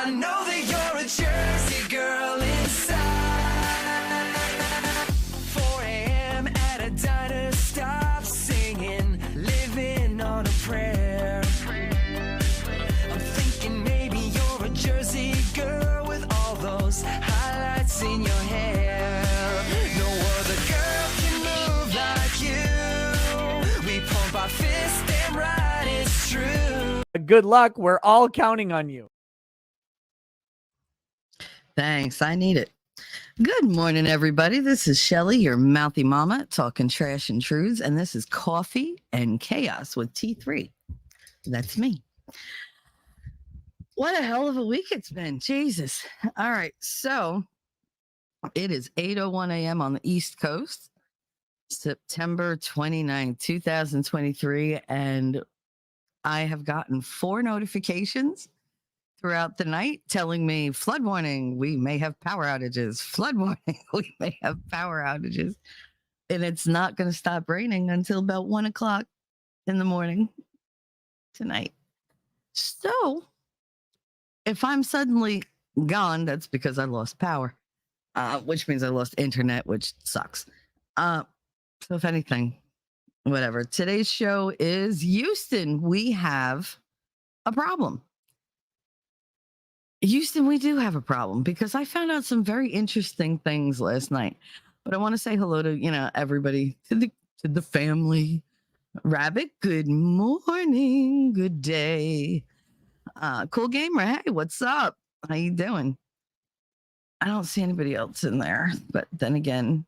I know that you're a Jersey girl inside. 4 a.m. at a diner, stop singing, living on a prayer. I'm thinking maybe you're a Jersey girl with all those highlights in your hair. No other girl can move like you. We pump our fists, damn right, it's true. Good luck. We're all counting on you. Thanks. I need it. Good morning, everybody. This is Shelly, your mouthy mama, talking trash and truths, and this is Coffee and Chaos with T3. That's me. What a hell of a week it's been. Jesus. All right. So it is 8:01 a.m. on the East Coast, September 29, 2023, and I have gotten 4 notifications throughout the night telling me flood warning, we may have power outages. Flood warning, we may have power outages. And it's not going to stop raining until about 1 o'clock in the morning tonight. So if I'm suddenly gone, that's because I lost power, which means I lost internet, which sucks. So if anything, whatever. Today's show is Houston. We have a problem. Houston, we do have a problem because I found out some very interesting things last night. But I want to say hello to, everybody, to the family. Rabbit, good morning, good day. Cool gamer, hey, what's up? How you doing? I don't see anybody else in there, but then again,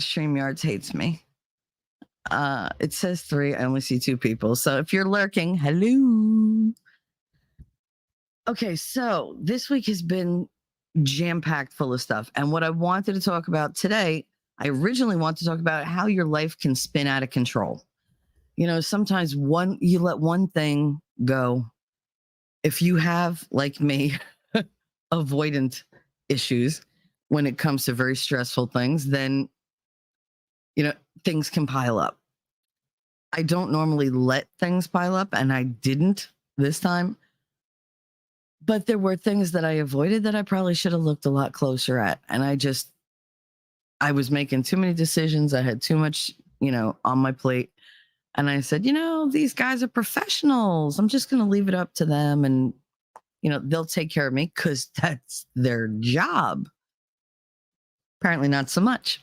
StreamYards hates me. It says 3. I only see 2 people. So if you're lurking, hello. Okay, so this week has been jam-packed full of stuff. And what I wanted to talk about today, I originally wanted to talk about how your life can spin out of control. Sometimes you let one thing go. If you have, like me, avoidant issues when it comes to very stressful things, then, things can pile up. I don't normally let things pile up, and I didn't this time. But there were things that I avoided that I probably should have looked a lot closer at. And I was making too many decisions. I had too much, on my plate. And I said, these guys are professionals. I'm just going to leave it up to them. And, they'll take care of me because that's their job. Apparently not so much.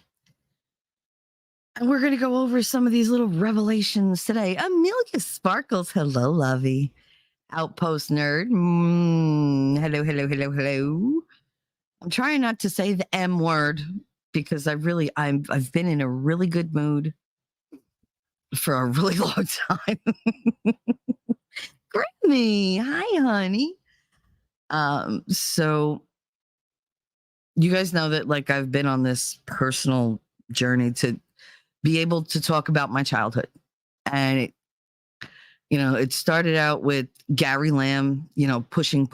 And we're going to go over some of these little revelations today. Amelia Sparkles. Hello, lovey. Outpost nerd. Hello. I'm trying not to say the M word because I've been in a really good mood for a really long time. Grammy, hi, honey. So you guys know that I've been on this personal journey to be able to talk about my childhood, and it started out with Gary Lamb, pushing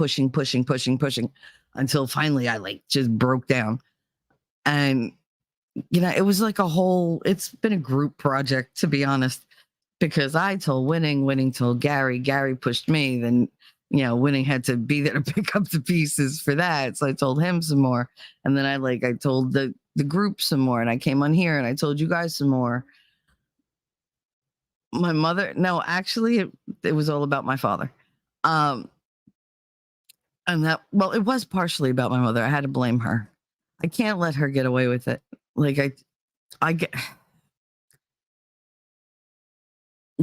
until finally I just broke down. And, it was it's been a group project, to be honest, because I told Winning told Gary pushed me. Then, Winning had to be there to pick up the pieces for that. So I told him some more. And then I told the group some more, and I came on here and I told you guys some more. My mother, no, actually it was all about my father. And it was partially about my mother. I had to blame her. I can't let her get away with it. I get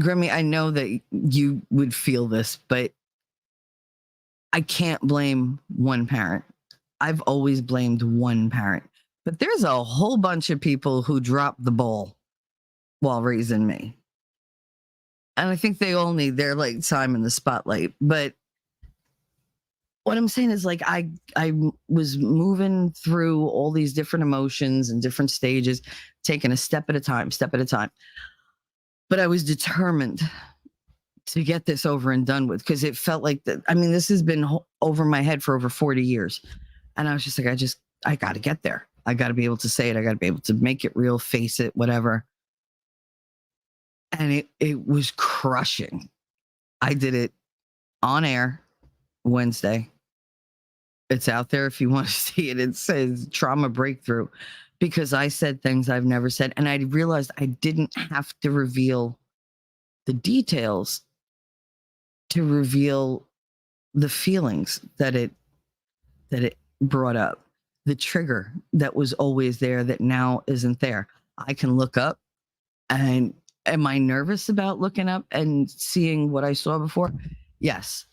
Grimmy, I know that you would feel this, but I can't blame one parent. I've always blamed one parent, but there's a whole bunch of people who dropped the ball while raising me. And I think they all need their time in the spotlight. But what I'm saying is I was moving through all these different emotions and different stages, taking a step at a time. But I was determined to get this over and done with, because it felt like that. I mean, this has been over my head for over 40 years. And I was just I got to get there. I got to be able to say it. I got to be able to make it real, face it, whatever. And it was crushing. I did it on air Wednesday. It's out there if you want to see it. It says trauma breakthrough because I said things I've never said. And I realized I didn't have to reveal the details to reveal the feelings that it brought up, the trigger that was always there that now isn't there. I can look up, and am I nervous about looking up and seeing what I saw before? Yes.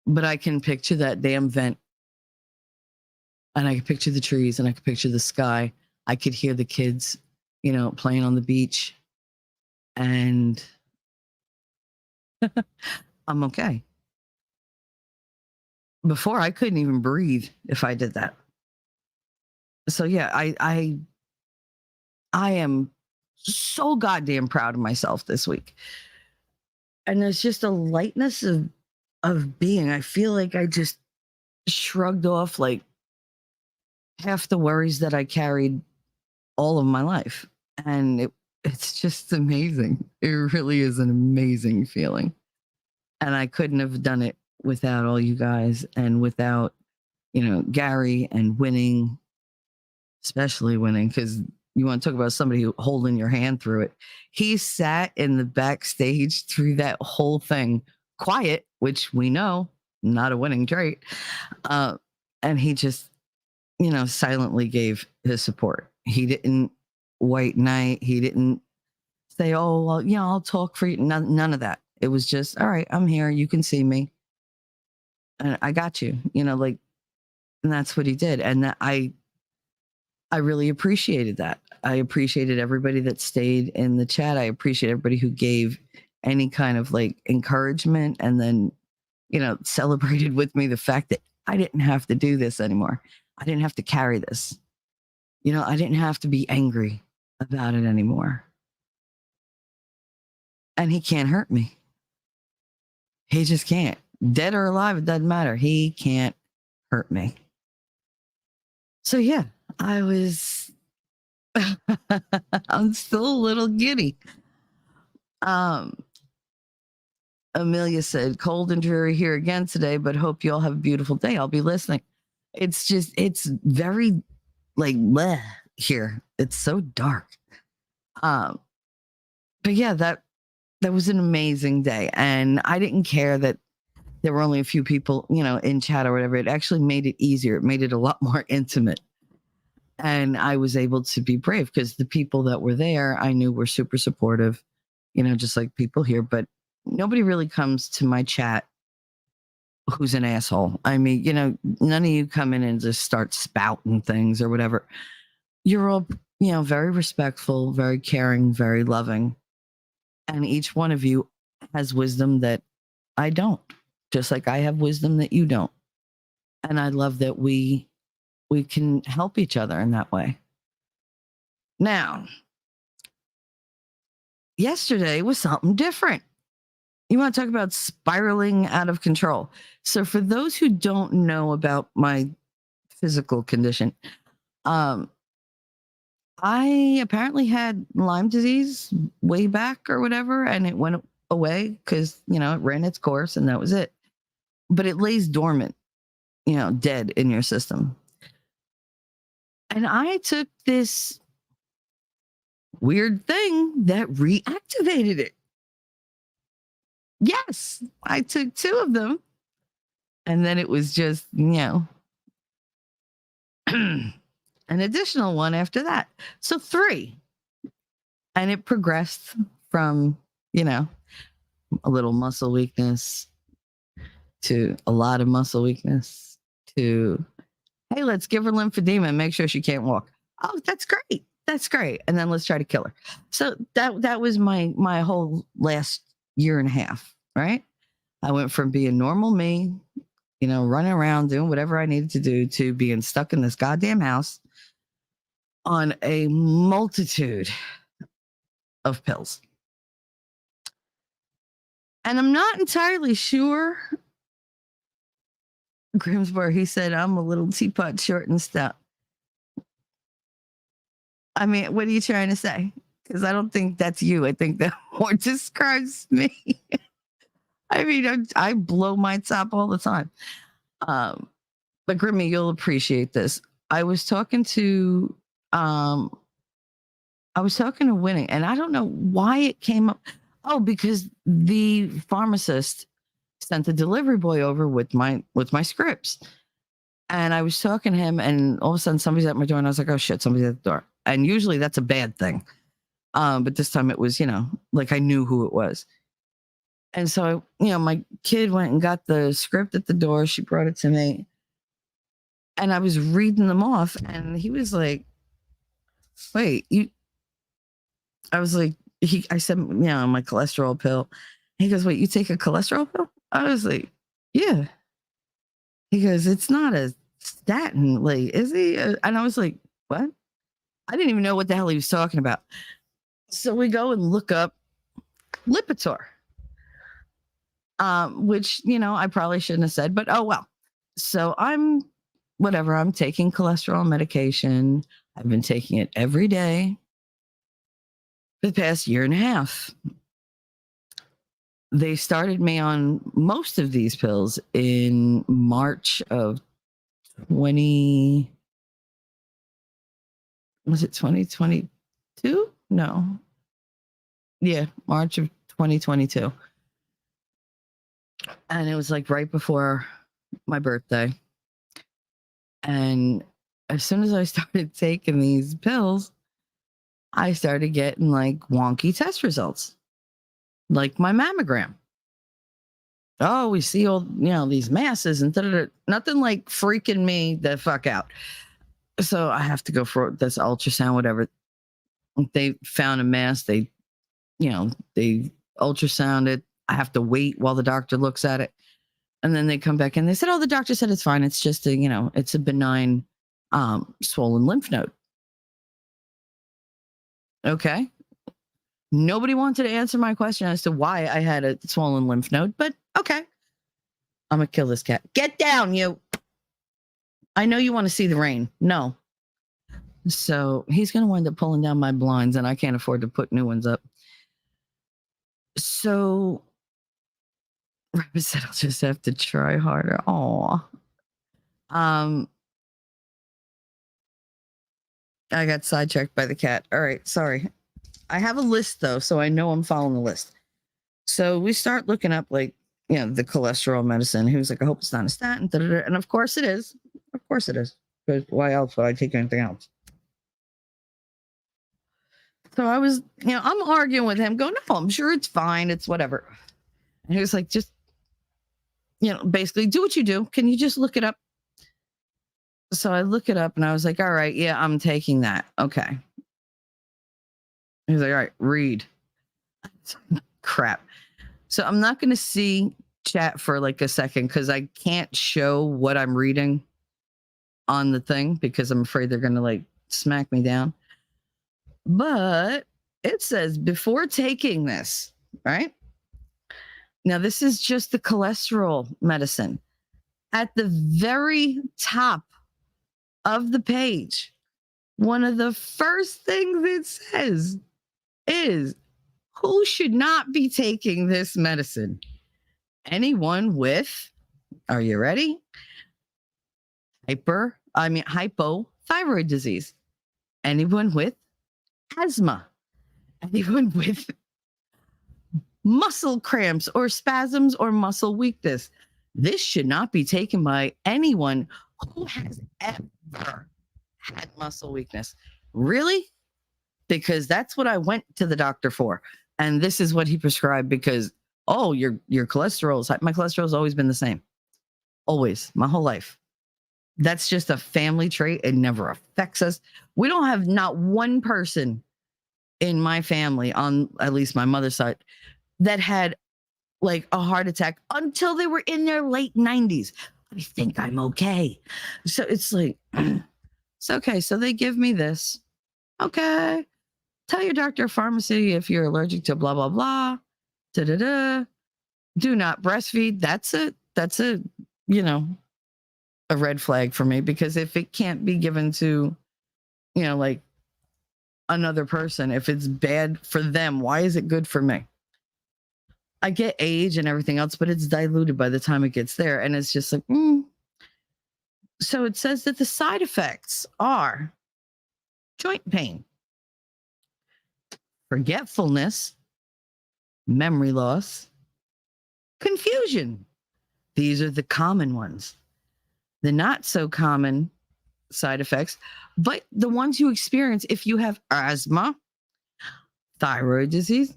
But I can picture that damn vent, and I can picture the trees, and I can picture the sky. I could hear the kids, playing on the beach, and I'm okay. Before I couldn't even breathe if I did that. So yeah, I am so goddamn proud of myself this week. And there's just a lightness of being. I feel like I just shrugged off like half the worries that I carried all of my life. And it's just amazing. It really is an amazing feeling. And I couldn't have done it without all you guys and without, Gary and winning, especially winning, because you want to talk about somebody holding your hand through it. He sat in the backstage through that whole thing, quiet, which we know, not a winning trait. And he just, silently gave his support. He didn't white knight. He didn't say, oh, well, I'll talk for you. None of that. It was just, all right, I'm here. You can see me. And I got you, and that's what he did. And that I really appreciated that. I appreciated everybody that stayed in the chat. I appreciate everybody who gave any kind of encouragement and then, celebrated with me the fact that I didn't have to do this anymore. I didn't have to carry this. I didn't have to be angry about it anymore. And he can't hurt me. He just can't. Dead or alive, it doesn't matter. He can't hurt me. So yeah, I was I'm still a little giddy. Amelia said, cold and dreary here again today, but hope you all have a beautiful day. I'll be listening. It's very bleh here. It's so dark. But yeah, that was an amazing day. And I didn't care that there were only a few people, in chat or whatever. It actually made it easier. It made it a lot more intimate. And I was able to be brave because the people that were there, I knew were super supportive, just like people here. But nobody really comes to my chat who's an asshole. I mean, none of you come in and just start spouting things or whatever. You're all, very respectful, very caring, very loving. And each one of you has wisdom that I don't, just like I have wisdom that you don't. And I love that we can help each other in that way. Now, yesterday was something different. You want to talk about spiraling out of control. So for those who don't know about my physical condition, I apparently had Lyme disease way back or whatever, and it went away because, it ran its course and that was it. But it lays dormant, dead in your system. And I took this weird thing that reactivated it. Yes, I took 2 of them. And then it was just, an additional one after that. So 3. And it progressed from, a little muscle weakness to a lot of muscle weakness to, hey, let's give her lymphedema and make sure she can't walk. Oh, that's great. That's great. And then let's try to kill her. So that was my whole last year and a half, right? I went from being normal me, running around doing whatever I needed to do to being stuck in this goddamn house on a multitude of pills. And I'm not entirely sure. Grimsbar, he said, I'm a little teapot, short and stout. I mean, what are you trying to say? Because I don't think that's you. I think that more describes me. I mean, I blow my top all the time. But Grimmy, you'll appreciate this. I was talking to um Winnie, and I don't know why it came up. Oh, because the pharmacist sent the delivery boy over with my scripts. And I was talking to him, and all of a sudden somebody's at my door, and I was like, oh shit, somebody's at the door. And usually that's a bad thing. But this time it was, like I knew who it was. And so, my kid went and got the script at the door. She brought it to me. And I was reading them off, and he was like, wait, I was like, I said, my cholesterol pill. He goes, wait, you take a cholesterol pill? I was like, yeah. He goes, it's not a statin, like, is he? And I was like, what? I didn't even know what the hell he was talking about. So we go and look up Lipitor, which, I probably shouldn't have said, but oh well. So I'm taking cholesterol medication. I've been taking it every day for the past year and a half. They started me on most of these pills in March of 20. Was it 2022? No. Yeah, March of 2022. And it was like right before my birthday. And as soon as I started taking these pills, I started getting like wonky test results, like my mammogram. Oh, we see all, these masses and nothing like freaking me the fuck out. So I have to go for this ultrasound, whatever. They found a mass. They ultrasound it. I have to wait while the doctor looks at it. And then they come back and they said, oh, the doctor said it's fine. It's just it's a benign swollen lymph node. Okay. Nobody wanted to answer my question as to why I had a swollen lymph node, but okay. I'm going to kill this cat. Get down, you. I know you want to see the rain. No. So he's going to wind up pulling down my blinds, and I can't afford to put new ones up. So Rabbit said I'll just have to try harder. Aw. I got sidetracked by the cat. All right, sorry. I have a list though, so I know I'm following the list. So we start looking up the cholesterol medicine. He was like, I hope it's not a statin. And of course it is. Of course it is. Because why else would I take anything else? So I was, I'm arguing with him, going, no, I'm sure it's fine. It's whatever. And he was like, just, basically do what you do. Can you just look it up? So I look it up and I was like, all right, yeah, I'm taking that. Okay. He's like, all right, read. Crap. So I'm not going to see chat for like a second because I can't show what I'm reading on the thing because I'm afraid they're going to like smack me down. But it says before taking this, right? Now, this is just the cholesterol medicine. At the very top of the page, one of the first things it says is who should not be taking this medicine? Anyone with, are you ready? Hypothyroid disease. Anyone with asthma. Anyone with muscle cramps or spasms or muscle weakness. This should not be taken by anyone who has ever had muscle weakness. Really? Because that's what I went to the doctor for. And this is what he prescribed because, oh, your cholesterol is high. My cholesterol has always been the same. Always, my whole life. That's just a family trait. It never affects us. We don't have not one person in my family, on at least my mother's side, that had like a heart attack until they were in their late 90s. I think I'm okay. So it's like, it's okay. So they give me this. Okay. Tell your doctor or pharmacy if you're allergic to blah, blah, blah. Da-da-da. Do not breastfeed. That's a red flag for me because if it can't be given to, like another person, if it's bad for them, why is it good for me? I get age and everything else, but it's diluted by the time it gets there. And it's just like, So it says that the side effects are joint pain, forgetfulness, memory loss, confusion. These are the common ones. The not so common side effects, but the ones you experience if you have asthma, thyroid disease,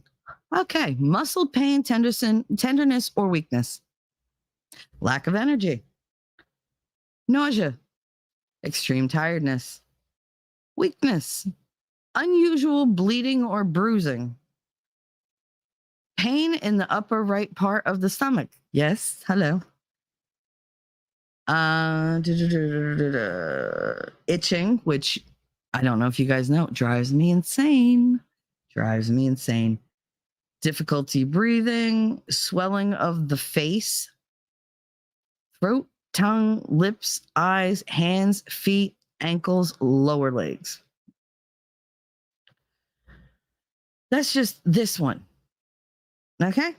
okay, muscle pain, tenderness, or weakness, lack of energy, nausea, extreme tiredness, weakness, unusual bleeding or bruising, pain in the upper right part of the stomach. Yes, hello. Itching, which I don't know if you guys know, drives me insane. Drives me insane. Difficulty breathing, swelling of the face, throat, tongue, lips, eyes, hands, feet, ankles, lower legs. That's just this one. Okay?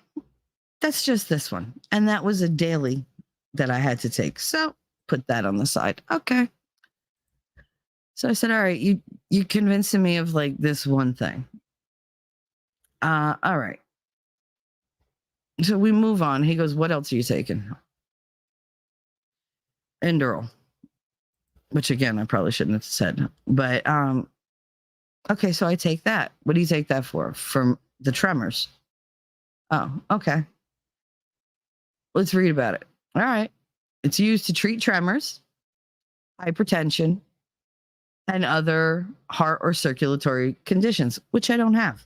That's just this one. And that was a daily that I had to take. So put that on the side. Okay. So I said, all right, you convincing me of like this one thing. All right. So we move on. He goes, what else are you taking? Endural. Which again, I probably shouldn't have said. But okay, so I take that. What do you take that for? From the tremors. Oh, okay. Let's read about it. All right. It's used to treat tremors, hypertension, and other heart or circulatory conditions, which I don't have.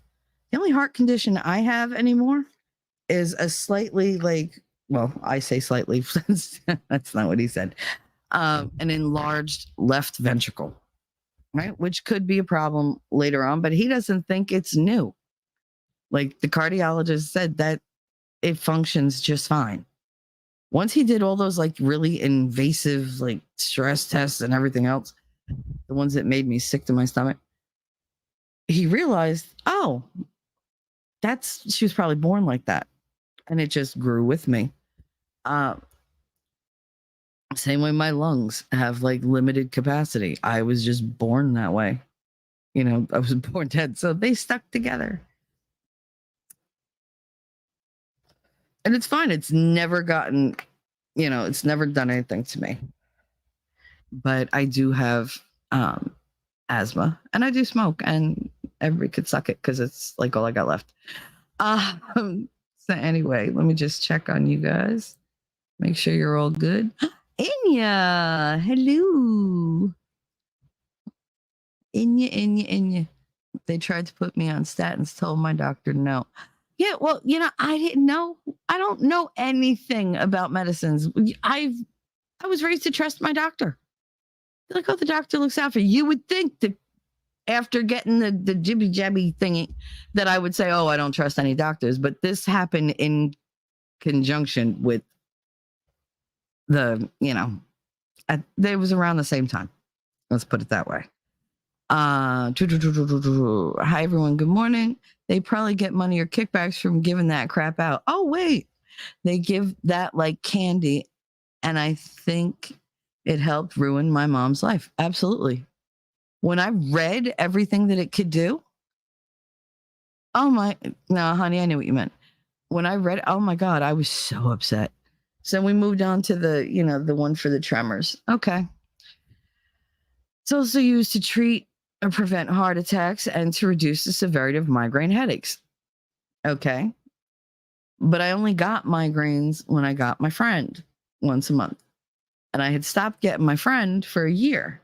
The only heart condition I have anymore is a slightly well, I say slightly, that's not what he said, an enlarged left ventricle, right? Which could be a problem later on, but he doesn't think it's new. Like the cardiologist said that it functions just fine. Once he did all those like really invasive like stress tests and everything else, the ones that made me sick to my stomach, he realized, oh, she was probably born like that. And it just grew with me. Same way my lungs have like limited capacity. I was just born that way. You know, I was born dead. So they stuck together. And it's fine. It's never gotten, it's never done anything to me. But I do have asthma and I do smoke, and everybody could suck it because it's like all I got left. So anyway, let me just check on you guys. Make sure you're all good. Inya, hello. Inya. They tried to put me on statins, told my doctor no. Yeah, well, I didn't know. I don't know anything about medicines. I was raised to trust my doctor. Like, oh, the doctor looks out for you. You would think that after getting the jibby jabby thingy that I would say, oh, I don't trust any doctors. But this happened in conjunction with the, they was around the same time. Let's put it that way. Hi everyone, good morning. They probably get money or kickbacks from giving that crap out. Oh wait, they give that like candy, and I think it helped ruin my mom's life. Absolutely. When I read everything that it could do, no, honey, I knew what you meant. When I read, oh my God, I was so upset. So we moved on to the one for the tremors. Okay. It's also used to treat or prevent heart attacks and to reduce the severity of migraine headaches. Okay. But I only got migraines when I got my friend once a month. And I had stopped getting my friend for a year.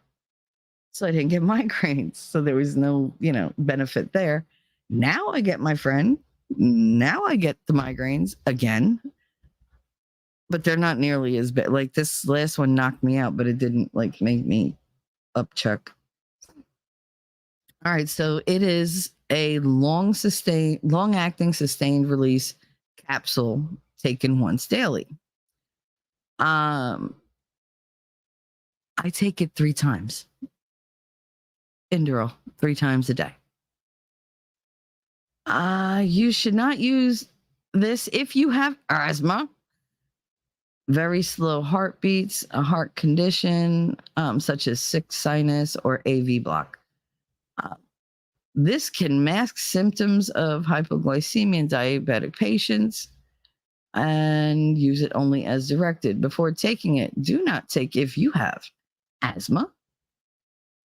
So I didn't get migraines. So there was no, benefit there. Now I get my friend. Now I get the migraines again. But they're not nearly as bad. Like this last one knocked me out, but it didn't like make me upchuck. All right, so it is a long-acting sustained release capsule taken once daily. I take it 3 times. Endural 3 times a day. You should not use this if you have asthma, very slow heartbeats, a heart condition such as sick sinus or AV block. Uh, this can mask symptoms of hypoglycemia in diabetic patients and use it only as directed. Before taking it, do not take if you have asthma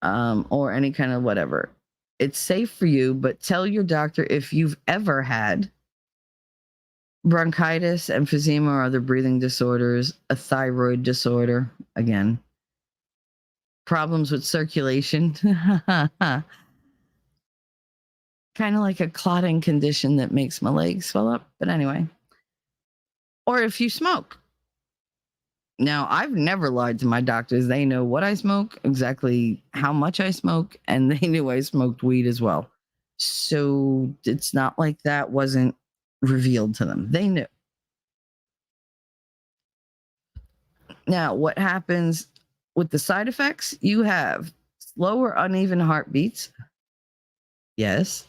or any kind of whatever. It's safe for you, but tell your doctor if you've ever had bronchitis, emphysema, or other breathing disorders, a thyroid disorder, again, problems with circulation, kind of like a clotting condition that makes my legs swell up. But anyway, or if you smoke. Now, I've never lied to my doctors. They know what I smoke, exactly how much I smoke, and they knew I smoked weed as well. So it's not like that wasn't revealed to them. They knew. Now, what happens with the side effects? You have slower, uneven heartbeats. Yes.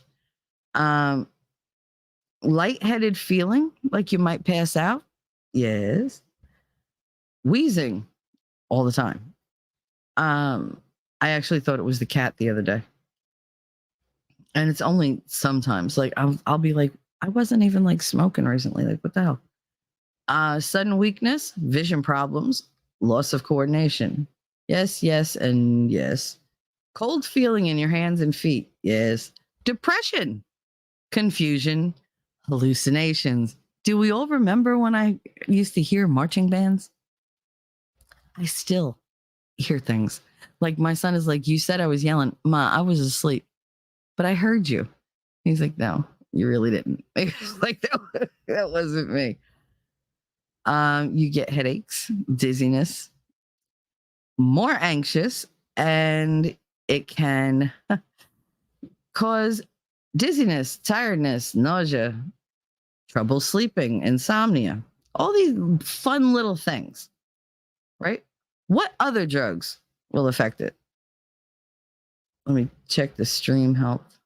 Lightheaded feeling, like you might pass out. Yes. Wheezing all the time. I actually thought it was the cat the other day. And it's only sometimes. Like I'll be like, I wasn't even like smoking recently. Like, what the hell? Sudden weakness, vision problems, loss of coordination. Yes, yes, and yes. Cold feeling in your hands and feet. Yes. Depression, confusion, hallucinations. Do we all remember when I used to hear marching bands? I still hear things. Like my son is like, you said I was yelling. Ma, I was asleep, but I heard you. He's like, no, you really didn't. Like that wasn't me. You get headaches, dizziness, more anxious, and it can cause dizziness, tiredness, nausea, trouble sleeping, insomnia, all these fun little things, right? What other drugs will affect it? Let me check the stream health.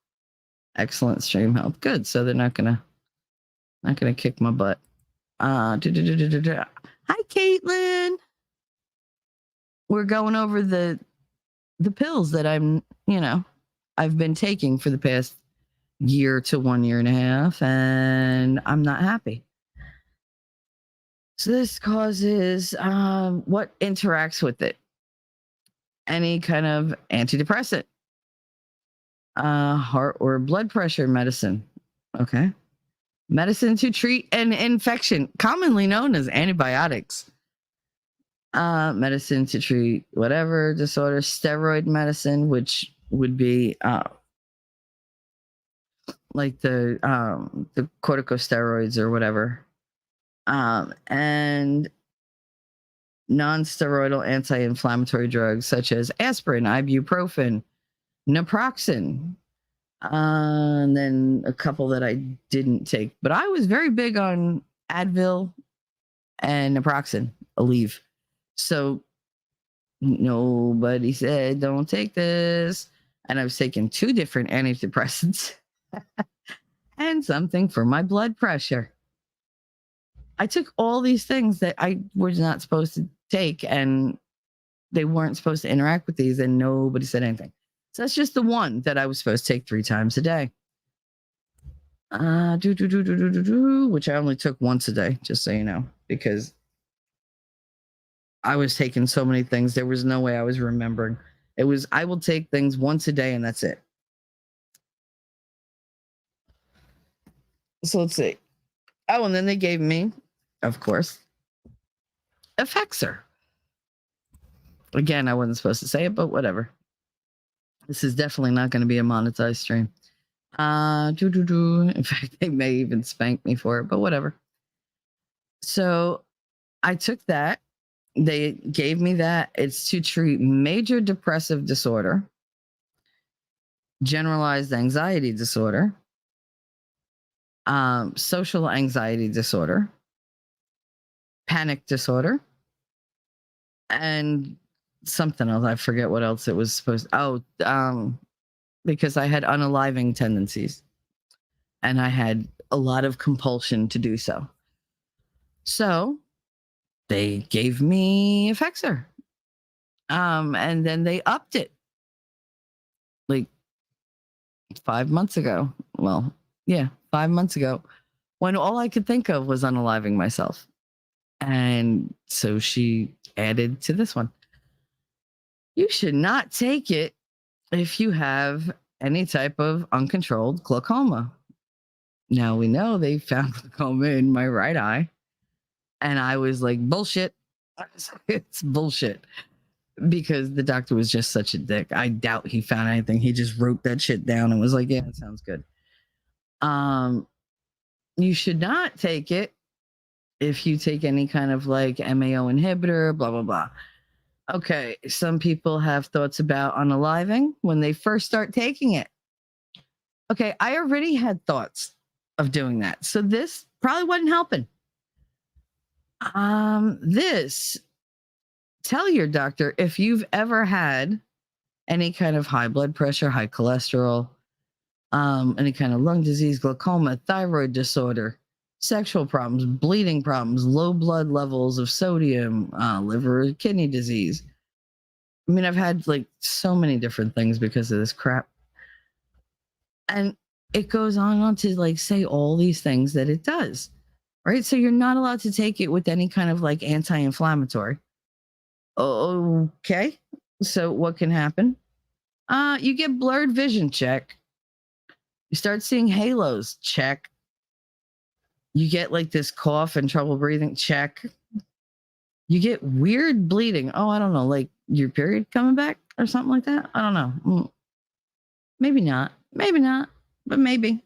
Excellent stream health. Good. So they're not gonna kick my butt. Hi, Caitlin. We're going over the pills that I've been taking for the past year to 1 year and a half, and I'm not happy. So this causes what interacts with it? Any kind of antidepressant, heart or blood pressure medicine. Okay. Medicine to treat an infection, commonly known as antibiotics. Medicine to treat whatever disorder, steroid medicine, which would be like the corticosteroids or whatever, and non-steroidal anti-inflammatory drugs such as aspirin, ibuprofen, naproxen, and then a couple that I didn't take. But I was very big on Advil and naproxen, Aleve. So nobody said, don't take this. And I was taking 2 different antidepressants and something for my blood pressure. I took all these things that I was not supposed to take, and they weren't supposed to interact with these, and nobody said anything. So that's just the one that I was supposed to take 3 times a day. Which I only took once a day, just so you know, because I was taking so many things. There was no way I was remembering. It was, I will take things once a day and that's it. So let's see. Oh, and then they gave me, of course, Effexor. Again, I wasn't supposed to say it, but whatever. This is definitely not going to be a monetized stream. In fact, they may even spank me for it, but whatever. So I took that. They gave me that. It's to treat major depressive disorder, generalized anxiety disorder, social anxiety disorder, panic disorder, and something else. I forget what else it was supposed to. Because I had unaliving tendencies and I had a lot of compulsion to do so. So they gave me Effexor. And then they upped it like 5 months ago. Well, yeah, 5 months ago, when all I could think of was unaliving myself. And so she added to this one. You should not take it if you have any type of uncontrolled glaucoma. Now we know they found glaucoma in my right eye. And I was like, bullshit. It's bullshit. Because the doctor was just such a dick. I doubt he found anything. He just wrote that shit down and was like, yeah, that sounds good. You should not take it if you take any kind of like MAO inhibitor, blah, blah, blah. Okay, some people have thoughts about unaliving when they first start taking it. Okay, I already had thoughts of doing that. So this probably wasn't helping. Tell your doctor if you've ever had any kind of high blood pressure, high cholesterol, any kind of lung disease, glaucoma, thyroid disorder, sexual problems, bleeding problems, low blood levels of sodium, liver, kidney disease. I mean, I've had like so many different things because of this crap. And it goes on to like say all these things that it does, right? So you're not allowed to take it with any kind of like anti-inflammatory. Okay. So what can happen? You get blurred vision, check. You start seeing halos, check. You get like this cough and trouble breathing, check. You get weird bleeding. Oh, I don't know, like your period coming back or something like that. I don't know. Maybe not, but maybe.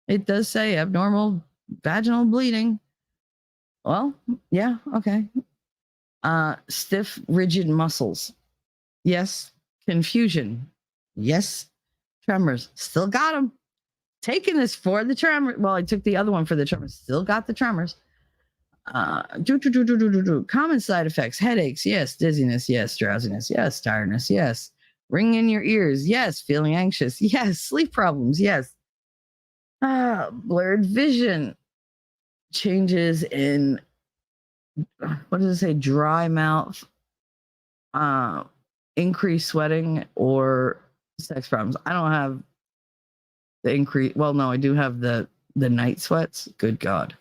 It does say abnormal vaginal bleeding. Well, yeah, okay. Stiff, rigid muscles. Yes. Confusion. Yes. Tremors. Still got them. Taking this for the tremor. Well, I took the other one for the tremors. Still got the tremors. Common side effects: headaches, yes. Dizziness, yes. Drowsiness, yes. Tiredness, yes. Ringing in your ears, yes. Feeling anxious, yes. Sleep problems, yes. Blurred vision. Changes in, what does it say? Dry mouth, increased sweating, or sex problems. I don't have the increase. Well, no, I do have the night sweats. Good God.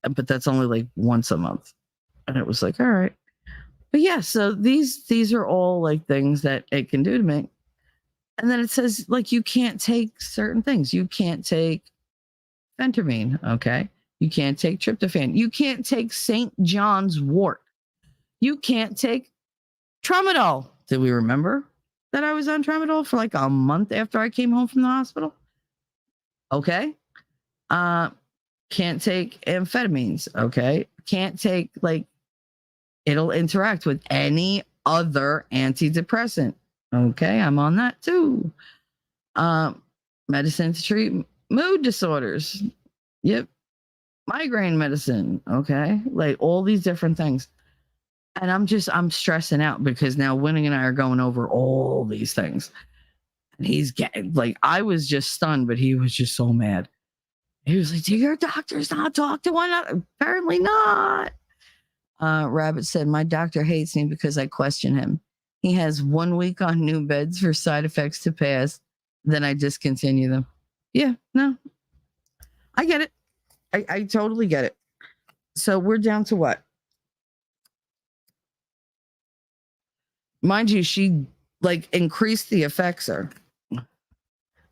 But that's only like once a month. And it was like, all right. But yeah, so these are all like things that it can do to me. And then it says like you can't take certain things. You can't take phentermine, okay? You can't take tryptophan. You can't take St. John's wort. You can't take tramadol. Did we remember that I was on tramadol for like a month after I came home from the hospital? Okay. Can't take amphetamines. Okay. Can't take like, it'll interact with any other antidepressant. Okay. I'm on that too. Medicine to treat mood disorders. Yep. Migraine medicine. Okay. Like all these different things. And I'm stressing out because now Winning and I are going over all these things. And he's getting like, I was just stunned, but he was just so mad. He was like, do your doctors not talk to one another? Apparently not. Rabbit said, my doctor hates me because I question him. He has 1 week on new beds for side effects to pass. Then I discontinue them. Yeah, no, I get it. I totally get it. So we're down to what? Mind you, she like increased the Effexor,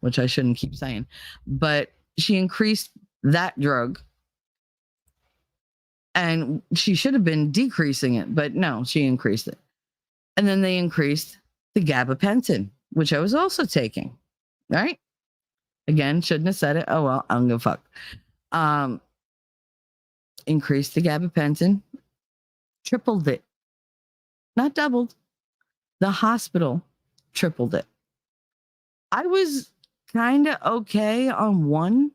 which I shouldn't keep saying, but she increased that drug and she should have been decreasing it, but no, she increased it. And then they increased the gabapentin, which I was also taking, right? Again, shouldn't have said it. Oh, well, I don't give a fuck. Increased the gabapentin, tripled it, not doubled. The hospital tripled it. I was kind of okay on one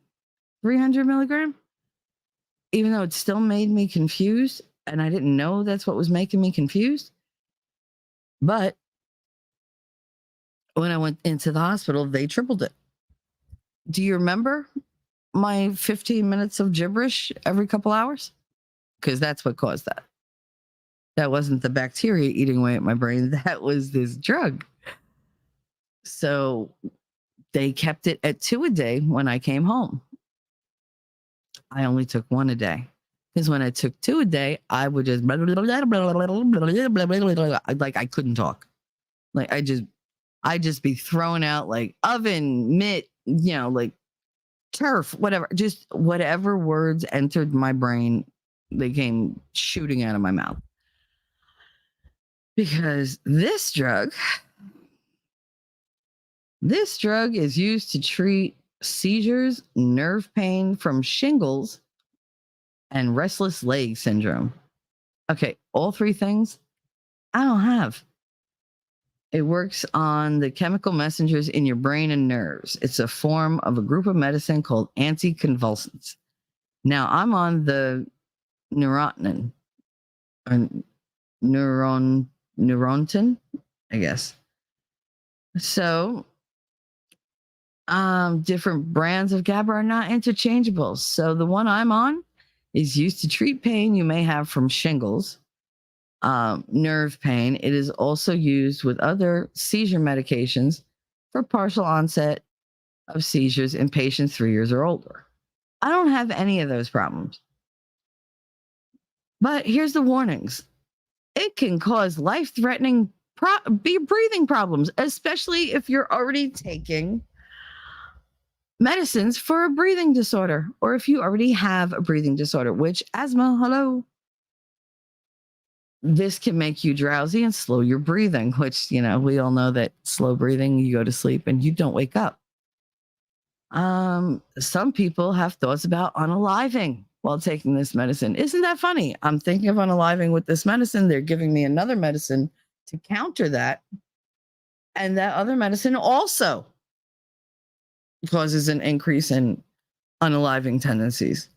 300 milligram, even though it still made me confused. And I didn't know that's what was making me confused. But when I went into the hospital, they tripled it. Do you remember my 15 minutes of gibberish every couple hours? Because that's what caused that. That wasn't the bacteria eating away at my brain. That was this drug. So they kept it at 2 a day when I came home. I only took 1 a day. Because when I took 2 a day, I would just like I couldn't talk. Like I just be throwing out like oven, mitt, like turf, whatever. Just whatever words entered my brain, they came shooting out of my mouth. Because this drug is used to treat seizures, nerve pain from shingles, and restless leg syndrome. Okay, all 3 things I don't have. It works on the chemical messengers in your brain and nerves. It's a form of a group of medicine called anticonvulsants. Now, I'm on the neurontin, or neurontin, I guess. So, different brands of GABA are not interchangeable. So the one I'm on is used to treat pain you may have from shingles, nerve pain. It is also used with other seizure medications for partial onset of seizures in patients 3 years or older. I don't have any of those problems. But here's the warnings. It can cause life-threatening breathing problems, especially if you're already taking medicines for a breathing disorder, or if you already have a breathing disorder, which asthma, hello. This can make you drowsy and slow your breathing, which, we all know that slow breathing, you go to sleep and you don't wake up. Some people have thoughts about unaliving while taking this medicine. Isn't that funny? I'm thinking of unaliving with this medicine. They're giving me another medicine to counter that. And that other medicine also causes an increase in unaliving tendencies.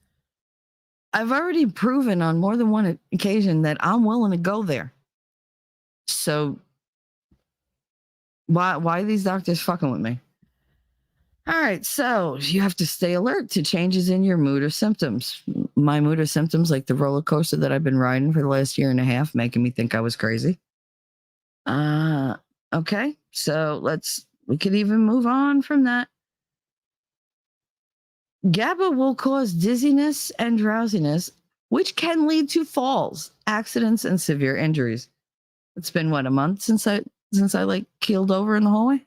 I've already proven on more than one occasion that I'm willing to go there. So why are these doctors fucking with me? All right, so you have to stay alert to changes in your mood or symptoms. My mood or symptoms, like the roller coaster that I've been riding for the last year and a half, making me think I was crazy. Okay, so we could even move on from that. GABA will cause dizziness and drowsiness, which can lead to falls, accidents, and severe injuries. It's been a month since I keeled over in the hallway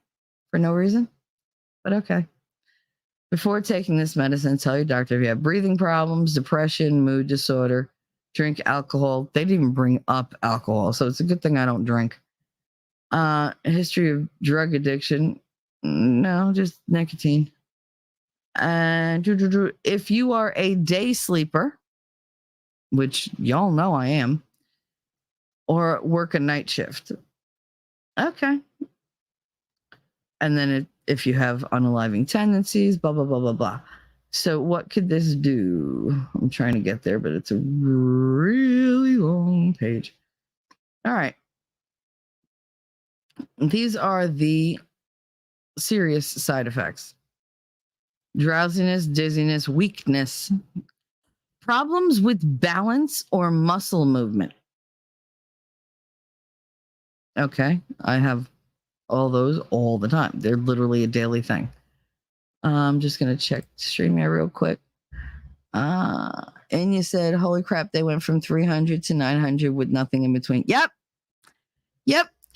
for no reason, but okay. Before taking this medicine, tell your doctor if you have breathing problems, depression, mood disorder, drink alcohol. They didn't even bring up alcohol, so it's a good thing I don't drink. History of drug addiction, no, just nicotine. And if you are a day sleeper, which y'all know I am, or work a night shift. Okay. And then if you have unaliving tendencies, blah, blah, blah, blah, blah. So what could this do? I'm trying to get there, but it's a really long page. All right. These are the serious side effects. Drowsiness, dizziness, weakness, problems with balance or muscle movement. Okay, I have all those all the time. They're literally a daily thing. I'm just going to check StreamYard real quick. And you said, holy crap, they went from 300 to 900 with nothing in between. Yep.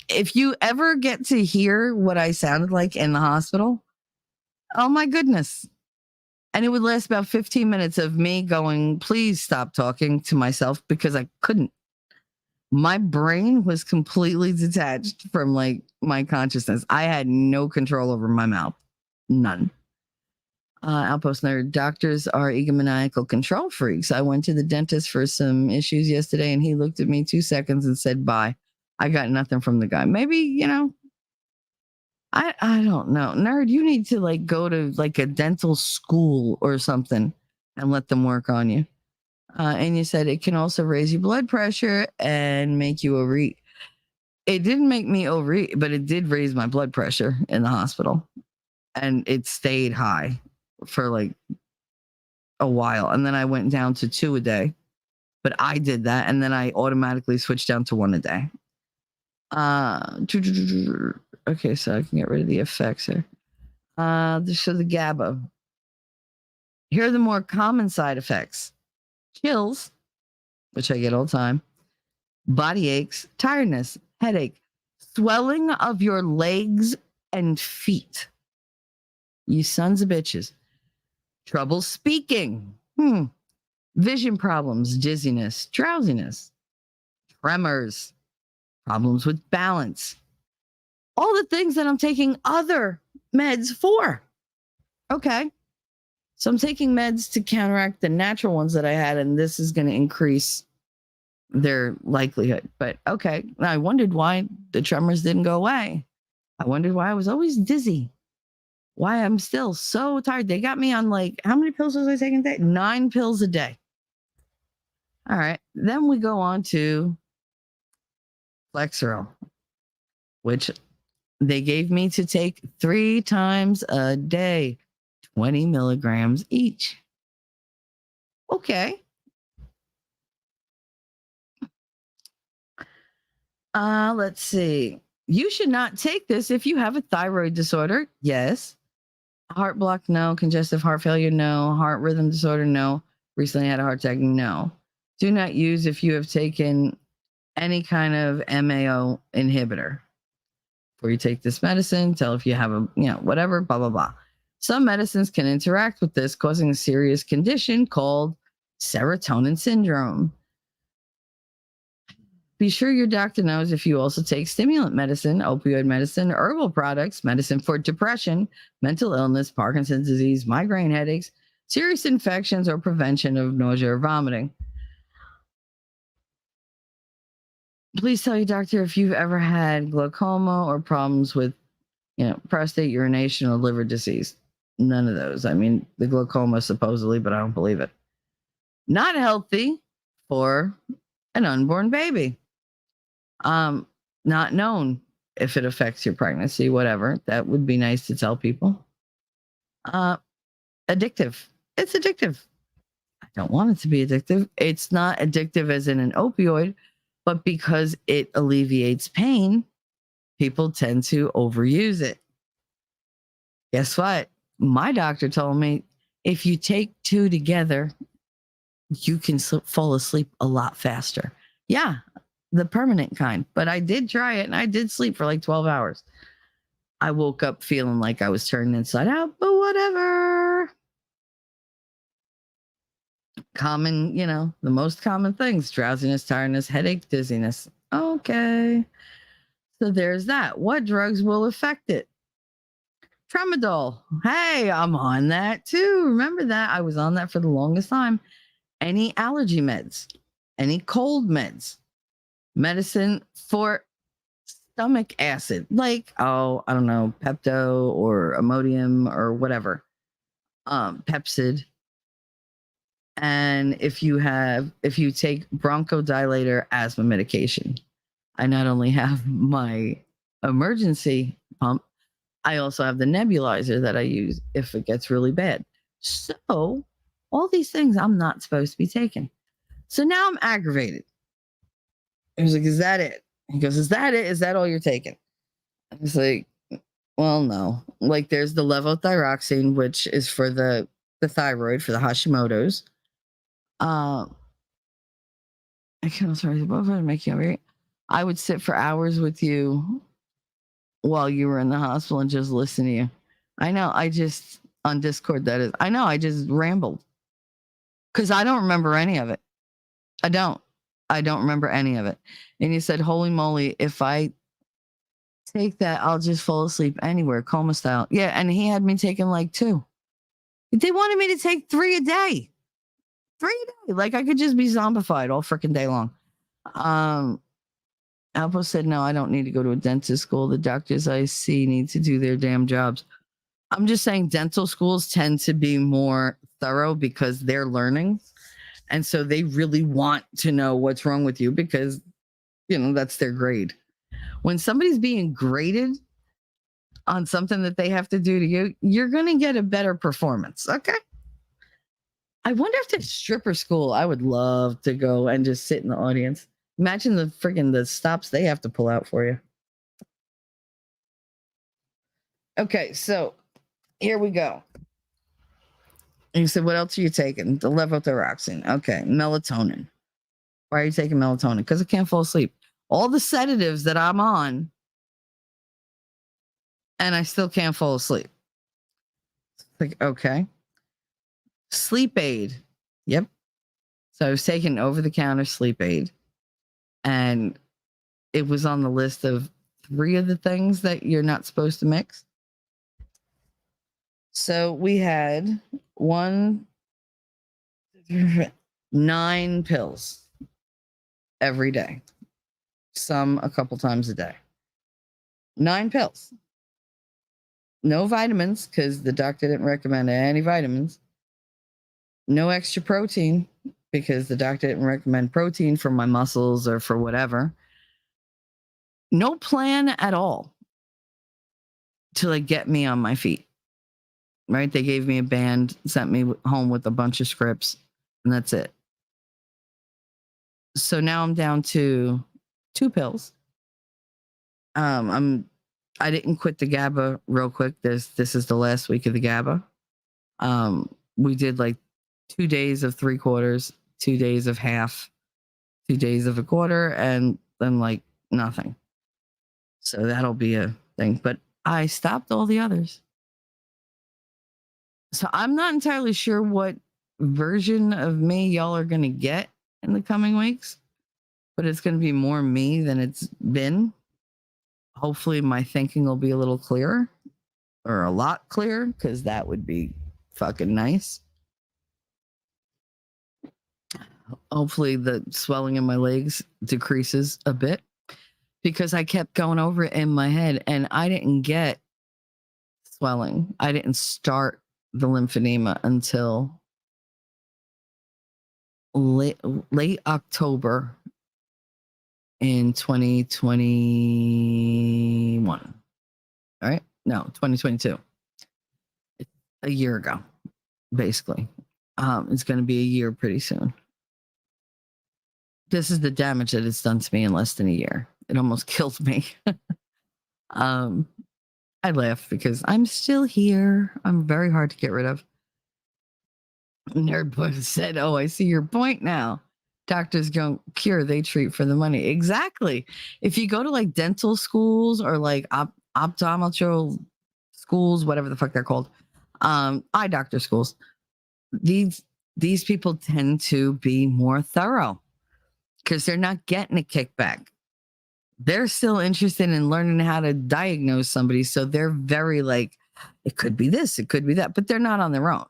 If you ever get to hear what I sounded like in the hospital, oh my goodness. And it would last about 15 minutes of me going, please stop talking to myself, because I couldn't. My brain was completely detached from my consciousness. I had no control over my mouth. None. Outpost nerd, doctors are egomaniacal control freaks. I went to the dentist for some issues yesterday and he looked at me 2 seconds and said, bye. I got nothing from the guy. Maybe, I don't know. Nerd, you need to go to a dental school or something and let them work on you. And you said it can also raise your blood pressure and make you overeat. It didn't make me overeat, but it did raise my blood pressure in the hospital. And it stayed high for a while. And then I went down to 2 a day but I did that, and then I automatically switched down to 1 a day. Okay, so I can get rid of the effects here. So the GABA. Here are the more common side effects: chills, which I get all the time, body aches, tiredness, headache, swelling of your legs and feet. You sons of bitches. Trouble speaking. Vision problems, dizziness, drowsiness, tremors, problems with balance. All the things that I'm taking other meds for. Okay. So I'm taking meds to counteract the natural ones that I had, and this is going to increase their likelihood. But okay. I wondered why the tremors didn't go away. I wondered why I was always dizzy. Why I'm still so tired. They got me on like, how many pills was I taking a day? 9 pills a day. All right. Then we go on to Flexeril, which they gave me to take 3 times a day, 20 milligrams each. Okay. Let's see. You should not take this if you have a thyroid disorder. Yes. Heart block, no. Congestive heart failure, no. Heart rhythm disorder, no. Recently had a heart attack, no. Do not use if you have taken any kind of MAO inhibitor. Before you take this medicine, tell if you have a, whatever, blah, blah, blah. Some medicines can interact with this, causing a serious condition called serotonin syndrome. Be sure your doctor knows if you also take stimulant medicine, opioid medicine, herbal products, medicine for depression, mental illness, Parkinson's disease, migraine headaches, serious infections, or prevention of nausea or vomiting. Please tell your doctor if you've ever had glaucoma or problems with, prostate, urination, or liver disease. None of those. I mean, the glaucoma supposedly, but I don't believe it. Not healthy for an unborn baby. Not known if it affects your pregnancy, whatever. That would be nice to tell people. Addictive. It's addictive. I don't want it to be addictive. It's not addictive as in an opioid, but because it alleviates pain, people tend to overuse it. Guess what? My doctor told me if you take 2 together, you can fall asleep a lot faster. Yeah, the permanent kind. But I did try it and I did sleep for like 12 hours. I woke up feeling like I was turned inside out, but whatever. Common, the most common things: drowsiness, tiredness, headache, dizziness. Okay. So there's that. What drugs will affect it? Tramadol. Hey, I'm on that too. Remember that? I was on that for the longest time. Any allergy meds, any cold meds, medicine for stomach acid, like, I don't know, Pepto or Imodium or whatever, Pepsid. And if you take bronchodilator asthma medication, I not only have my emergency pump, I also have the nebulizer that I use if it gets really bad. So all these things I'm not supposed to be taking. So now I'm aggravated. I was like, is that it? He goes, is that it? Is that all you're taking? I was like, well, no. Like, there's the levothyroxine, which is for the thyroid, for the Hashimoto's. I can't, sorry, what would make you hungry? I would sit for hours with you while you were in the hospital and just listen to you. I know, on Discord, that is. I know, I just rambled. Because I don't remember any of it. I don't remember any of it. And he said, holy moly, if I take that, I'll just fall asleep anywhere, coma style. Yeah, and he had me taking like 2. They wanted me to take 3 a day. 3 a day. Like I could just be zombified all freaking day long. Alpo said, no, I don't need to go to a dentist school. The doctors I see need to do their damn jobs. I'm just saying dental schools tend to be more thorough because they're learning. And so they really want to know what's wrong with you because, that's their grade. When somebody's being graded on something that they have to do to you, you're going to get a better performance. Okay. I wonder if there's stripper school. I would love to go and just sit in the audience. Imagine the stops they have to pull out for you. Okay, so here we go. And you said, what else are you taking? The levothyroxine. Okay, melatonin. Why are you taking melatonin? Because I can't fall asleep. All the sedatives that I'm on, and I still can't fall asleep. Like, okay. Sleep aid. Yep. So I was taking over-the-counter sleep aid, and it was on the list of 3 of the things that you're not supposed to mix. So we had 9 pills every day, some a couple times a day. 9 pills. No vitamins, because the doctor didn't recommend any vitamins. No extra protein, because the doctor didn't recommend protein for my muscles or for whatever. No plan at all to like get me on my feet. Right? They gave me a band, sent me home with a bunch of scripts, and that's it. So now I'm down to 2 pills. I didn't quit the GABA real quick. This is the last week of the GABA. We did like 2 days of 3/4, 2 days of half, 2 days of a quarter, and then like nothing. So that'll be a thing. But I stopped all the others. So I'm not entirely sure what version of me y'all are going to get in the coming weeks, but it's going to be more me than it's been. Hopefully my thinking will be a little clearer, or a lot clearer, because that would be fucking nice. Hopefully the swelling in my legs decreases a bit, because I kept going over it in my head and I didn't get swelling. I didn't start the lymphedema until late October in 2021. All right? No, 2022. A year ago, basically. It's going to be a year pretty soon. This is the damage that it's done to me in less than a year. It almost killed me. I laugh because I'm still here. I'm very hard to get rid of. Nerd Boy said, "Oh, I see your point now. Doctors don't cure, they treat for the money." Exactly. If you go to like dental schools or like optometrical schools, whatever the fuck they're called, eye doctor schools, these people tend to be more thorough because they're not getting a kickback. They're still interested in learning how to diagnose somebody. So they're very like, it could be this, it could be that, but they're not on their own.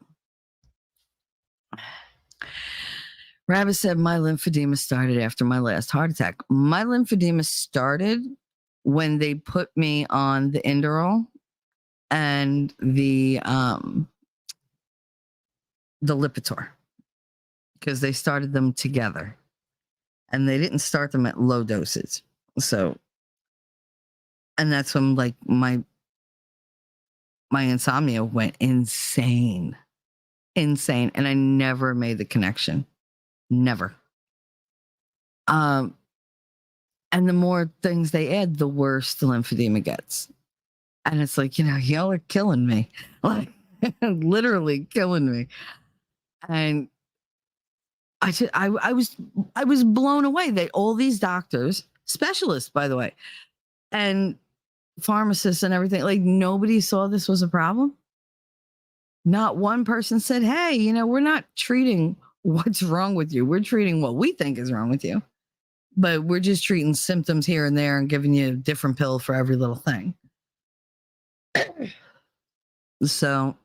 Rabbit said, my lymphedema started after my last heart attack. My lymphedema started when they put me on the Inderal and the Lipitor, because they started them together and they didn't start them at low doses. So, and that's when like my insomnia went insane. And I never made the connection. Never. And the more things they add, the worse the lymphedema gets. And it's like, y'all are killing me. Like literally killing me. And I was blown away that all these doctors, specialists, by the way, and pharmacists and everything, like nobody saw this was a problem. Not one person said, hey, we're not treating what's wrong with you. We're treating what we think is wrong with you. But we're just treating symptoms here and there and giving you a different pill for every little thing. So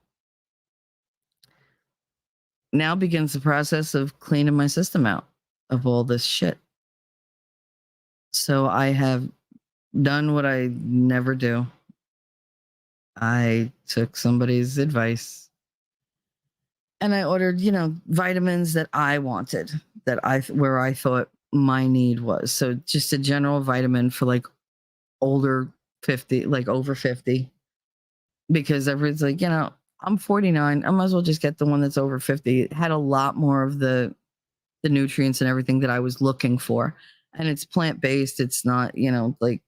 now begins the process of cleaning my system out of all this shit. So I have done what I never do. I took somebody's advice and I ordered, vitamins that I wanted, where I thought my need was. So just a general vitamin for like older 50, like over 50, because everyone's like, I'm 49. I might as well just get the one that's over 50. It had a lot more of the nutrients and everything that I was looking for. And it's plant-based. It's not, like,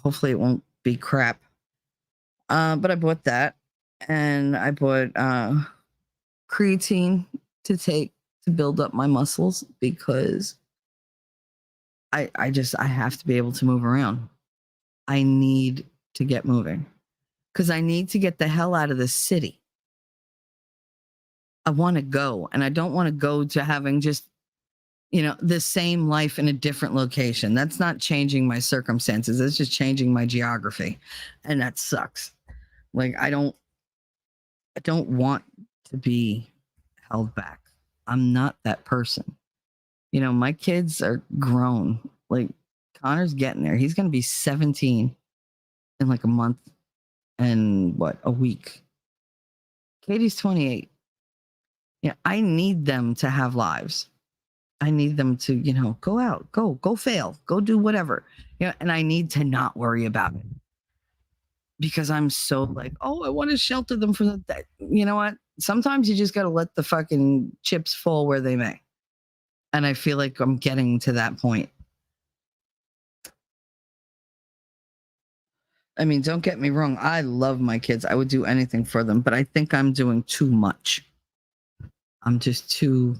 hopefully it won't be crap. But I bought that, and I bought creatine to take to build up my muscles, because I have to be able to move around. I need to get moving, because I need to get the hell out of the city. I want to go, and I don't want to go to having just, the same life in a different location. That's not changing my circumstances. It's just changing my geography. And that sucks. Like, I don't want to be held back. I'm not that person. My kids are grown. Like, Connor's getting there. He's going to be 17 in like a month and a week. Katie's 28. I need them to have lives. I need them to, go out, go fail, go do whatever, and I need to not worry about it, because I'm so like, oh, I want to shelter them from that. You know what? Sometimes you just got to let the fucking chips fall where they may. And I feel like I'm getting to that point. I mean, don't get me wrong. I love my kids. I would do anything for them, but I think I'm doing too much. I'm just too,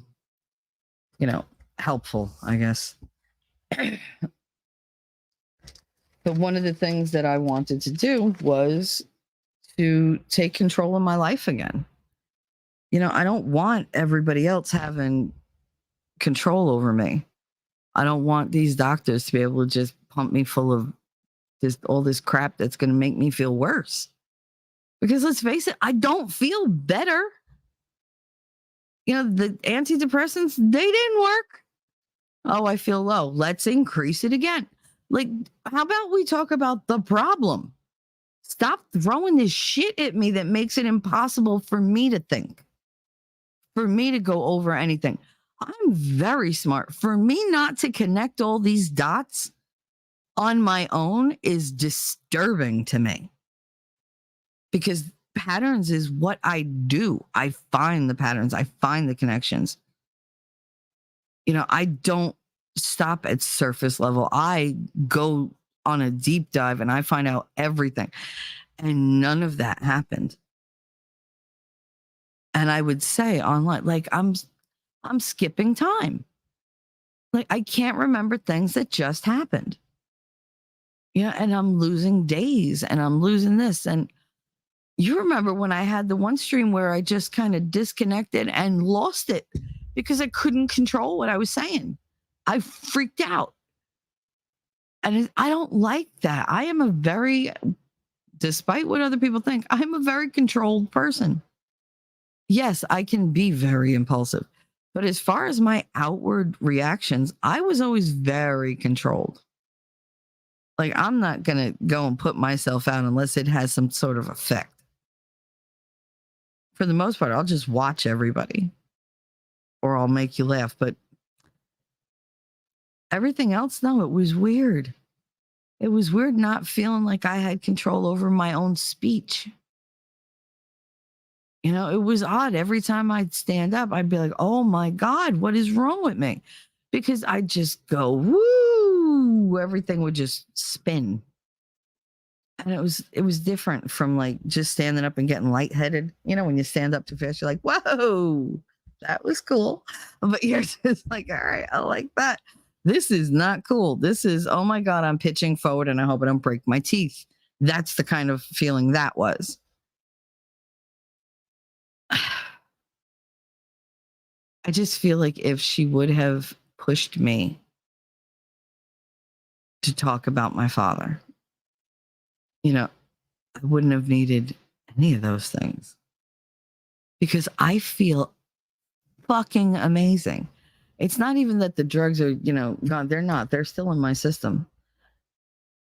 helpful, I guess. But one of the things that I wanted to do was to take control of my life again. I don't want everybody else having control over me. I don't want these doctors to be able to just pump me full of all this crap that's going to make me feel worse. Because let's face it, I don't feel better. The antidepressants, they didn't work. Oh, I feel low. Let's increase it again. Like, how about we talk about the problem? Stop throwing this shit at me that makes it impossible for me to think, for me to go over anything. I'm very smart. For me not to connect all these dots on my own is disturbing to me, because patterns is what I do. I find the patterns. I find the connections. I don't stop at surface level. I go on a deep dive and I find out everything. And none of that happened. And I would say online, like, I'm skipping time. Like, I can't remember things that just happened. And I'm losing days, and I'm losing this. And you remember when I had the one stream where I just kind of disconnected and lost it because I couldn't control what I was saying. I freaked out. And I don't like that. I am despite what other people think, I'm a very controlled person. Yes, I can be very impulsive. But as far as my outward reactions, I was always very controlled. Like, I'm not going to go and put myself out unless it has some sort of effect. For the most part, I'll just watch everybody, or I'll make you laugh. But everything else, no, it was weird. It was weird not feeling like I had control over my own speech. It was odd. Every time I'd stand up, I'd be like, oh my God, what is wrong with me? Because I'd just go, woo, everything would just spin. And it was different from like just standing up and getting lightheaded. When you stand up too fast, you're like, whoa, that was cool. But you're just like, all right, I like that. This is not cool. This is, oh my God, I'm pitching forward and I hope I don't break my teeth. That's the kind of feeling that was. I just feel like if she would have pushed me to talk about my father, I wouldn't have needed any of those things, because I feel fucking amazing. It's not even that the drugs are, gone. They're not. They're still in my system.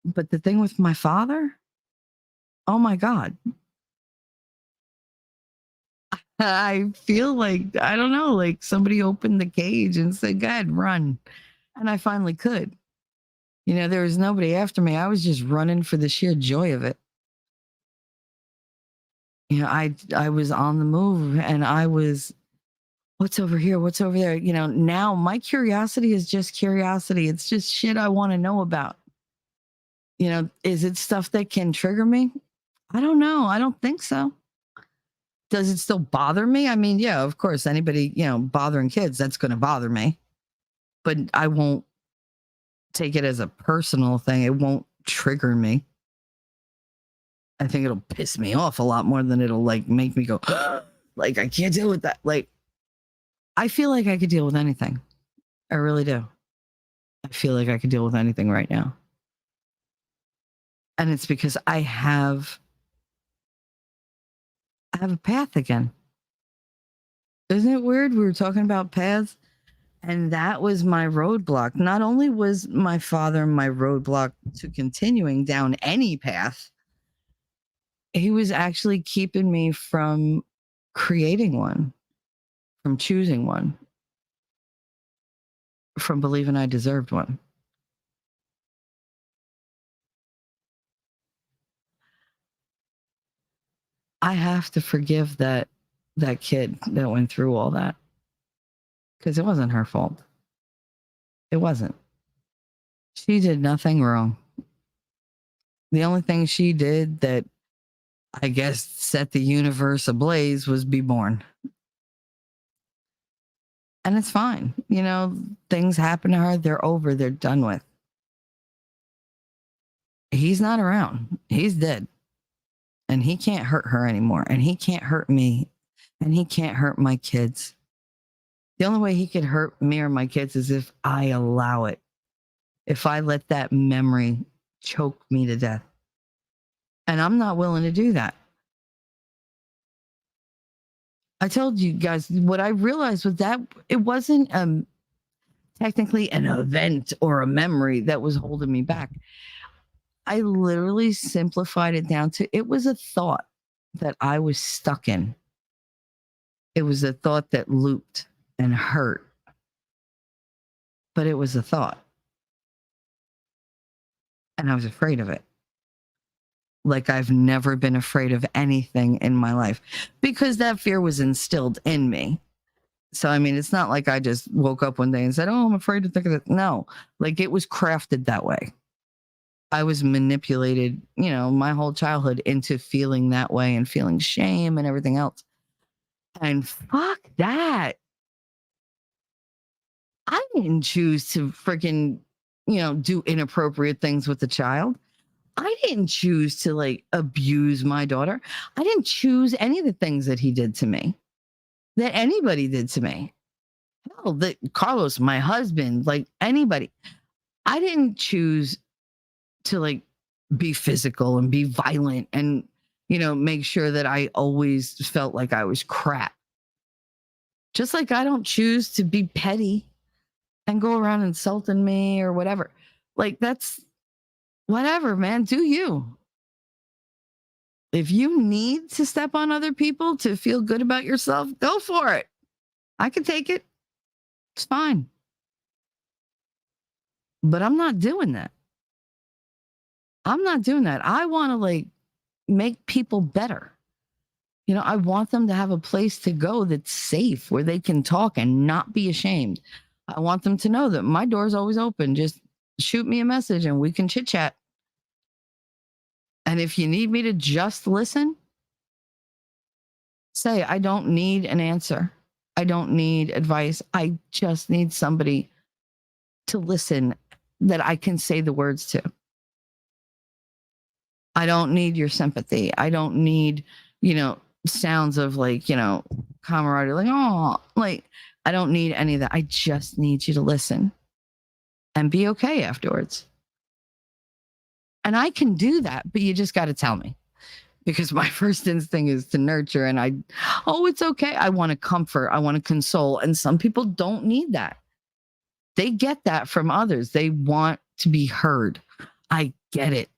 But the thing with my father, oh my God. I feel like, I don't know, like somebody opened the cage and said, go ahead, run. And I finally could. There was nobody after me. I was just running for the sheer joy of it. I was on the move and I was, what's over here? What's over there? Now my curiosity is just curiosity. It's just shit I want to know about. Is it stuff that can trigger me? I don't know. I don't think so. Does it still bother me? I mean, yeah, of course, anybody, bothering kids, that's going to bother me. But I won't take it as a personal thing. It won't trigger me. I think it'll piss me off a lot more than it'll like make me go, like, I can't deal with that. Like, I feel like I could deal with anything. I really do. I feel like I could deal with anything right now. And it's because I have a path again. Isn't it weird? We were talking about paths, and that was my roadblock. Not only was my father my roadblock to continuing down any path, he was actually keeping me from creating one, from choosing one, from believing I deserved one. I have to forgive that kid that went through all that, because it wasn't her fault. It wasn't. She did nothing wrong. The only thing she did that I guess set the universe ablaze was be born. And it's fine. Things happen to her. They're over. They're done with. He's not around. He's dead. And he can't hurt her anymore. And he can't hurt me. And he can't hurt my kids. The only way he could hurt me or my kids is if I allow it. If I let that memory choke me to death. And I'm not willing to do that. I told you guys what I realized was that it wasn't technically an event or a memory that was holding me back. I literally simplified it down to it was a thought that I was stuck in. It was a thought that looped and hurt, but it was a thought. And I was afraid of it. Like I've never been afraid of anything in my life because that fear was instilled in me. So, I mean, it's not like I just woke up one day and said, oh, I'm afraid to think of it. No, like it was crafted that way. I was manipulated, my whole childhood into feeling that way and feeling shame and everything else. And fuck that. I didn't choose to freaking, do inappropriate things with the child. I didn't choose to like abuse my daughter. I didn't choose any of the things that he did to me, that anybody did to me. Hell, that Carlos, my husband, like anybody. I didn't choose to like be physical and be violent and, make sure that I always felt like I was crap. Just like I don't choose to be petty and go around insulting me or whatever. Like that's whatever, man, do you? If you need to step on other people to feel good about yourself, go for it. I can take it. It's fine. But I'm not doing that. I'm not doing that. I want to like make people better. I want them to have a place to go that's safe where they can talk and not be ashamed. I want them to know that my door's always open. Just shoot me a message and we can chit chat. And if you need me to just listen, say, I don't need an answer. I don't need advice. I just need somebody to listen that I can say the words to. I don't need your sympathy. I don't need, sounds of like, camaraderie, like, oh, like, I don't need any of that. I just need you to listen and be okay afterwards. And I can do that, but you just got to tell me because my first instinct is to nurture and it's okay. I want to comfort. I want to console. And some people don't need that. They get that from others. They want to be heard. I get it.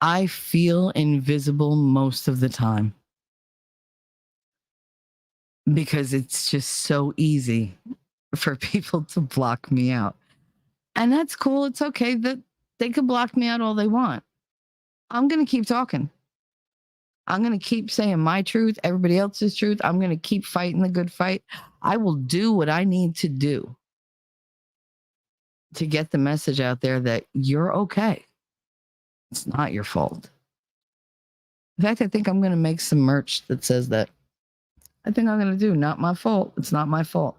I feel invisible most of the time because it's just so easy for people to block me out. And that's cool. It's okay that they can block me out all they want. I'm going to keep talking. I'm going to keep saying my truth, everybody else's truth. I'm going to keep fighting the good fight. I will do what I need to do to get the message out there that you're okay. It's not your fault. In fact, I think I'm going to make some merch that says that. I think I'm going to do not my fault. It's not my fault.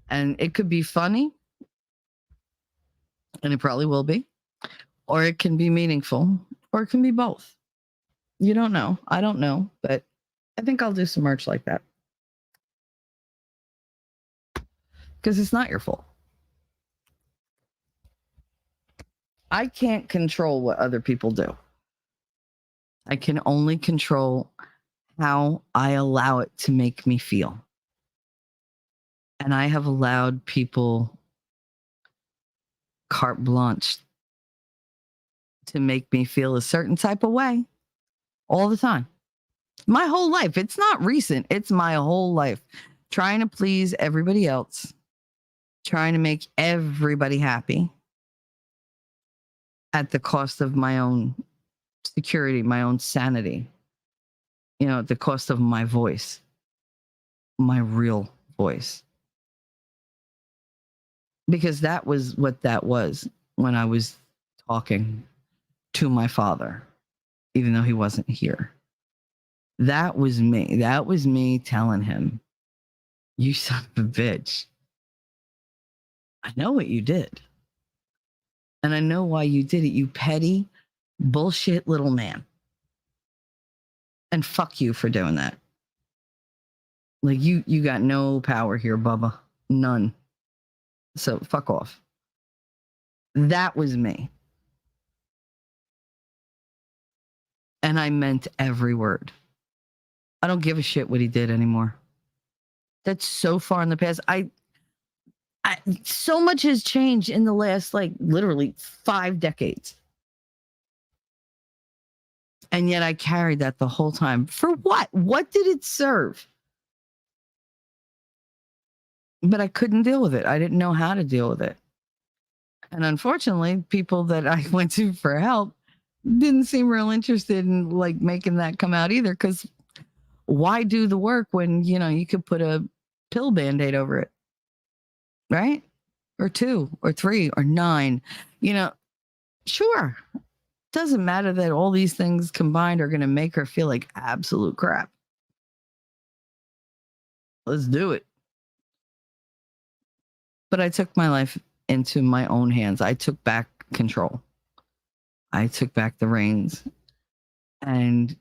And it could be funny, and it probably will be, or it can be meaningful, or it can be both. You don't know. I don't know, but I think I'll do some merch like that. Because it's not your fault. I can't control what other people do. I can only control how I allow it to make me feel. And I have allowed people carte blanche to make me feel a certain type of way all the time. My whole life. It's not recent. It's my whole life. Trying to please everybody else. Trying to make everybody happy at the cost of my own security, my own sanity, at the cost of my voice, my real voice. Because that was what that was when I was talking to my father, even though he wasn't here. That was me. That was me telling him, you son of a bitch. I know what you did. And I know why you did it, you petty, bullshit little man. And fuck you for doing that. Like you got no power here, Bubba. None. So fuck off. That was me. And I meant every word. I don't give a shit what he did anymore. That's so far in the past. So much has changed in the last, literally 5 decades. And yet I carried that the whole time. For what? What did it serve? But I couldn't deal with it. I didn't know how to deal with it. And unfortunately, people that I went to for help didn't seem real interested in making that come out either. Because why do the work when, you could put a pill Band-Aid over it? Right? Or 2 or 3 or 9, sure. Doesn't matter that all these things combined are going to make her feel like absolute crap. Let's do it. But I took my life into my own hands. I took back control. I took back the reins. And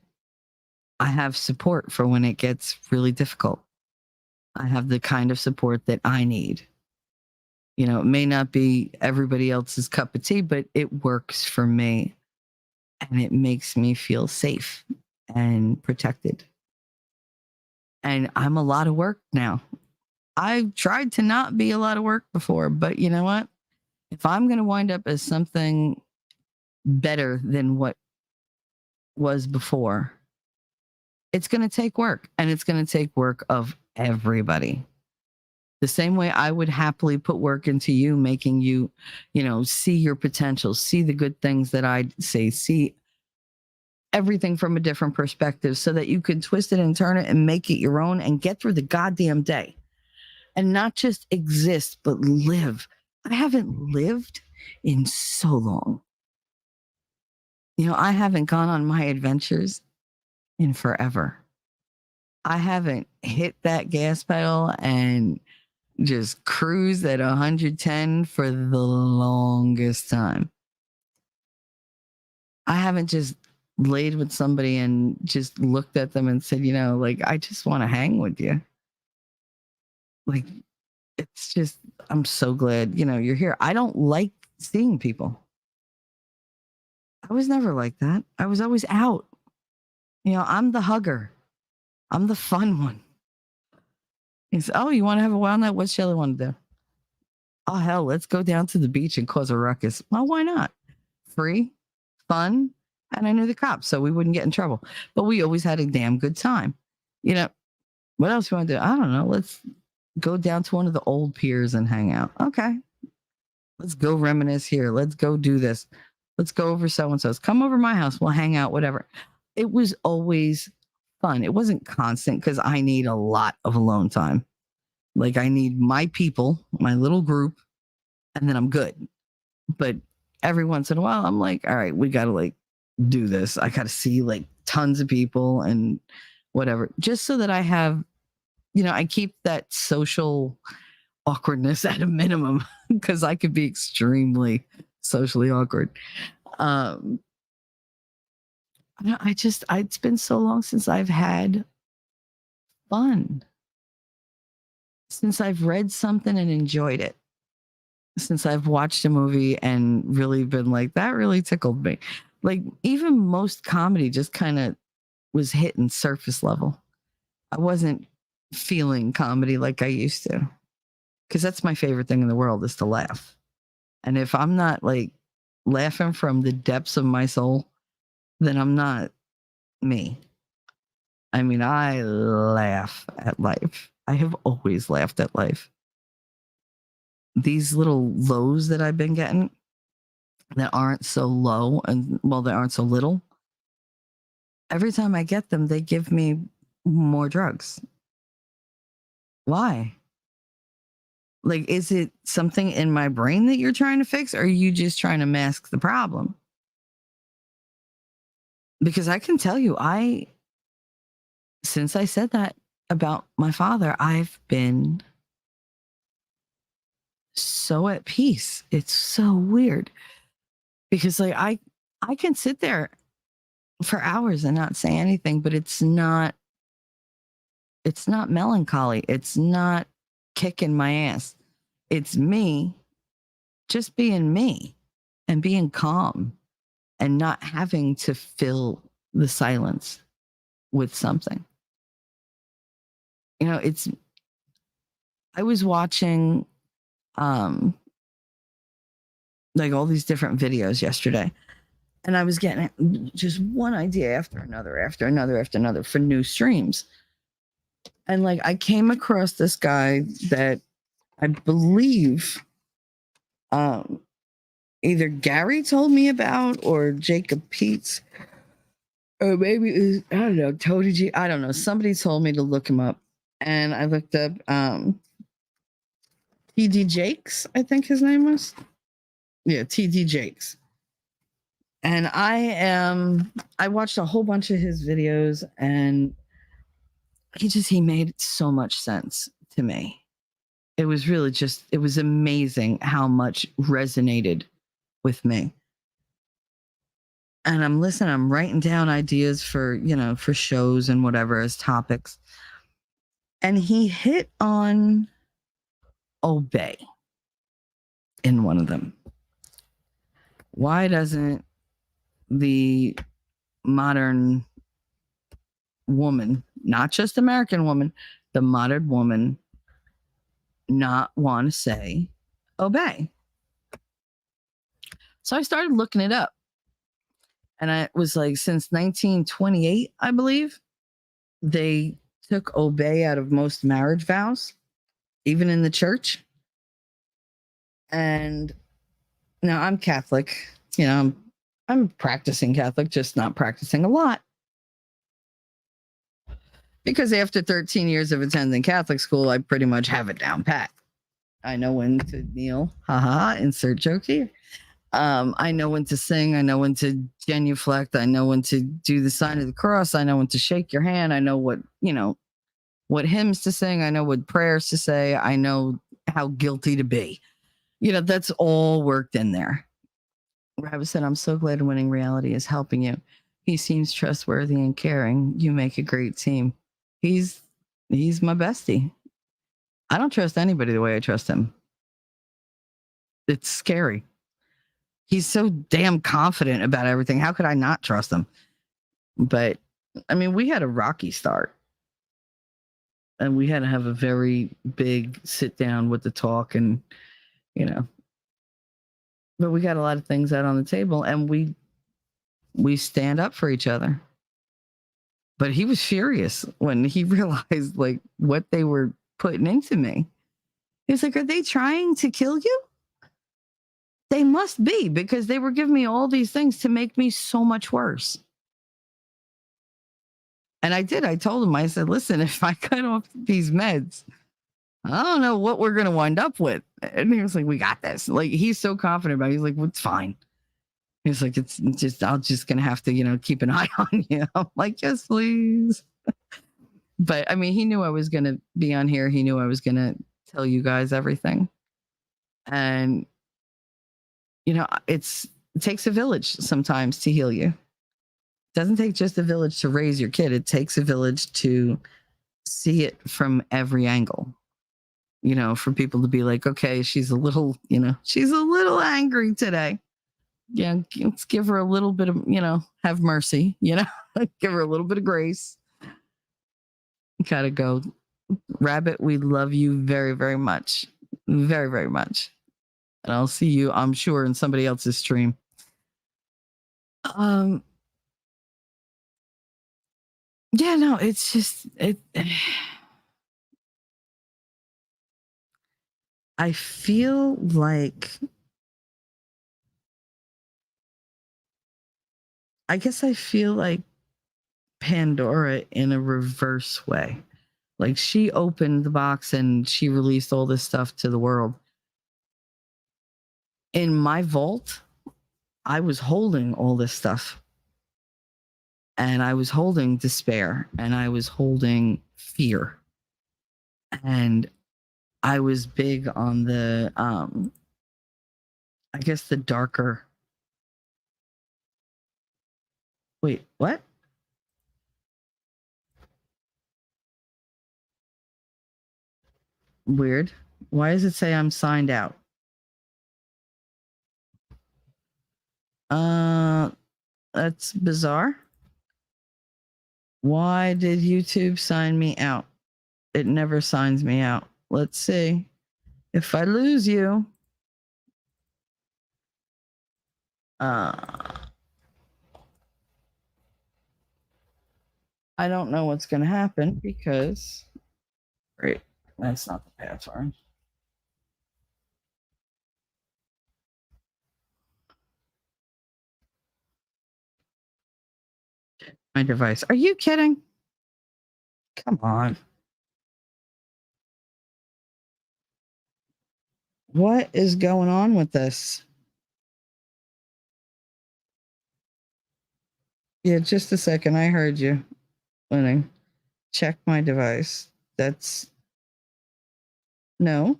I have support for when it gets really difficult. I have the kind of support that I need. It may not be everybody else's cup of tea, but it works for me. And it makes me feel safe and protected. And I'm a lot of work now. I've tried to not be a lot of work before, but you know what? If I'm going to wind up as something better than what was before, it's going to take work, and it's going to take work of everybody. The same way I would happily put work into you, making you, see your potential, see the good things that I say, see everything from a different perspective so that you can twist it and turn it and make it your own and get through the goddamn day. And not just exist, but live. I haven't lived in so long. I haven't gone on my adventures in forever. I haven't hit that gas pedal and just cruised at 110 for the longest time. I haven't just laid with somebody and just looked at them and said, I just want to hang with you. It's just, I'm so glad, you're here. I don't like seeing people. I was never like that. I was always out. I'm the hugger. I'm the fun one. He said, oh, you want to have a wild night? What's Shelly want to do? Oh, hell, let's go down to the beach and cause a ruckus. Well, why not? Free, fun, and I knew the cops, so we wouldn't get in trouble. But we always had a damn good time. What else you want to do? I don't know. Let's go down to one of the old piers and hang out. Okay. Let's go reminisce here. Let's go do this. Let's go over so-and-so's. Come over my house. We'll hang out, whatever. It was always fun. It wasn't constant because I need a lot of alone time. Like I need my people, my little group, and then I'm good. But every once in a while, I'm like, all right, we got to like do this. I got to see like tons of people and whatever, just so that I have, I keep that social awkwardness at a minimum because I could be extremely socially awkward. Um, it's been so long since I've had fun, since I've read something and enjoyed it, since I've watched a movie and really been like, that really tickled me. Like, even most comedy just kind of was hitting surface level. I wasn't feeling comedy like I used to, because that's my favorite thing in the world is to laugh. And if I'm not like laughing from the depths of my soul, then I'm not me. I mean, I laugh at life. I have always laughed at life. These little lows that I've been getting that aren't so low and well, they aren't so little. Every time I get them, they give me more drugs. Why? Like, is it something in my brain that you're trying to fix? Or are you just trying to mask the problem? Because I can tell you, since I said that about my father, I've been so at peace. It's so weird because like I can sit there for hours and not say anything, but it's not melancholy. It's not kicking my ass. It's me just being me and being calm and not having to fill the silence with something. I was watching like all these different videos yesterday, and I was getting just one idea after another for new streams. And like I came across this guy that I believe either Gary told me about or Jacob Peets, or maybe it was, I don't know, Tony G. I don't know. Somebody told me to look him up, and I looked up TD Jakes, I think his name was. Yeah, TD Jakes. And I watched a whole bunch of his videos, and he made so much sense to me. It was really it was amazing how much resonated with me. And I'm listening, I'm writing down ideas for shows and whatever as topics. And he hit on obey in one of them. Why doesn't the modern woman, not just American woman, the modern woman not want to say obey? So I started looking it up. And I was like, since 1928, I believe, they took obey out of most marriage vows, even in the church. And now I'm Catholic, I'm practicing Catholic, just not practicing a lot. Because after 13 years of attending Catholic school, I pretty much have it down pat. I know when to kneel, insert joke here. I know when to sing. I know when to genuflect. I know when to do the sign of the cross. I know when to shake your hand. I know what hymns to sing. I know what prayers to say. I know how guilty to be. That's all worked in there. Rabbit said, I'm so glad winning reality is helping you. He seems trustworthy and caring. You make a great team. He's my bestie. I don't trust anybody the way I trust him. It's scary. He's so damn confident about everything. How could I not trust him? But I mean, we had a rocky start. And we had to have a very big sit down with the talk and, but we got a lot of things out on the table, and we stand up for each other. But he was furious when he realized like what they were putting into me. He's like, are they trying to kill you? They must be, because they were giving me all these things to make me so much worse. And I did. I told him, I said, listen, if I cut off these meds, I don't know what we're going to wind up with. And he was like, we got this. Like, he's so confident about it. He's like, well, it's fine. He's like, it's just, I'm just going to have to, keep an eye on you. I'm like, yes, please. But I mean, he knew I was going to be on here. He knew I was going to tell you guys everything. And, it takes a village sometimes to heal you. It doesn't take just a village to raise your kid. It takes a village to see it from every angle. For people to be like, okay, she's a little angry today. Yeah, let's give her a little bit of, have mercy, give her a little bit of grace. Gotta go. Rabbit, we love you very, very much. Very, very much. And I'll see you, I'm sure, in somebody else's stream. Yeah, no, it's just I feel like Pandora in a reverse way. Like, she opened the box and she released all this stuff to the world. In my vault, I was holding all this stuff. And I was holding despair, and I was holding fear. And I was big on the I guess the darker. Wait, what? Weird. Why does it say I'm signed out? That's bizarre. Why did YouTube sign me out? It never signs me out. Let's see. If I lose you, I don't know what's going to happen because, wait, that's not the password. My device. Are you kidding? Come on. What is going on with this? Yeah, just a second. I heard you. Letting check my device. That's no.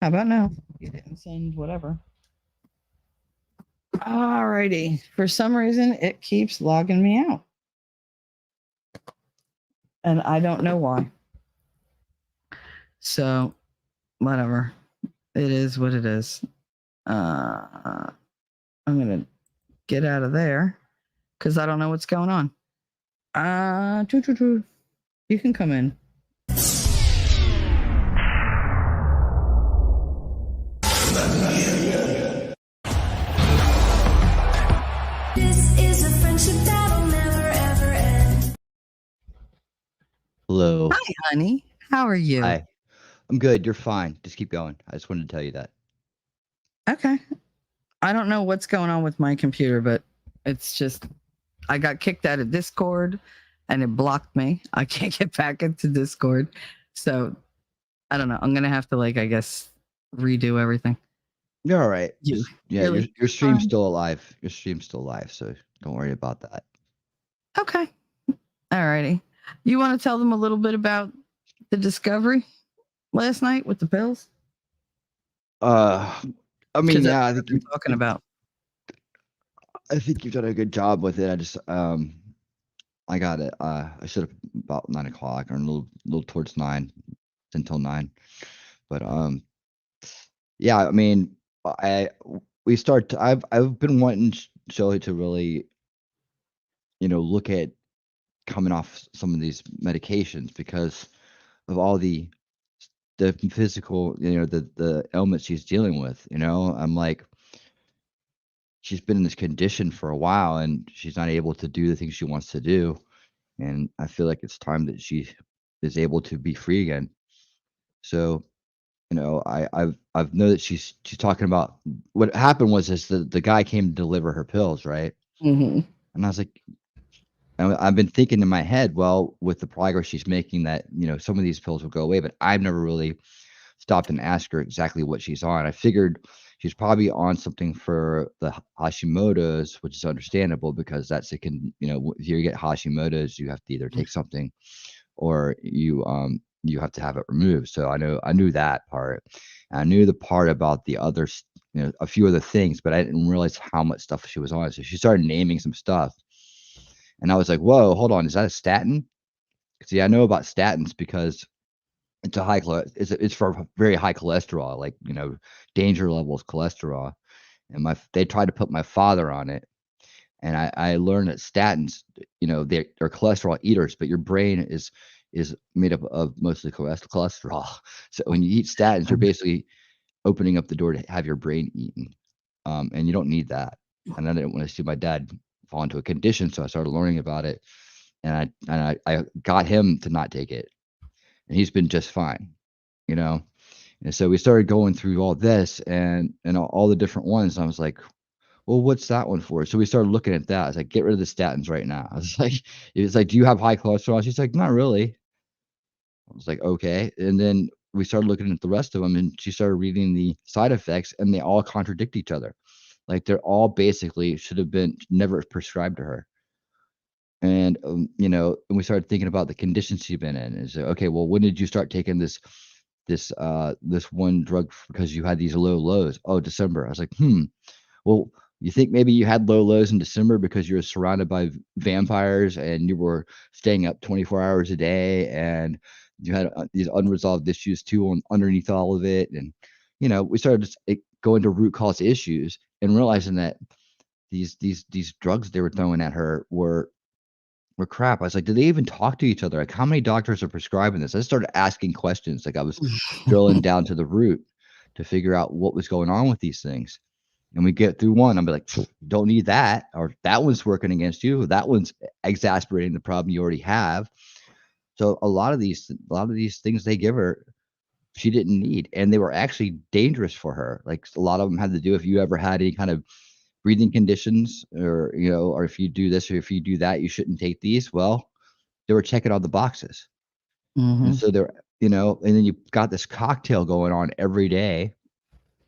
How about no? You didn't send whatever. Alrighty. For some reason, it keeps logging me out. And I don't know why. So, whatever. It is what it is. I'm going to get out of there because I don't know what's going on. You can come in. This is a friendship that'll never ever end. Hello. Hi, honey. How are you? Hi. I'm good. You're fine. Just keep going. I just wanted to tell you that. Okay. I don't know what's going on with my computer, but it's just, I got kicked out of Discord and it blocked me. I can't get back into Discord. So I don't know. I'm going to have to, I guess, redo everything. You're all right. You Yeah, really? your stream's still alive. Your stream's still alive, so don't worry about that. Okay. All righty. You want to tell them a little bit about the discovery last night with the pills? I mean, yeah, That's what you're talking about. I think you've done a good job with it. I just I got it. I should have about 9 o'clock or a little towards 9 until 9. But yeah, I mean, I've been wanting Shelly to really, look at coming off some of these medications because of all the physical, the ailments she's dealing with. I'm like, she's been in this condition for a while and she's not able to do the things she wants to do. And I feel like it's time that she is able to be free again. So, I've know that she's talking about what happened was the guy came to deliver her pills, right? Mm-hmm. And I was like, And I've been thinking in my head, well, with the progress she's making, that some of these pills will go away, but I've never really stopped and asked her exactly what she's on. I figured she's probably on something for the Hashimoto's, which is understandable because that's if you get Hashimoto's, you have to either take something or you have to have it removed. So I knew that part. And I knew the part about the other, a few other things, but I didn't realize how much stuff she was on. So she started naming some stuff, and I was like, "Whoa, hold on, is that a statin?" See, I know about statins because it's a it's for very high cholesterol, like, danger levels cholesterol, and they tried to put my father on it, and I learned that statins, they're cholesterol eaters, but your brain is made up of mostly cholesterol. So when you eat statins, you're basically opening up the door to have your brain eaten, and you don't need that. And I didn't want to see my dad fall into a condition, so I started learning about it, and I got him to not take it, and he's been just fine, you know? And so we started going through all this and all the different ones, and I was like, "Well, what's that one for?" So we started looking at that. I was like, "Get rid of the statins right now." I was like, it's like, "Do you have high cholesterol?" She's like, "Not really." I was like, "Okay." And then we started looking at the rest of them, and she started reading the side effects, and they all contradict each other. Like, they're all basically should have been never prescribed to her. And, and we started thinking about the conditions she'd been in, and so, "Okay, well, when did you start taking this one drug because you had these low lows?" "Oh, December." I was like, "Hmm, well, you think maybe you had low lows in December because you were surrounded by vampires and you were staying up 24 hours a day and you had these unresolved issues too underneath all of it." And, we started just going to root cause issues and realizing that these drugs they were throwing at her were crap. I was like, "Did they even talk to each other? Like, how many doctors are prescribing this?" I started asking questions. Like, I was drilling down to the root to figure out what was going on with these things. And we get through one, I'm like, "Don't need that," or "That one's working against you. That one's exasperating the problem you already have." So a lot of these things they give her, she didn't need, and they were actually dangerous for her. Like, a lot of them had to do if you ever had any kind of breathing conditions, or, or if you do this or if you do that, you shouldn't take these. Well, they were checking all the boxes. And Mhm. so they're, and then you got this cocktail going on every day.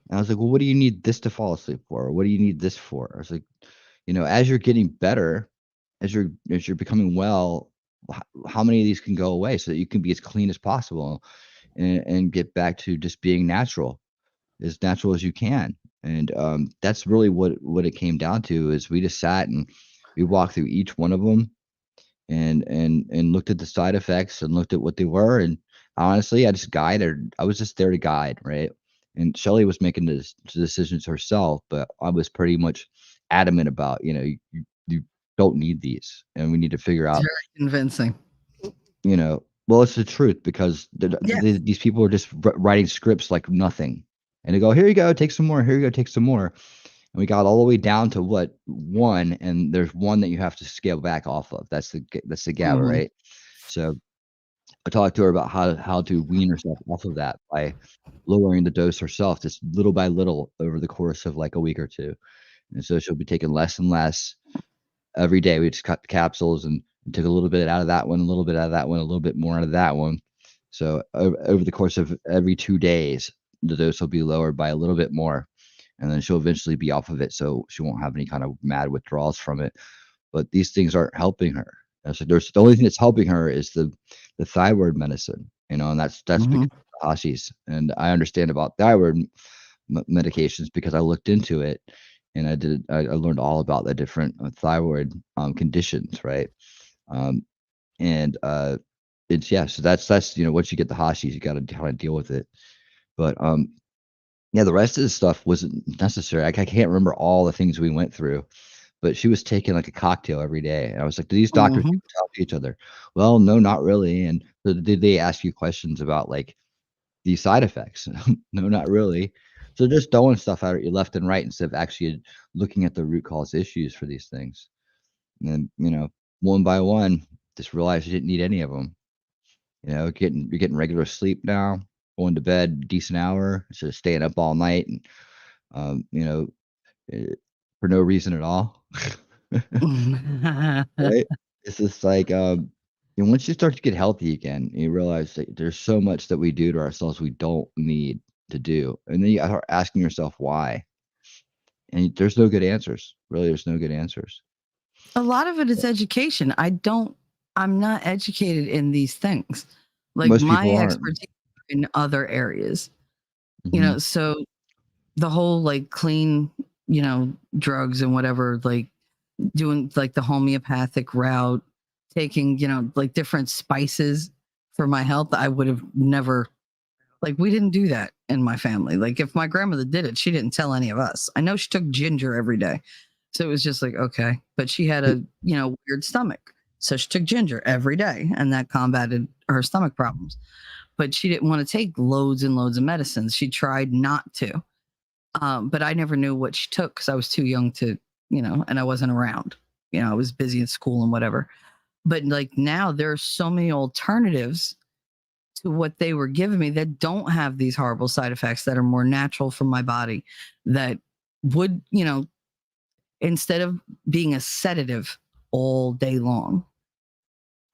And I was like, "Well, what do you need this to fall asleep for? What do you need this for?" I was like, as you're getting better, as you're becoming well, how many of these can go away so that you can be as clean as possible and get back to just being as natural as you can. And that's really what it came down to is we just sat and we walked through each one of them and looked at the side effects and looked at what they were. And honestly, I was just there to guide, right? And Shelly was making the decisions herself, but I was pretty much adamant about, you don't need these, and we need to figure It's out, very convincing. well, it's the truth because Yeah. these people are just writing scripts like nothing, and they go, "Here you go, take some more. Here you go, take some more." And we got all the way down to what, one, and there's one that you have to scale back off of. That's the GABA, Mhm. right? So I talked to her about how to wean herself off of that by lowering the dose herself, just little by little over the course of like a week or two. And so she'll be taking less and less every day. We just cut the capsules and took a little bit out of that one, a little bit out of that one, a little bit more out of that one. So over the course of every 2 days, the dose will be lowered by a little bit more, and then she'll eventually be off of it, so she won't have any kind of mad withdrawals from it. But these things aren't helping her. And so there's the only thing that's helping her is the thyroid medicine, and that's because Mhm. of Hashis. And I understand about thyroid medications because I looked into it, and I learned all about the different thyroid conditions, right? Um, and it's yeah, so that's once you get the Hashis, you got to kind of deal with it. But yeah, the rest of the stuff wasn't necessary. I can't remember all the things we went through, but she was taking, like, a cocktail every day, and I was like, "Do these doctors Mhm. even talk to each other?" "Well, no, not really." "And so did they ask you questions about, like, the side effects?" "No, not really." So just throwing stuff out at you left and right instead of actually looking at the root cause issues for these things. And then, one by one, just realized you didn't need any of them. You're getting regular sleep now, going to bed decent hour instead of staying up all night and, um, you know, eh, for no reason at all. Right? It's just like, and once you start to get healthy again, you realize that there's so much that we do to ourselves we don't need to do, and then you are asking yourself why, and there's no good answers. Really, there's no good answers. A lot of it is education. I'm not educated in these things. Like Most my people aren't. expertise in other areas, Mhm. so the whole like clean, drugs and whatever, like doing like the homeopathic route, taking, like different spices for my health, I would have never, like, we didn't do that in my family. Like, if my grandmother did it, she didn't tell any of us. I know she took ginger every day. So it was just like, okay. But she had a, weird stomach. So she took ginger every day and that combated her stomach problems. But she didn't want to take loads and loads of medicines. She tried not to. But I never knew what she took because I was too young to, and I wasn't around. I was busy in school and whatever. But like now, there are so many alternatives to what they were giving me that don't have these horrible side effects, that are more natural for my body, that would, instead of being a sedative all day long.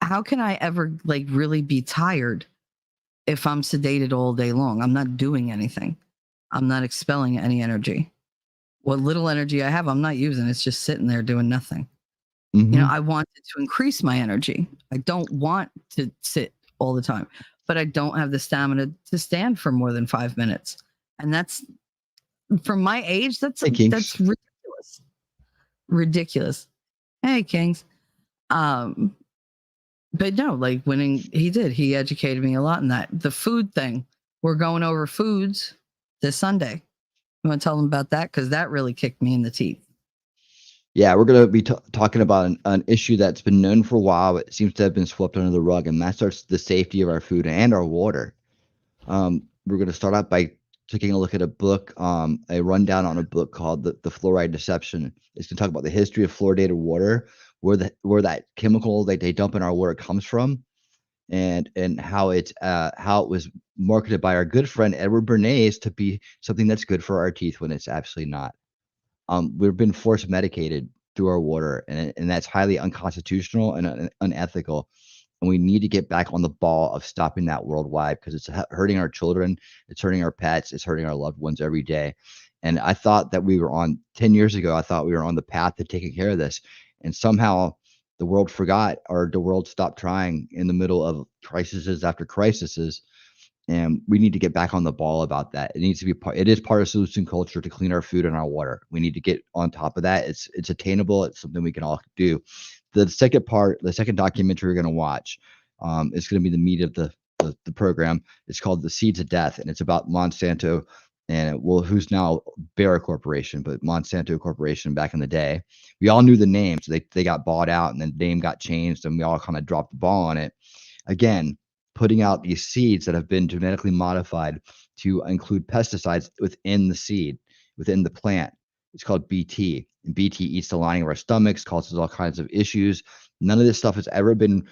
How can I ever like really be tired if I'm sedated all day long? I'm not doing anything. I'm not expelling any energy. What little energy I have, I'm not using. It's just sitting there doing nothing. Mhm. I wanted to increase my energy. I don't want to sit all the time, but I don't have the stamina to stand for more than 5 minutes. And that's, from my age, Hey, that's Kinks. ridiculous. Ridiculous. Hey, Kings. Um, but no, like he educated me a lot in that. The food thing. We're going over foods this Sunday. You want to tell them about that? Because that really kicked me in the teeth. Yeah, we're gonna be talking about an issue that's been known for a while, but seems to have been swept under the rug, and that's the safety of our food and our water. We're gonna start out by taking a look at a book, a rundown on a book called the Fluoride Deception. It's gonna talk about the history of fluoridated water, where that chemical that they dump in our water comes from, and how it was marketed by our good friend Edward Bernays to be something that's good for our teeth when it's absolutely not. We've been force medicated through our water, and that's highly unconstitutional and unethical. And we need to get back on the ball of stopping that worldwide because it's hurting our children, it's hurting our pets, it's hurting our loved ones every day. And I thought that we were on 10 years ago, I thought we were on the path to taking care of this. And somehow the world forgot, or the world stopped trying in the middle of crises after crises, and we need to get back on the ball about that. It needs to be part. It is part of solution culture to clean our food and our water. We need to get on top of that. It's attainable. It's something we can all do. The second part, the second documentary we're going to watch, is going to be the meat of the program. It's called The Seeds of Death, and it's about Monsanto and, well, who's now Bayer Corporation, but Monsanto Corporation back in the day. We all knew the name, so they got bought out, and then the name got changed, and we all kind of dropped the ball on it. Again, putting out these seeds that have been genetically modified to include pesticides within the seed, within the plant. It's called BT. And BT eats the lining of our stomachs, causes all kinds of issues. None of this stuff has ever been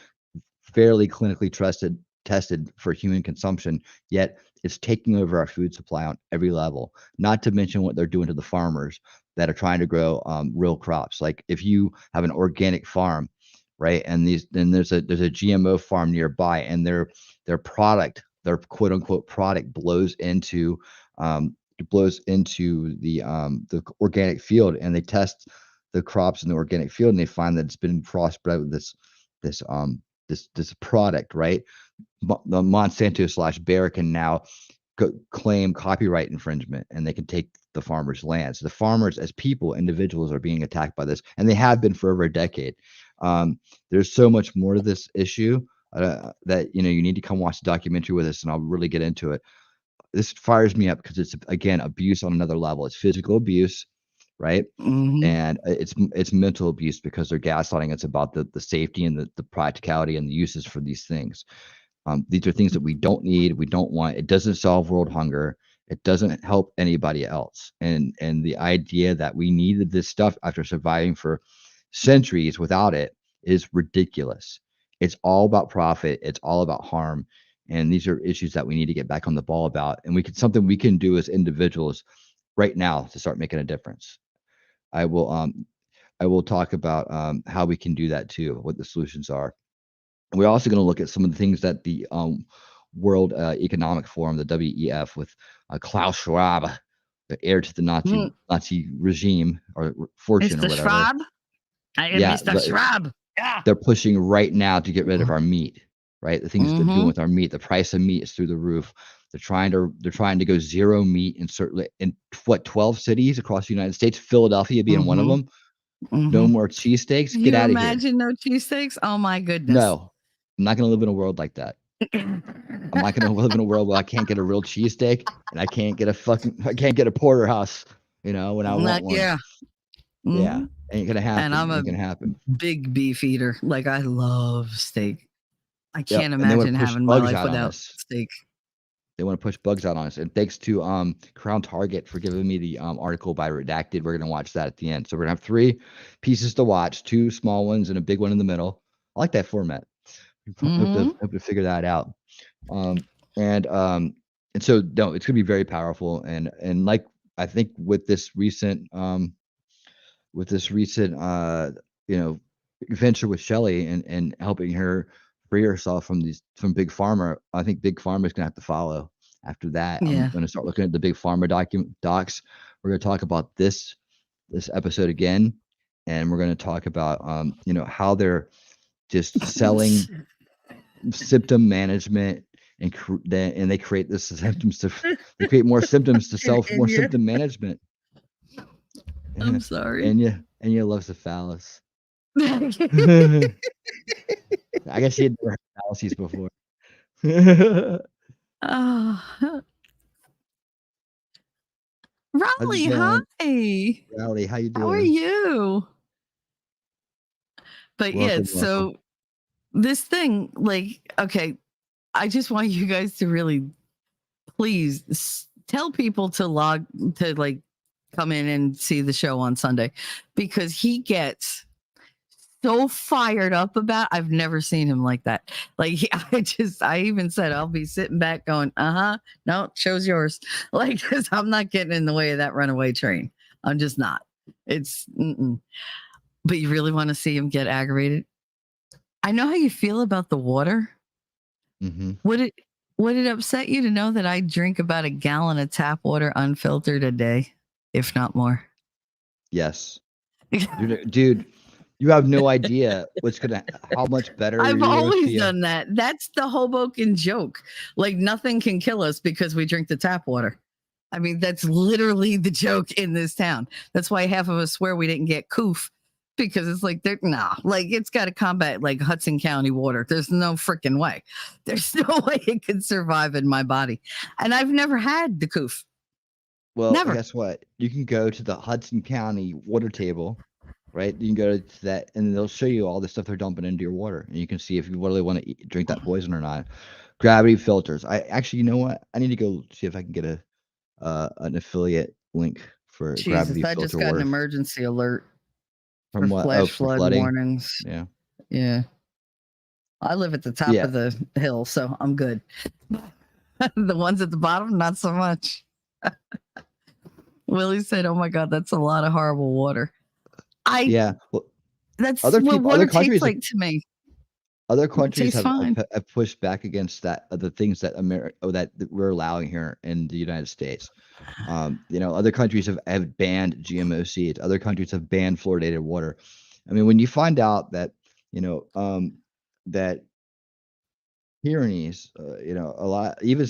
fairly clinically tested for human consumption, yet it's taking over our food supply on every level. Not to mention what they're doing to the farmers that are trying to grow real crops. Like if you have an organic farm, right, and then there's a GMO farm nearby, and their product, their quote unquote product, blows into the organic field, and they test the crops in the organic field, and they find that it's been crossbred with this um this product, right? The Monsanto slash Bayer can now claim copyright infringement, and they can take the farmers' land. So the farmers, as people, individuals, are being attacked by this, and they have been for over a decade. There's so much more to this issue that you need to come watch the documentary with us, and I'll really get into it. This fires me up because it's, again, abuse on another level. It's physical abuse, right? Hmm. And it's mental abuse because they're gaslighting us about the safety and the practicality and the uses for these things. These are things that we don't need, we don't want. It doesn't solve world hunger. It doesn't help anybody else. And the idea that we needed this stuff after surviving for centuries without it is ridiculous. It's all about profit. It's all about harm. And these are issues that we need to get back on the ball about. And something we can do as individuals right now to start making a difference. I will I will talk about how we can do that too, what the solutions are. We're also going to look at some of the things that the World Economic Forum, the WEF, with Klaus Schwab, the heir to the Nazi regime or fortune or Mr. whatever. Schwab. I am Yeah, Mr. Schwab. Yeah. they're pushing right now to get rid of our meat. Right, the things they're doing with our meat, the price of meat is through the roof. They're trying to go zero meat in certain 12 cities across the United States. Philadelphia being one of them. No more cheesesteaks. Can Get you out of here. imagine no cheesesteaks? Oh my goodness. No, I'm not going to live in a world like that. I'm not going to live in a world where I can't get a real cheesesteak and I can't get a porterhouse, when I want one. Yeah. Yeah. Ain't going to happen. And I'm ain't gonna happen. big beef eater. Like I love steak. I can't And they want imagine to push having my bugs life out on without us. steak. They want to push bugs out on us. And thanks to Crown Target for giving me the article by Redacted. We're going to watch that at the end. So we're going to have 3 pieces to watch, 2 small ones and a big one in the middle. I like that format. Hope to figure that out. And so no, it's going to be very powerful. And like I think with this recent venture with Shelly and helping her free herself from big pharma, I think big pharma is going to have to follow after that. I'm going to start looking at the big pharma docs. We're going to talk about this episode again, and we're going to talk about how they're just selling symptom management and they create they create more symptoms to sell more symptom management. I'm sorry. Enya loves the phallus. I guess she had never heard fallacies before. Raleigh, hi. Raleigh, how you doing? How are you? But welcome. This thing, okay, I just want you guys to really please tell people to come in and see the show on Sunday, because he gets so fired up about. I've never seen him like that. I even said I'll be sitting back going, no, show's yours. Because I'm not getting in the way of that runaway train. I'm just not. But you really want to see him get aggravated? I know how you feel about the water. Would it upset you to know that I drink about a gallon of tap water unfiltered a day, if not more? Yes. Dude, you have no idea how much better. I've always done that. That's the Hoboken joke. Nothing can kill us because we drink the tap water. I mean, that's literally the joke in this town. That's why half of us swear we didn't get coof, because it's it's got to combat Hudson County water. There's no freaking way. There's no way it could survive in my body. And I've never had the coof. Well, guess what? You can go to the Hudson County water table, right? You can go to that and they'll show you all the stuff they're dumping into your water. And you can see if you really want to drink that poison or not. Gravity filters. You know what? I need to go see if I can get an affiliate link for gravity filter. I just got an emergency alert. From what? Flash flood flooding? warnings. Yeah. I live at the top of the hill, so I'm good. The ones at the bottom, not so much. Willie said, "Oh my God, that's a lot of horrible water." Well, that's what water tastes like to me. Other countries have pushed back against that. The things that that we're allowing here in the United States. Other countries have banned GMO seeds. Other countries have banned fluoridated water. I mean, when you find out that that tyrannies, a lot, even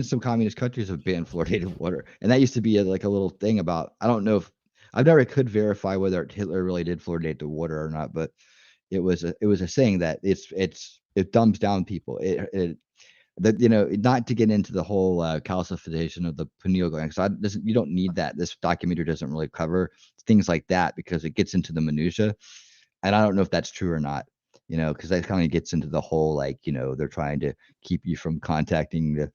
some communist countries have banned fluoridated water, and that used to be a little thing about. I don't know if I've never could verify whether Hitler really did fluoridate the water or not, but it was a saying that it dumbs down people. Not to get into the whole calcification of the pineal gland, because you don't need that. This documentary doesn't really cover things like that because it gets into the minutia, and I don't know if that's true or not. Because that kind of gets into the whole they're trying to keep you from contacting the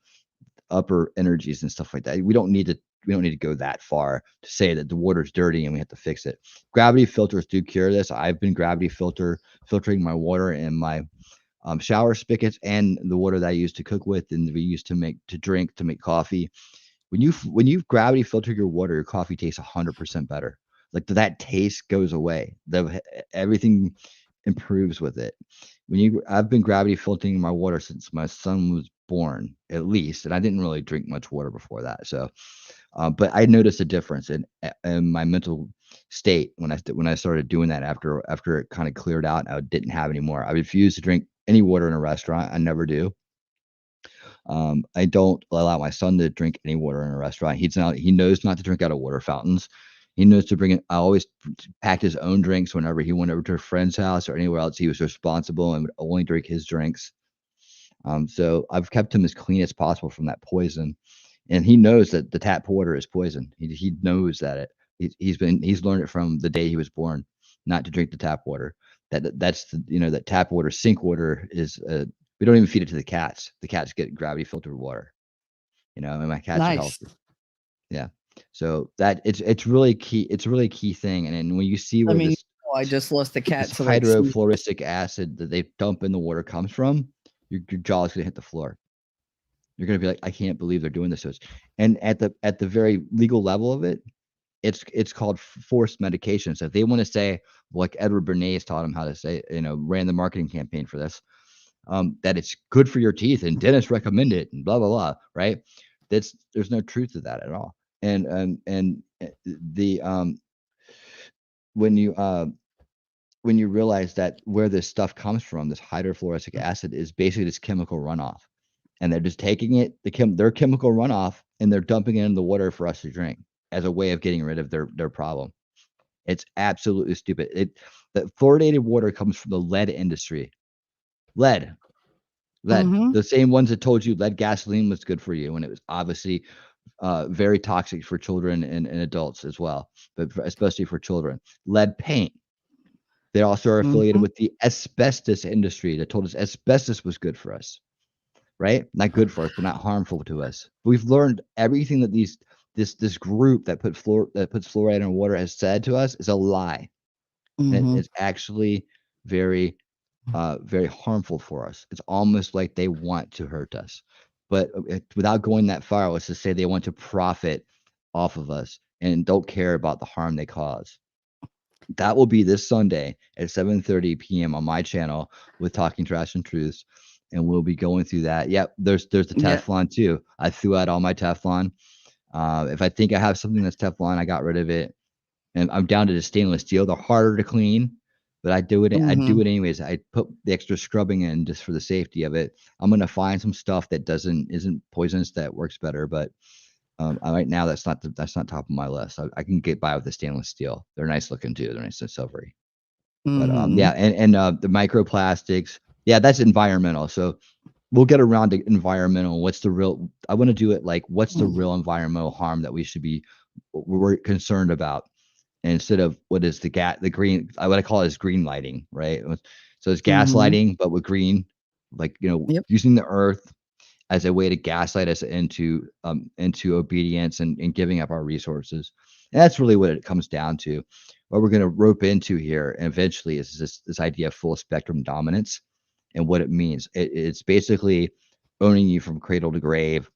upper energies and stuff like that. We don't need to go that far to say that the water's dirty and we have to fix it. Gravity filters do cure this. I've been gravity filtering my water in my shower spigots and the water that I use to cook with and we use to make coffee. When you gravity filter your water, your coffee tastes 100% better. Like that taste goes away. Everything improves with it. I've been gravity filtering my water since my son was born, at least, and I didn't really drink much water before that. So, but I noticed a difference in my mental state when I started doing that after it kind of cleared out. And I didn't have any more. I refuse to drink any water in a restaurant. I never do. I don't allow my son to drink any water in a restaurant. He knows not to drink out of water fountains. He knows to bring it. I always packed his own drinks whenever he went over to a friend's house or anywhere else. He was responsible and would only drink his drinks. So I've kept him as clean as possible from that poison, and he knows that the tap water is poison. He knows that he's learned it from the day he was born, not to drink the tap water. That's that tap water, sink water is we don't even feed it to the cats. The cats get gravity filtered water, and my cats are Nice. healthy. Yeah. So that it's really key. It's a really key thing. And then when you see I where mean, I just lost a cat this to like sneeze. hydrofluoric acid that they dump in the water comes from, your jaw's gonna hit the floor. You're gonna be like, I can't believe they're doing this to us. And at the very legal level of it, it's called forced medication. So if they want to say, like Edward Bernays taught him how to say, ran the marketing campaign for this, that it's good for your teeth and dentists recommend it and blah blah blah, right? There's no truth to that at all. And the when you realize that where this stuff comes from, this hydrofluoric acid is basically this chemical runoff, and they're just taking it, their chemical runoff, and they're dumping it in the water for us to drink as a way of getting rid of their problem. It's absolutely stupid. The fluoridated water comes from the lead industry. Lead, Mhm. the same ones that told you lead gasoline was good for you, and it was obviously very toxic for children and adults as well, but especially for children. Lead paint. They also are affiliated Mhm. with the asbestos industry that told us asbestos was good for us, right? Not good for us, but not harmful to us. We've learned everything that this group that puts fluoride in water has said to us is a lie. And Mhm. it's actually very very harmful for us. It's almost like they want to hurt us. But without going that far, let's just say they want to profit off of us and don't care about the harm they cause. That will be this Sunday at 7:30 p.m. on my channel with Talking Trash and Truths, and we'll be going through that. Yep, there's the Yeah. Teflon too. I threw out all my Teflon. If I think I have something that's Teflon, I got rid of it, and I'm down to the stainless steel. They're harder to clean, but I do it. I do Mhm. it anyways. I put the extra scrubbing in just for the safety of it. I'm gonna find some stuff that isn't poisonous that works better, but right now that's not top of my list. I can get by with the stainless steel. They're nice looking too. They're nice and silvery. But yeah, Mhm. and the microplastics, yeah, that's environmental. So we'll get around to environmental. I want to do it like what's the real environmental harm that we're concerned about, instead of what is the green, what I call it is green lighting, right? So it's Mhm. gaslighting, but with green, like Yep. using the earth as a way to gaslight us into obedience and giving up our resources. And that's really what it comes down to. What we're going to rope into here and eventually is this idea of full spectrum dominance and what it means. It's basically owning you from cradle to grave,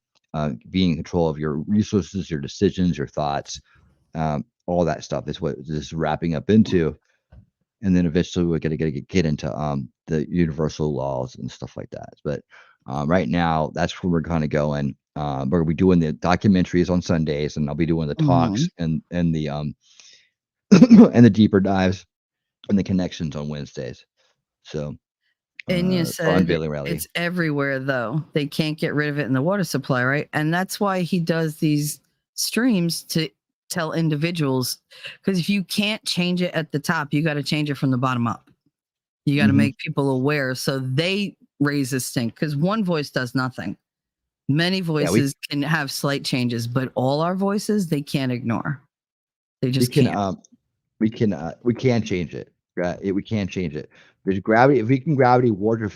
being in control of your resources, your decisions, your thoughts, all that stuff is what this is wrapping up into. And then eventually we're gonna get into the universal laws and stuff like that. But right now, that's where we're kind of going. We're gonna be doing the documentaries on Sundays, and I'll be doing the talks Mhm. and the and the deeper dives and the connections on Wednesdays. So And you for said unveiling rally. it's everywhere, though. They can't get rid of it in the water supply, right? And that's why he does these streams to tell individuals, because if you can't change it at the top, you got to change it from the bottom up. You got to Hmm. make people aware so they raise a stink, because one voice does nothing. Many Yeah, voices can have slight changes, but all our voices, they can't ignore. They we just can can't. we can change it. We can change it. There's gravity. If we can gravity water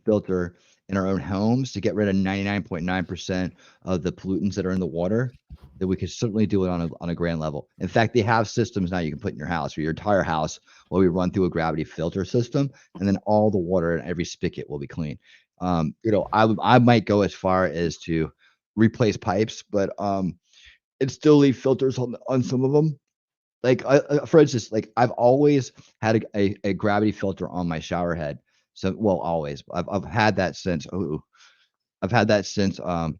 filter in our own homes to get rid of 99.9% of the pollutants that are in the water, then we can certainly do it on a grand level. In fact, they have systems now you can put in your house, or your entire house will be run through a gravity filter system, and then all the water in every spigot will be clean. I might go as far as to replace pipes, but it still leave filters on some of them. Like, for instance, like I've always had a gravity filter on my shower head. So, well, always. I've had that since. Oh, I've had that since. Oh,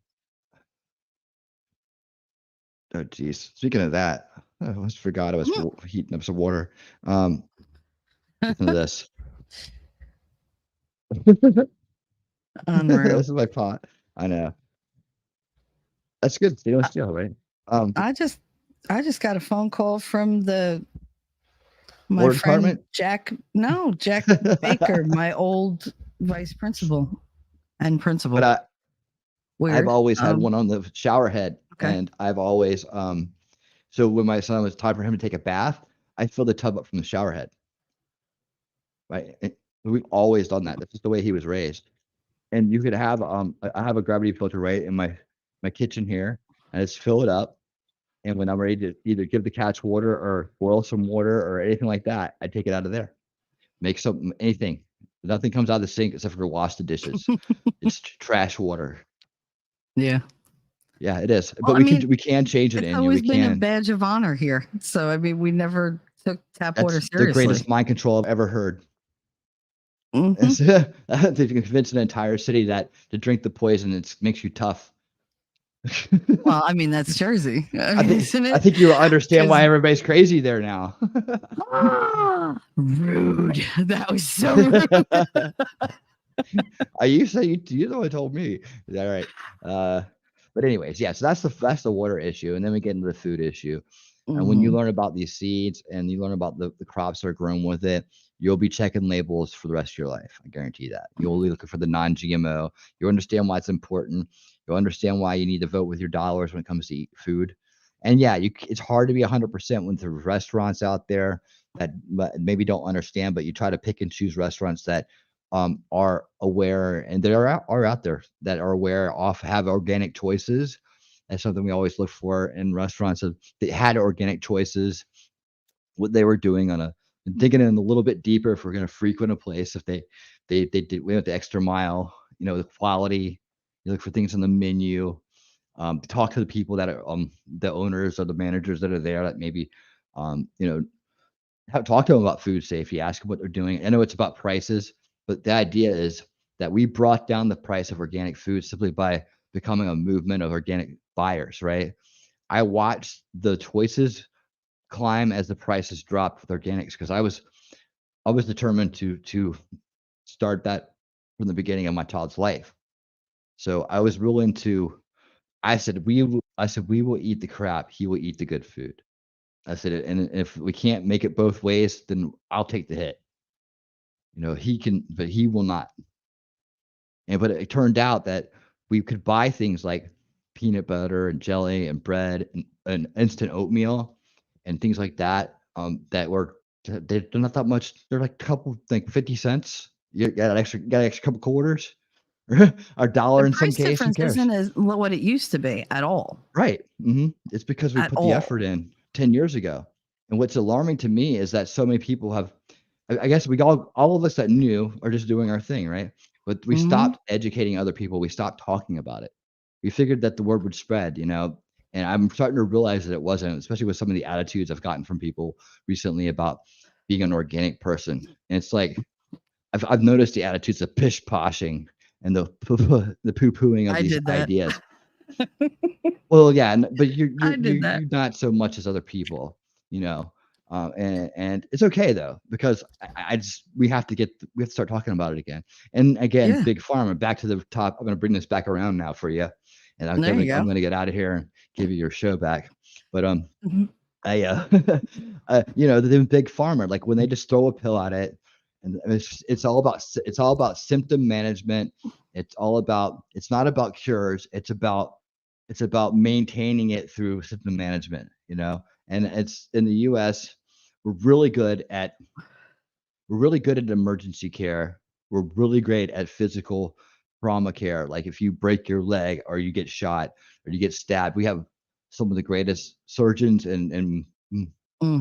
geez. Speaking of that, I almost forgot I was heating up some water. Listen to this. Unreal. This is my pot. I know. That's good. Stainless steel, right? I just got a phone call from my Water friend department. Jack Baker, my old vice principal and But principal. I've Weird. always had one on the shower head, Okay. and I've always so when my son was time for him to take a bath, I fill the tub up from the shower head. Right. We've always done that. That's just the way he was raised. And you could have I have a gravity filter right in my kitchen here, and I just fill it up. And when I'm ready to either give the cats water or boil some water or anything like that, I take it out of there. Make some anything. Nothing comes out of the sink except for wash the dishes. It's trash water. Yeah. Yeah, it is. Well, But I mean, we can change it it's in you. always We been a can. badge of honor here. So I mean, we never took tap water That's the seriously. greatest mind control I've ever heard. Mhm. It's, to convince an entire city that to drink the poison it makes you tough. Well, I mean, that's Jersey, isn't I it? think you understand why 'Cause- everybody's crazy there now. Rude. That was so rude. You say you're the one who told me. Is that right? But anyways, yeah. So that's the water issue, and then we get into the food issue. And when you Mhm. learn about these seeds and you learn about the crops that are grown with it, you'll be checking labels for the rest of your life. I guarantee that. You'll be looking for the non-GMO. You'll understand why it's important. You'll understand why you need to vote with your dollars when it comes to eat food. And yeah, it's hard to be 100% when there's restaurants out there that maybe don't understand, but you try to pick and choose restaurants that are aware, and there are out there that are aware of have organic choices. That's something we always look for in restaurants. If they had organic choices, what they were doing on a digging in a little bit deeper. If we're going to frequent a place, if they did we went the extra mile, the quality. You look for things on the menu. Talk to the people that are the owners or the managers that are there that maybe um, you know talk to them about food safety, ask them what they're doing. I know it's about prices, but the idea is that we brought down the price of organic food simply by becoming a movement of organic buyers, right? I watched the choices climb as the prices dropped with organics because I was determined to start that from the beginning of my child's life. So I was willing to I said we will eat the crap, he will eat the good food. I said, and if we can't make it both ways, then I'll take the hit. He can, but he will not. But it turned out that we could buy things like peanut butter and jelly and bread and instant oatmeal and things like that. That were they're not that much. They're like a couple, like 50 cents. You got an extra couple quarters, or a dollar The in some price case. Who difference cares? isn't as what it used to be at all. Right. It's because we At put the all. effort in 10 years ago. And what's alarming to me is that so many people have I guess we all of us that knew are just doing our thing, right? But we Mhm. stopped educating other people. We stopped talking about it. We figured that the word would spread, and I'm starting to realize that it wasn't, especially with some of the attitudes I've gotten from people recently about being an organic person. And it's like I've noticed the attitudes of pish poshing and the poo pooing of I these did that. ideas. Well, yeah, but you're I you're you're did that. you're not so much as other people, and it's okay though because I just we have to start talking about it again. And again, Yeah. big pharma. Back to the top. I'm gonna bring this back around now for you, and I'm There gonna you I'm go. gonna get out of here and give you your show back. But Mhm. I the big pharma, like when they just throw a pill at it, and it's all about symptom management. It's not about cures. It's about maintaining it through symptom management. And it's in the US, we're really good at we're really good at emergency care. We're really great at physical trauma care. Like if you break your leg or you get shot or you get stabbed, we have some of the greatest surgeons and Mhm.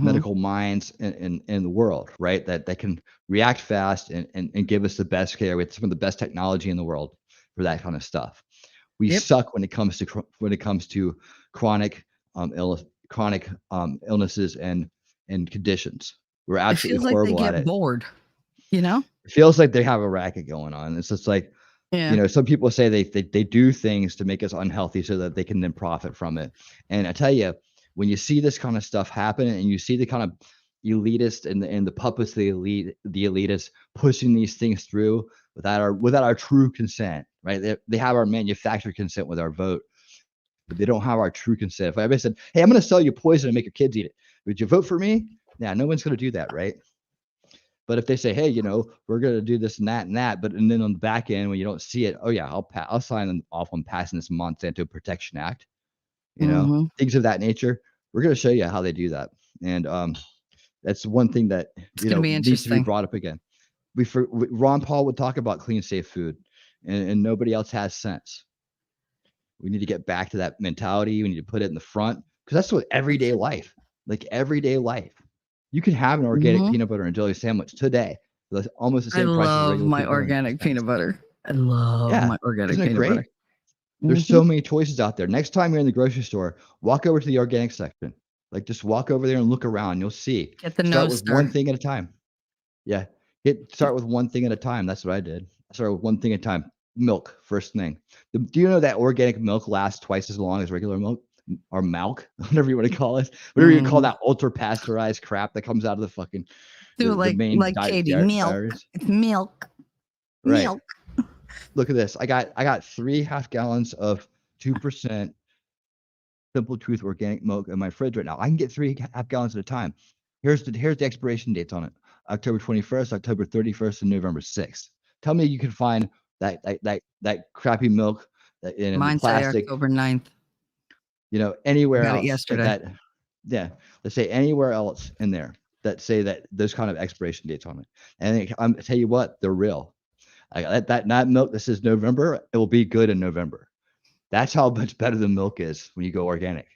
medical minds in the world, right? That can react fast and give us the best care with some of the best technology in the world for that kind of stuff. We Yep. suck when it comes to chronic illnesses and and conditions. We're It absolutely feels like they horrible at get it. bored, you know? It feels like they have a racket going on. It's just like, Yeah. some people say they do things to make us unhealthy so that they can then profit from it. And I tell you, when you see this kind of stuff happen and you see the kind of elitist and the puppets, the elitists pushing these things through without our true consent, right? They have our manufactured consent with our vote, but they don't have our true consent. If I said, hey, I'm going to sell you poison and make your kids eat it, would you vote for me? Yeah, no one's going to do that, right? But if they say, hey, we're going to do this and that, and then on the back end, when you don't see it, oh yeah, I'll sign them off on passing this Monsanto Protection Act, Mhm. things of that nature. We're going to show you how they do that. And that's one thing that, It's gonna be needs to be interesting. brought up again. Ron Paul would talk about clean, safe food, and nobody else has sense. We need to get back to that mentality. We need to put it in the front because that's what everyday life, like everyday life. You can have an organic Mhm. peanut butter and jelly sandwich today. That's almost the I same price as love regular my peanut butter and jelly organic sandwich. peanut butter. I love Yeah, my organic isn't it peanut butter. great? There's so Mhm. many choices out there. Next time you're in the grocery store, walk over to the organic section. Like just walk over there and look around. You'll see. Get the Start nose with one stir. thing at a time. Yeah. Start with one thing at a time. That's what I did. I started with one thing at a time. Milk, first thing. Do you know that organic milk lasts twice as long as regular milk or milk, whatever you want to call it, whatever you call Mhm. that ultra pasteurized crap that comes out of the fucking Do it the main like Katie, milk. dairies. It's milk. Right. Milk. Look at this. I got 3 half gallons of 2% Simple Truth organic milk in my fridge right now. I can get 3 half gallons at a time. Here's the expiration dates on it: October 21st, October 31st, and November 6th. Tell me you can find that crappy milk in the Mine say plastic, October 9th. I anywhere got it else yesterday. yeah, let's say anywhere else in there that say that those kind of expiration dates on it. And I'm tell you what, they're real. That milk that says November, it will be good in November. That's how much better the milk is when you go organic.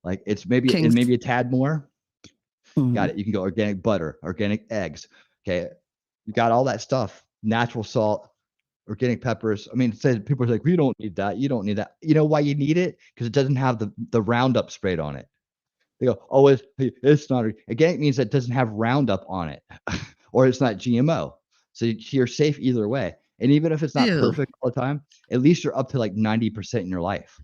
Like it's King's. maybe a tad more. Got Mhm. it. You can go organic butter, organic eggs. Okay. You got all that stuff, natural salt, organic peppers. I mean, people are like, we don't need that. You don't need that. You know why you need it? Because it doesn't have the Roundup sprayed on it. They go, oh, it's not organic means that it doesn't have Roundup on it, or it's not GMO. So you're safe either way. And even if it's not Ew. perfect all the time, at least you're up to like 90% in your life.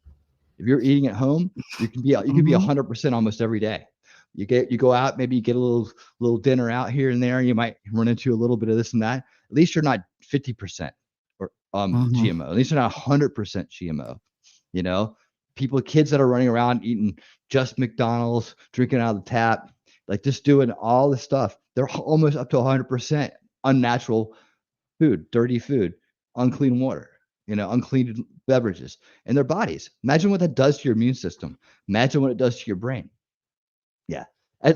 If you're eating at home, you can be Mhm. 100% almost every day. You go out, maybe you get a little dinner out here and there. You might run into a little bit of this and that. At least you're not 50% or Mhm. GMO. At least you're not 100% GMO. You know, kids that are running around eating just McDonald's, drinking out of the tap, like just doing all this stuff. They're almost up to 100% unnatural food, dirty food, unclean water, unclean beverages in their bodies. Imagine what that does to your immune system. Imagine what it does to your brain. Yeah.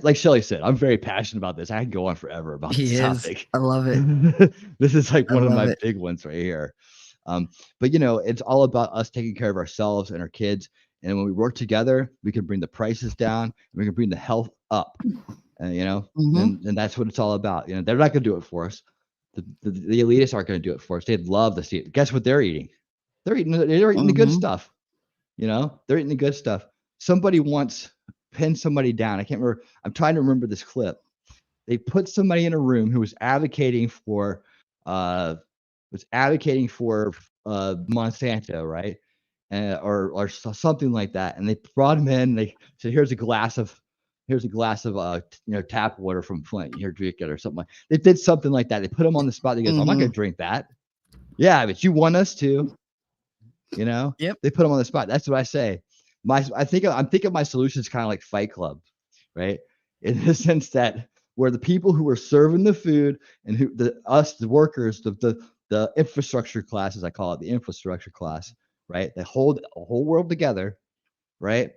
Like Shelly said, I'm very passionate about this. I can go on forever about He this is. topic. I love it. This is like I one of love my it. big ones right here. But it's all about us taking care of ourselves and our kids. And when we work together, we can bring the prices down and we can bring the health up. And Mhm. and that's what it's all about. They're not gonna do it for us. The elitists aren't gonna do it for us. They'd love to see it. Guess what they're eating? They're eating the good Mhm. stuff. They're eating the good stuff. Somebody once pinned somebody down. I can't remember. I'm trying to remember this clip. They put somebody in a room who uh was advocating for Monsanto, right? Or something like that. And they brought him in. They said, here's a glass of tap water from Flint. Here, drink it or something like. They did something like that. They put him on the spot. He goes, I'm not gonna Mhm. drink that. Yeah, but you want us to. Yep. They put them on the spot. That's what I say. I'm thinking my solution is kind of like Fight Club, right? In the sense that where the people who are serving the food and the workers, the infrastructure class, as I call it, the infrastructure class, right? They hold a whole world together, right?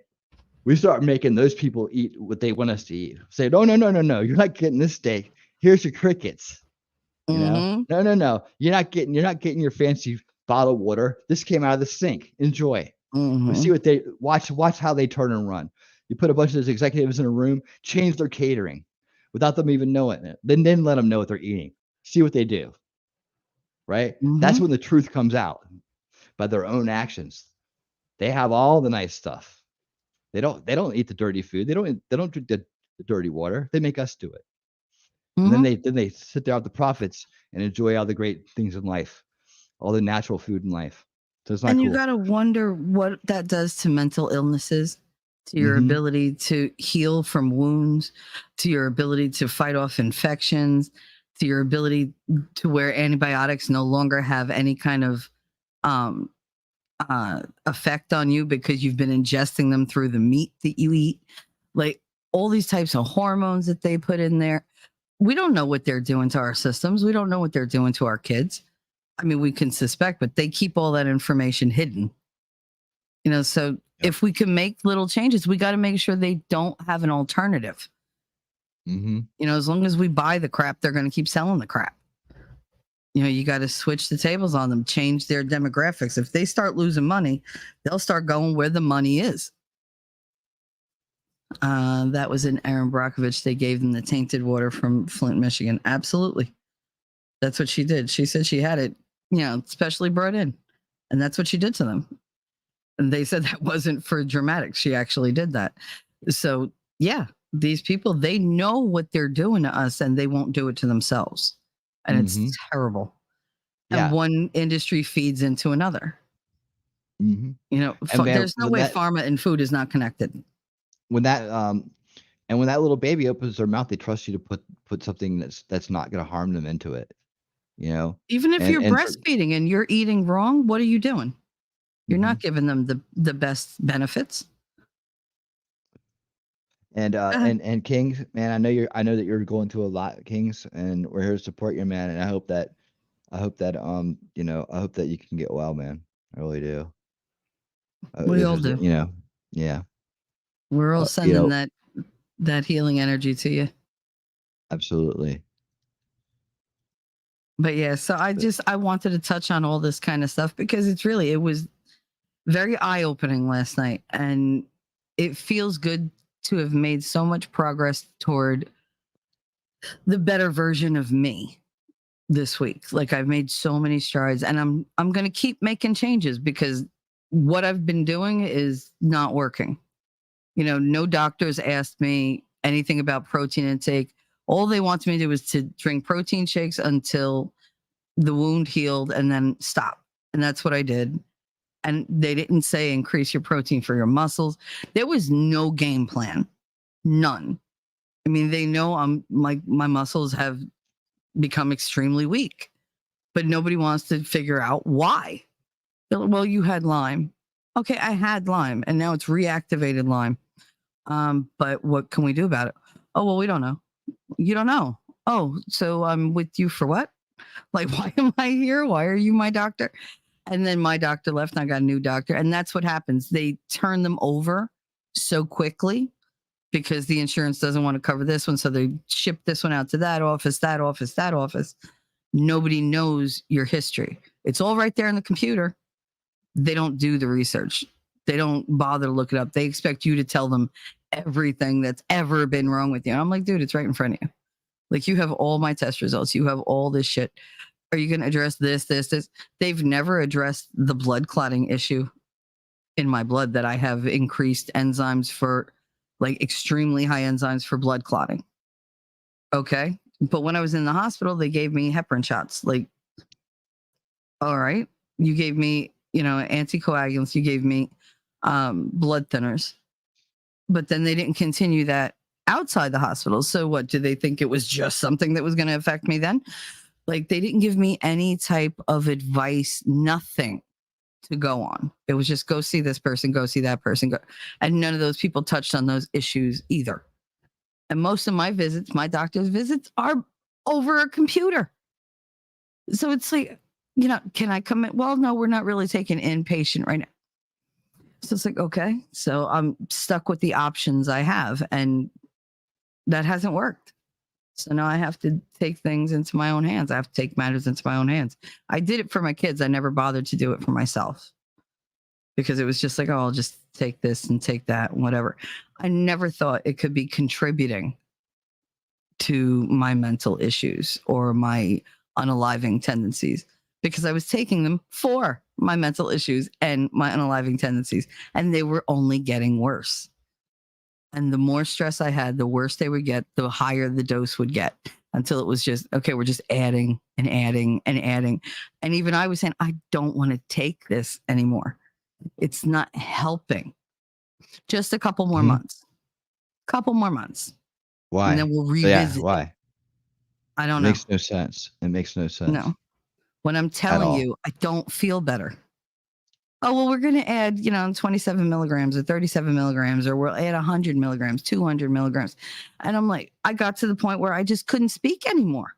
We start making those people eat what they want us to eat. Say, no, no, no, no, no, you're not getting this steak. Here's your crickets. Mhm. No, no, no. You're not getting your fancy bottled water. This came out of the sink. Enjoy. We see Mhm. what they watch how they turn and run. You put a bunch of those executives in a room, change their catering without them even knowing it. Then let them know what they're eating. See what they do, right? That's Mhm. when the truth comes out by their own actions. They have all the nice stuff. They don't eat the dirty food. They don't drink the the dirty water. They make us do it. And then they sit there with the profits and enjoy all the great things in life, all the natural food in life. So it's not And you cool. got to wonder what that does to mental illnesses, to your Mhm. ability to heal from wounds, to your ability to fight off infections, to your ability to where antibiotics no longer have any kind of um, effect on you because you've been ingesting them through the meat that you eat. Like all these types of hormones that they put in there. We don't know what they're doing to our systems. We don't know what they're doing to our kids. I mean, we can suspect, but they keep all that information hidden. So Yep. if we can make little changes, we got to make sure they don't have an alternative. Mhm. As long as we buy the crap, they're going to keep selling the crap. You got to switch the tables on them, change their demographics. If they start losing money, they'll start going where the money is. That was in Aaron Brockovich. They gave them the tainted water from Flint, Michigan. Absolutely. That's what she did. She said she had it, specially brought in. And that's what she did to them. And they said that wasn't for dramatics. She actually did that. So, yeah, these people, they know what they're doing to us and they won't do it to themselves. And Mhm. it's terrible. Yeah. And one industry feeds into another. Mhm. And There's no when way that pharma and food is not connected. when that and when that little baby opens their mouth, they trust you to put something that's not going to harm them into it. Even if you're And breastfeeding and you're eating wrong, what are you doing? You're Mhm. not giving them the best benefits. And Go ahead. and Kings, man, I know that you're going through a lot, Kings, and we're here to support you, man. And I hope that I hope that you can get well, man. I really do. We This all was, do. yeah, We're all uh, you sending know, that healing energy to you. absolutely. But yeah, so But I wanted to touch on all this kind of stuff because it was very eye-opening last night, and it feels good to have made so much progress toward the better version of me this week. Like I've made so many strides, and I'm going to keep making changes because what I've been doing is not working. No doctors asked me anything about protein intake. All they want me to do is to drink protein shakes until the wound healed and then stop. And that's what I did. And they didn't say increase your protein for your muscles. There was no game plan. None. I mean, they know I'm like my muscles have become extremely weak, but nobody wants to figure out why. They're like, well, you had Lyme. Okay, I had Lyme and now it's reactivated Lyme. But what can we do about it? Oh, well, we don't know. You don't know. Oh, so I'm with you for what? Like, why am I here? Why are you my doctor? And then my doctor left and I got a new doctor. And that's what happens. They turn them over so quickly because the insurance doesn't want to cover this one. So they ship this one out to that office, that office, that office. Nobody knows your history. It's all right there in the computer. They don't do the research. They don't bother to look it up. They expect you to tell them everything that's ever been wrong with you. And I'm like, dude, it's right in front of you. Like, you have all my test results. You have all this shit. Are you going to address this, this, this? They've never addressed the blood clotting issue in my blood that I have increased enzymes for, like extremely high enzymes for blood clotting. Okay. But when I was in the hospital, they gave me heparin shots. Like, all right, you gave me, anticoagulants, you gave me blood thinners, but then they didn't continue that outside the hospital. So what, do they think it was just something that was going to affect me then? Like, they didn't give me any type of advice, nothing to go on. It was just go see this person, go see that person, go. And none of those people touched on those issues either. And most of my visits, my doctor's visits, are over a computer. So it's like, can I come in? Well, no, we're not really taking inpatient right now. So it's like, okay. So I'm stuck with the options I have, and that hasn't worked. So now I have to take things into my own hands. I have to take matters into my own hands. I did it for my kids. I never bothered to do it for myself because it was just like, oh, I'll just take this and take that and whatever. I never thought it could be contributing to my mental issues or my unaliving tendencies, because I was taking them for my mental issues and my unaliving tendencies, and they were only getting worse. And the more stress I had, the worse they would get, the higher the dose would get until it was just, okay, we're just adding and adding and adding. And even I was saying, I don't want to take this anymore. It's not helping. Just a couple more Mhm. months, couple more months. Why? And then we'll Yeah, revisit it. why? I It don't know. makes no sense. It makes no sense No. When I'm at telling all. you, I don't feel better. Oh, well, we're going to add, 27 milligrams or 37 milligrams, or we'll add 100 milligrams, 200 milligrams. And I'm like, I got to the point where I just couldn't speak anymore.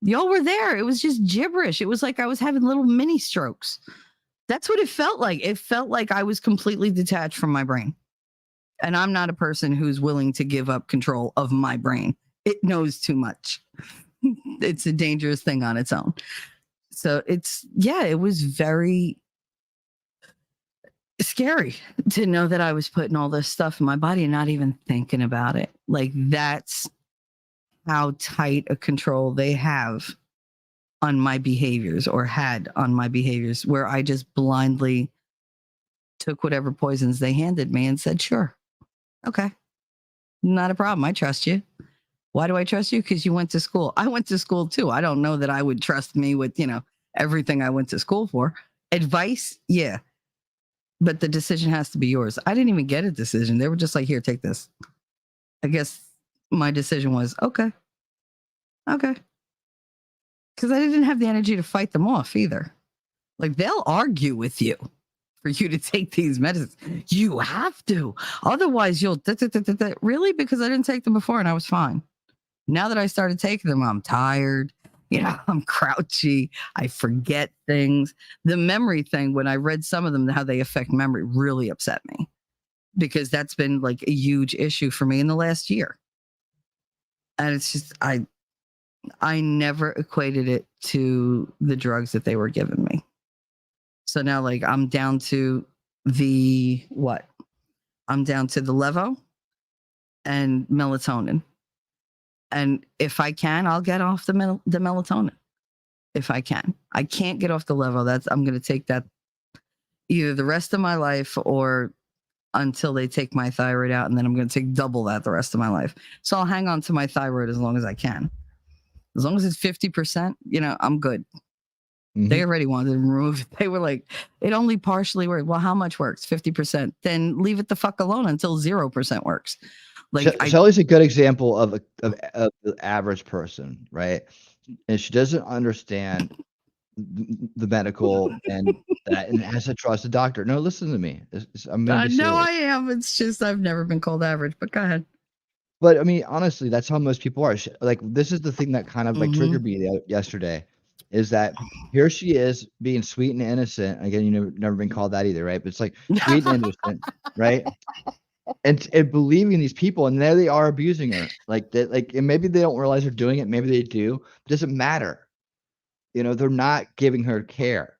Y'all were there. It was just gibberish. It was like I was having little mini strokes. That's what it felt like. It felt like I was completely detached from my brain. And I'm not a person who's willing to give up control of my brain. It knows too much. It's a dangerous thing on its own. So it was very scary to know that I was putting all this stuff in my body and not even thinking about it. Like, that's how tight a control they have on my behaviors, or had on my behaviors, where I just blindly took whatever poisons they handed me and said, sure, okay, not a problem. I trust you. Why do I trust you? Because you went to school. I went to school too. I don't know that I would trust me with, everything I went to school for. Advice, yeah. But the decision has to be yours. I didn't even get a decision. They were just like, here, take this. I guess my decision was, okay. Because I didn't have the energy to fight them off either. Like, they'll argue with you for you to take these medicines. You have to. Otherwise, you'll really, because I didn't take them before and I was fine. Now that I started taking them, I'm tired. I'm grouchy. I forget things. The memory thing, when I read some of them, how they affect memory, really upset me, because that's been like a huge issue for me in the last year. And it's just, I never equated it to the drugs that they were giving me. So now, like, I'm down to the what? I'm down to the levo and melatonin. And if I can, I'll get off the melatonin. If I can, I can't get off the levo. I'm going to take that either the rest of my life, or until they take my thyroid out, and then I'm going to take double that the rest of my life. So I'll hang on to my thyroid as long as I can. As long as it's 50%, I'm good. They already wanted to remove it. They were like, it only partially works. Well, how much works? 50%. Then leave it the fuck alone until 0% works. Like, Shelly's a good example of the average person, right? And she doesn't understand the medical and that, and has to trust the doctor. No, listen to me. I'm gonna be no, serious. I am. It's just I've never been called average. But go ahead. But I mean, honestly, that's how most people are. Like, this is the thing that kind of like Mm-hmm. triggered me yesterday, is that here she is being sweet and innocent. Again, you never been called that either, right? But it's like sweet and innocent, right? And believing these people, and there they are abusing her. Like that, and maybe they don't realize they're doing it. Maybe they do. It doesn't matter. They're not giving her care.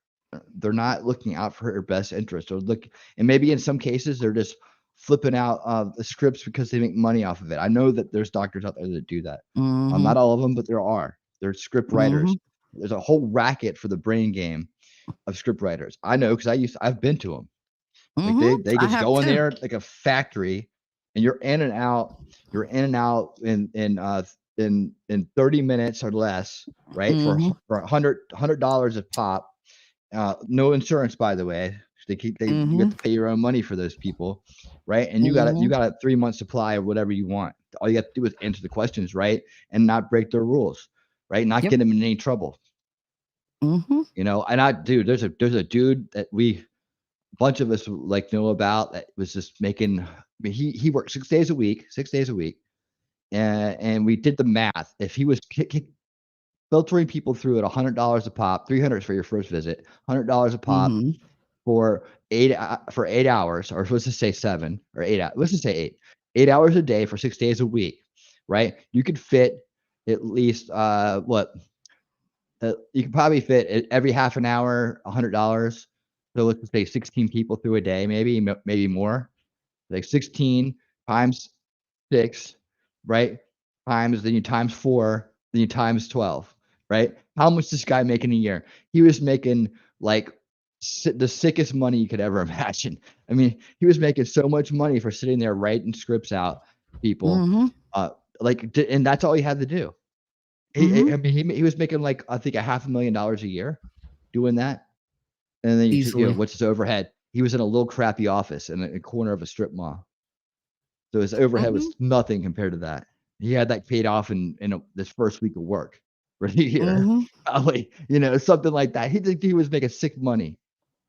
They're not looking out for her best interest, or and maybe in some cases they're just flipping out the scripts because they make money off of it. I know that there's doctors out there that do that. Mm-hmm. Not all of them, but there are. There's script writers. Mm-hmm. There's a whole racket for the brain game of script writers. I know, because I've been to them. Like, they I just have go in too. there like a factory, and you're in and out. You're in and out in 30 minutes or less, right? For Mm-hmm. $100 a pop. No insurance, by the way. You Mm-hmm. get to pay your own money for those people, right? And you Mm-hmm. got a 3-month supply of whatever you want. All you have to do is answer the questions right and not break their rules, right? Not Yep. get them in any trouble. Mm-hmm. Dude, there's a dude that a bunch of us like know about, that was just making. I mean, he worked 6 days a week, and we did the math. If he was filtering people through at $100 a pop, 300 for your first visit, $100 a pop Mm-hmm. for 8 hours, or let's just say 7 or 8 hours. Let's just say 8 hours a day for 6 days a week, right? You could fit at least you could probably fit every half an hour $100. So let's just say 16 people through a day, maybe more. Like 16 times 6, right? Then you times 4, then you times 12, right? How much this guy making a year? He was making like the sickest money you could ever imagine. I mean, he was making so much money for sitting there writing scripts out, people. Mm-hmm. And that's all he had to do. Mm-hmm. I mean, he was making like I think $500,000 a year doing that. And then Easily. what's his overhead? He was in a little crappy office in a corner of a strip mall. So his overhead Mm-hmm. was nothing compared to that. He had that paid off in this first week of work for the year. Mm-hmm. Probably, something like that. He was making sick money.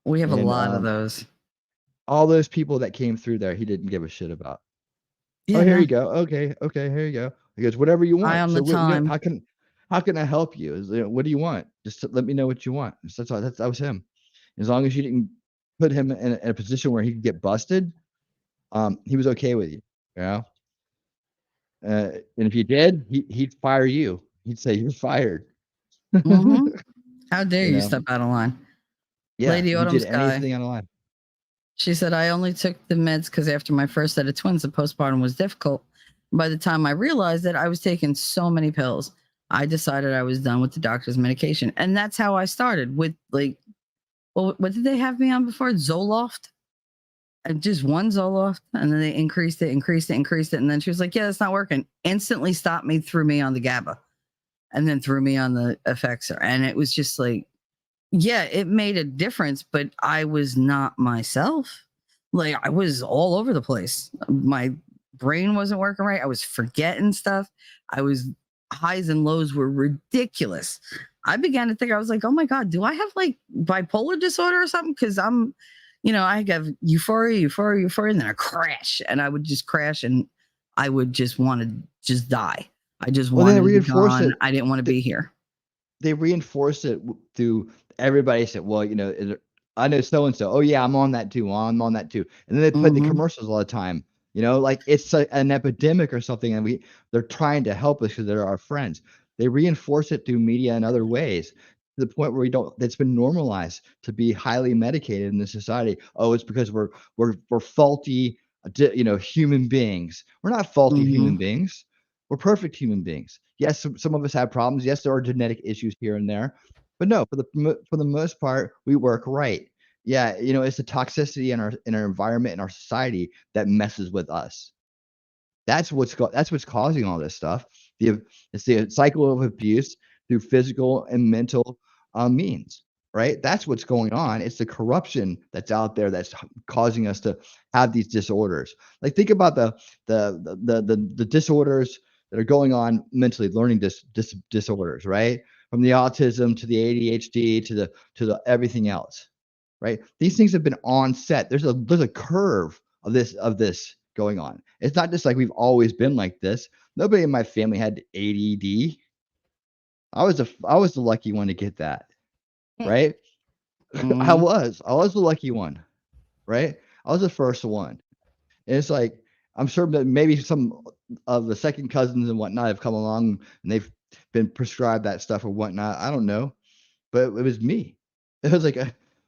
We have a And lot of those. all those people that came through there, he didn't give a shit about. Oh, Yeah, here no. you go. Okay, here you go. He goes, whatever you Eye want. on So the what, time. how can I help you? What do you want? Just let me know what you want. That's all. That was him. As long as you didn't put him in a position where he could get busted, he was okay with you. You know. And if you did, he'd fire you. He'd say you're fired. Mm-hmm. How dare You you know. step out of line? Yeah, Lady you Autumn did Sky. anything out of line. She said, I only took the meds because after my first set of twins, the postpartum was difficult. By the time I realized that I was taking so many pills, I decided I was done with the doctor's medication. And that's how I started with what did they have me on before? Zoloft? And just one Zoloft. And then they increased it. And then she was like, yeah, that's not working. Instantly stopped me, threw me on the GABA, and then threw me on the Effexor. And it was just like, yeah, it made a difference, but I was not myself. Like I was all over the place. My brain wasn't working right. I was forgetting stuff. I was highs and lows were ridiculous. I began to think, I was like, oh my God, do I have like bipolar disorder or something? Because I have euphoria, and then a crash. And I would just crash and I would just want to just die. I just Well, then they wanted to be reinforce gone. it. I didn't want to be here. They reinforce it through everybody said, well, I know so and so. Oh yeah, I'm on that too. Well, I'm on that too. And then they put the Mm-hmm. commercials all the time. Like it's an epidemic or something, and they're trying to help us because they're our friends. They reinforce it through media and other ways to the point where it's been normalized to be highly medicated in this society. Oh, it's because we're faulty, human beings. We're not faulty Mm-hmm. human beings. We're perfect human beings. Yes, some of us have problems. Yes, there are genetic issues here and there, but no, for the most part, we work right. Yeah, it's the toxicity in our environment in our society that messes with us. That's what's causing all this stuff. It's the cycle of abuse through physical and mental means, right? That's what's going on. It's the corruption that's out there that's causing us to have these disorders. Like think about the disorders that are going on mentally, learning disorders, right? From the autism to the ADHD to the everything else, right? These things have been on set. There's a curve of this going on. It's not just like we've always been like this. Nobody in my family had ADD. I was the lucky one to get that, right? I Mm-hmm. was. I was the lucky one, right? I was the first one. And it's like I'm sure that maybe some of the second cousins and whatnot have come along and they've been prescribed that stuff or whatnot. I don't know, but it was me. It was like,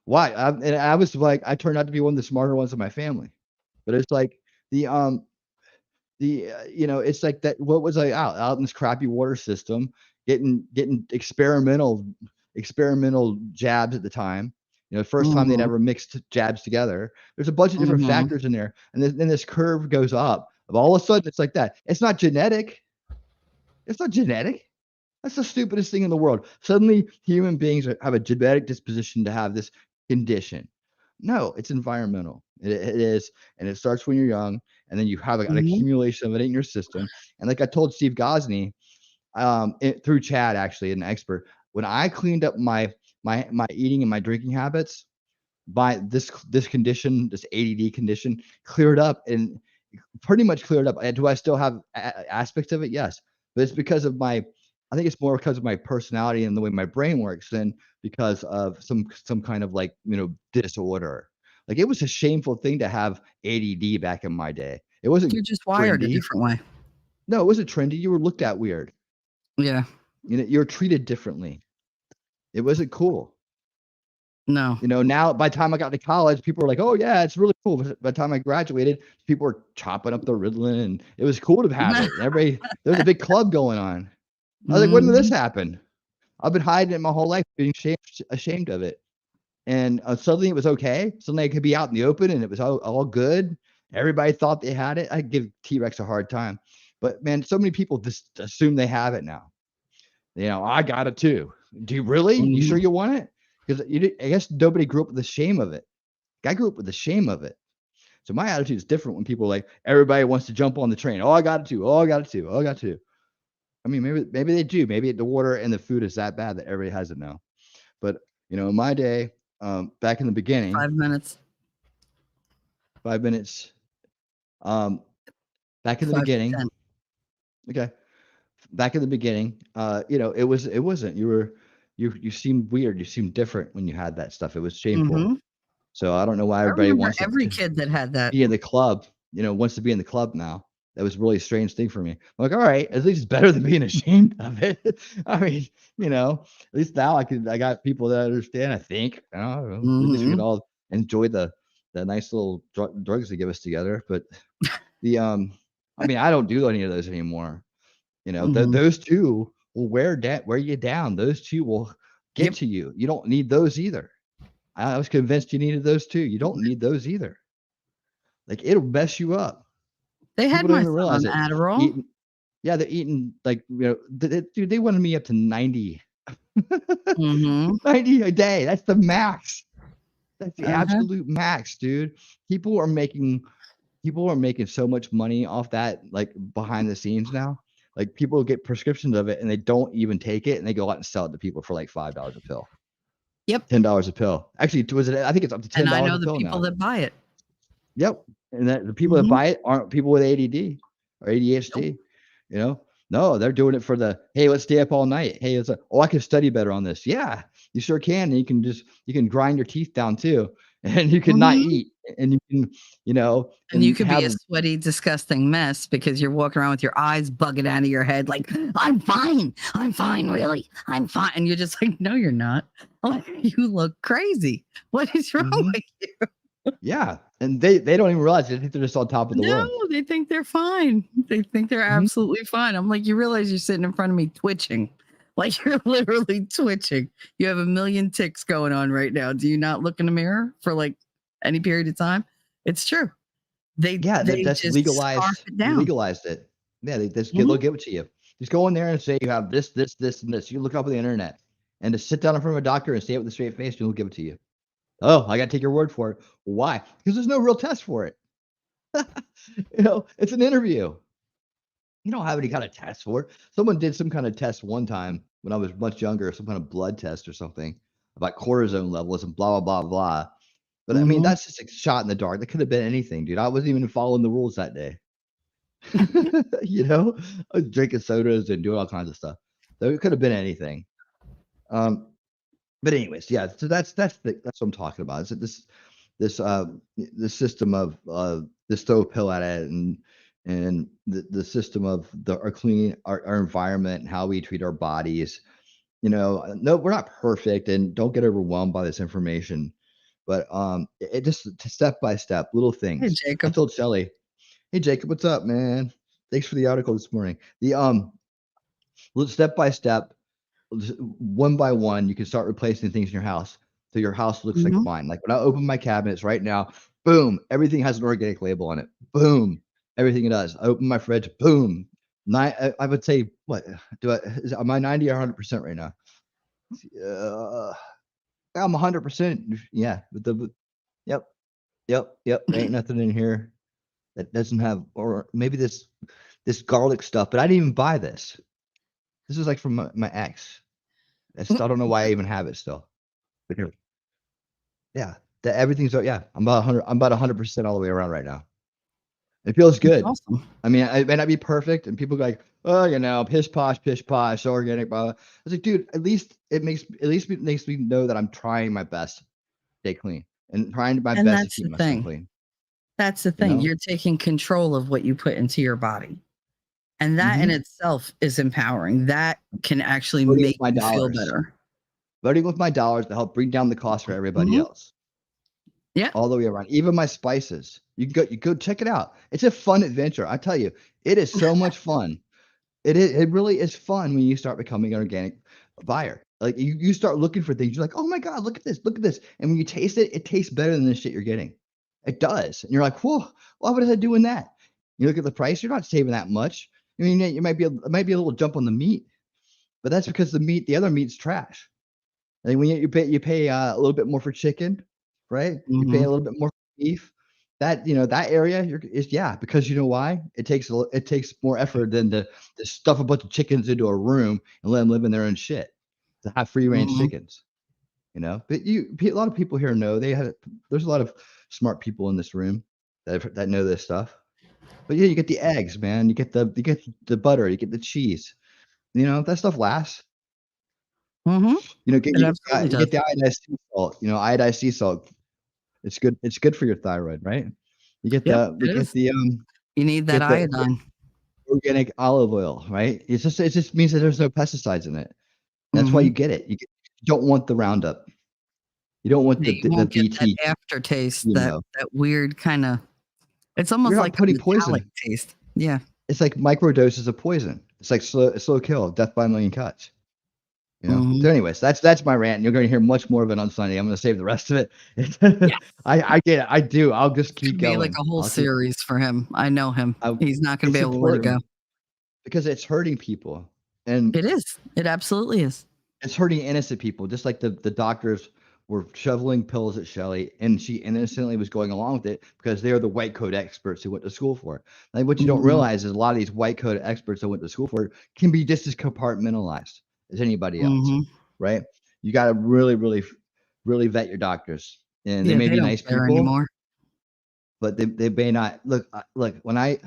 why? And I was like, I turned out to be one of the smarter ones in my family. But it's like the it's like that. What was I out in this crappy water system, getting experimental jabs at the time. First time they'd Mm-hmm. ever mixed jabs together. There's a bunch of different Mm-hmm. factors in there, and then this curve goes up. All of a sudden, it's like that. It's not genetic. It's not genetic. That's the stupidest thing in the world. Suddenly, human beings have a genetic disposition to have this condition. No, it's environmental. It is, and it starts when you're young, and then you have an Mm-hmm. accumulation of it in your system. And like I told Steve Gosney, through Chad, actually, an expert, when I cleaned up my eating and my drinking habits, by this condition, this ADD condition, cleared up and pretty much cleared up. Do I still have aspects of it? Yes, but it's because of my. I think it's more because of my personality and the way my brain works than because of some kind of like disorder. Like it was a shameful thing to have ADD back in my day. It wasn't You're just wired a trendy. different way. No, it wasn't trendy. You were looked at weird. Yeah. You were treated differently. It wasn't cool. No. Now by the time I got to college, people were like, "Oh yeah, it's really cool." But by the time I graduated, people were chopping up the Ritalin, and it was cool to have it. And everybody, there was a big club going on. I was like, "When did this Mhm. happen?" I've been hiding it my whole life, being ashamed of it. And suddenly it was okay. Suddenly I could be out in the open and it was all good. Everybody thought they had it. I give T-Rex a hard time, but man, so many people just assume they have it now. I got it too. Do you really? You sure Mhm. you want it? Because I guess nobody grew up with the shame of it. I grew up with the shame of it. So my attitude is different when people are like everybody wants to jump on the train. Oh, I got it too. Oh, I got it too. Oh, I got it too. I mean, maybe they do. Maybe the water and the food is that bad that everybody has it now. But in my day, back in the beginning, 5 minutes. 5 minutes. Um, back in the 5 to 10. beginning, okay. Back in the beginning, it wasn't. You seemed weird. You seemed different when you had that stuff. It was shameful. Mhm. So I don't know why I everybody remember wants every to kid that had that. be in the club. Wants to be in the club now. That was a really strange thing for me. I'm like, all right, at least it's better than being ashamed of it. I mean, at least now I got people that understand. I think. I don't know. At least we can Mhm. all enjoy the nice little drugs they give us together. But I mean, I don't do any of those anymore. Mhm. Those two will wear you down. Those two will get Yep. to you. You don't need those either. I was convinced you needed those too. You don't need those either. Like it'll mess you up. They had People don't my even son on realize it. Adderall. Eating, yeah, they're eating like dude. They wanted me up to 90, Mhm. 90 a day. That's the max. That's the Uh-huh. absolute max, dude. People are making people are making so much money off that, like behind the scenes now. Like people get prescriptions of it and they don't even take it, and they go out and sell it to people for like $5 a pill, Yep. $10 a pill. Actually, I think it's up to And I $10 know a the pill people now. that buy it. Yep. And that the people that Mhm. buy it aren't people with ADD or Nope. ADHD. You know, no, they're doing it for the hey, let's stay up all night. Hey, it's like, oh, I can study better on this. Yeah, you sure can. And you can grind your teeth down too, and you can not Mhm. eat, and you can, And you and could be a have sweaty, disgusting mess because you're walking around with your eyes bugging out of your head, like, I'm fine. I'm fine, really. I'm fine. And you're just like, no, you're not. Like, you look crazy. What is wrong mhm. with you? Yeah, and they don't even realize it. They think they're just on top of the No, world. they think they're fine. They think they're Mhm. absolutely fine. I'm like, you realize you're sitting in front of me twitching. Like you're literally twitching. You have a million ticks going on right now. Do you not look in the mirror for like any period of time? It's true. They Yeah, they that's just scarf legalized. it We down. legalized it. Yeah, they'll Mhm. give it to you. Just go in there and say you have this, this, this, and this. You look up on the internet and just sit down in front of a doctor and say it with a straight face, and he'll give it to you. Oh, I got to take your word for it. Why? Because there's no real test for it. It's an interview. You don't have any kind of test for it. Someone did some kind of test one time when I was much younger, some kind of blood test or something about cortisone levels and blah blah blah blah. But I mean, Mhm. that's just a shot in the dark. That could have been anything, dude. I wasn't even following the rules that day. you know, I was drinking sodas and doing all kinds of stuff. So it could have been anything. Um, but anyways, yeah. So that's what I'm talking about. Is that this system of this throw a pill at it and the system of our cleaning our environment and how we treat our bodies. No, we're not perfect, and don't get overwhelmed by this information. But it just step by step, little Hey, things. I Jacob. told Shelly, "Hey Jacob, what's up, man? Thanks for the article this morning." The step by step, one by one, you can start replacing things in your house so your house looks like Mhm. mine. Like when I open my cabinets right now, boom, everything has an organic label on it. Boom, everything it does. I open my fridge, boom. I would say what am I 90 or 100% right now? Uh, I'm 100%. Yeah, yep, yep. There ain't nothing in here that doesn't have, or maybe this garlic stuff, but I didn't even buy this. This is like from my ex. I don't know why I even have it still. But here, yeah, everything's yeah. I'm about 100% all the way around right now. It feels That's good. awesome. I mean, it may not be perfect, and people go like, oh, pish posh, so organic, blah, blah. I was like, dude, at least it makes me know that I'm trying my best to stay clean and trying my And best to that's keep the myself thing. clean. That's the You thing. know? You're taking control of what you put into your body. And that in Mm-hmm. itself is empowering. That can actually Voting with make my you feel dollars. better. Voting with my dollars to help bring down the cost for everybody Mhm. else. Yeah. All the way around. Even my spices. You go check it out. It's a fun adventure. I tell you, it is so much fun. It really is fun when you start becoming an organic buyer. Like you start looking for things. You're like, oh my God, look at this, look at this. And when you taste it, it tastes better than the shit you're getting. It does. And you're like, whoa, why was I doing that? You look at the price, you're not saving that much. I mean, it might be a little jump on the meat, but that's because the other meat's trash. Like when you pay a little bit more for chicken, right? You pay Mm-hmm. a little bit more for beef. That that area is because you know why? It takes more effort than to stuff a bunch of chickens into a room and let them live in their own shit. To have free range Mm-hmm. chickens, But a lot of people here know there's a lot of smart people in this room that know this stuff. But yeah, you get the eggs, man. You get the butter. You get the cheese. That stuff lasts. Mm-hmm. It absolutely You does. get the iodized sea salt. Iodized sea salt. It's good. It's good for your thyroid, right? You get Yep, we it get is. the You need that get the iodine. organic olive oil, right? It just means that there's no pesticides in it. That's why Mm-hmm. you get it. You don't want the Roundup. You don't want You the won't get that BT. aftertaste, that weird kind of. It's You're almost not like a putting metallic poison. taste. Yeah. It's like micro doses of poison. It's like slow kill, death by a million cuts. Mm-hmm. So, anyways, that's my rant. You're going to hear much more of it on Sunday. I'm going to save the rest of it. Yeah. I get it. I do. I'll just keep Could be like going. a whole I'll keep. series for him. I know him. I, He's not going to be it's able to let it go. important because it's hurting people, and It is. It absolutely is. it's hurting innocent people. Just like the doctors were shoveling pills at Shelley, and she innocently was going along with it because they're the white coat experts who went to school for it. Like what you don't Mm-hmm. realize is a lot of these white coat experts that went to school for it can be just as compartmentalized as anybody else, Mm-hmm. right? You got to really vet your doctors, and they Yeah, may they be don't nice care people, anymore. but they may not look. When I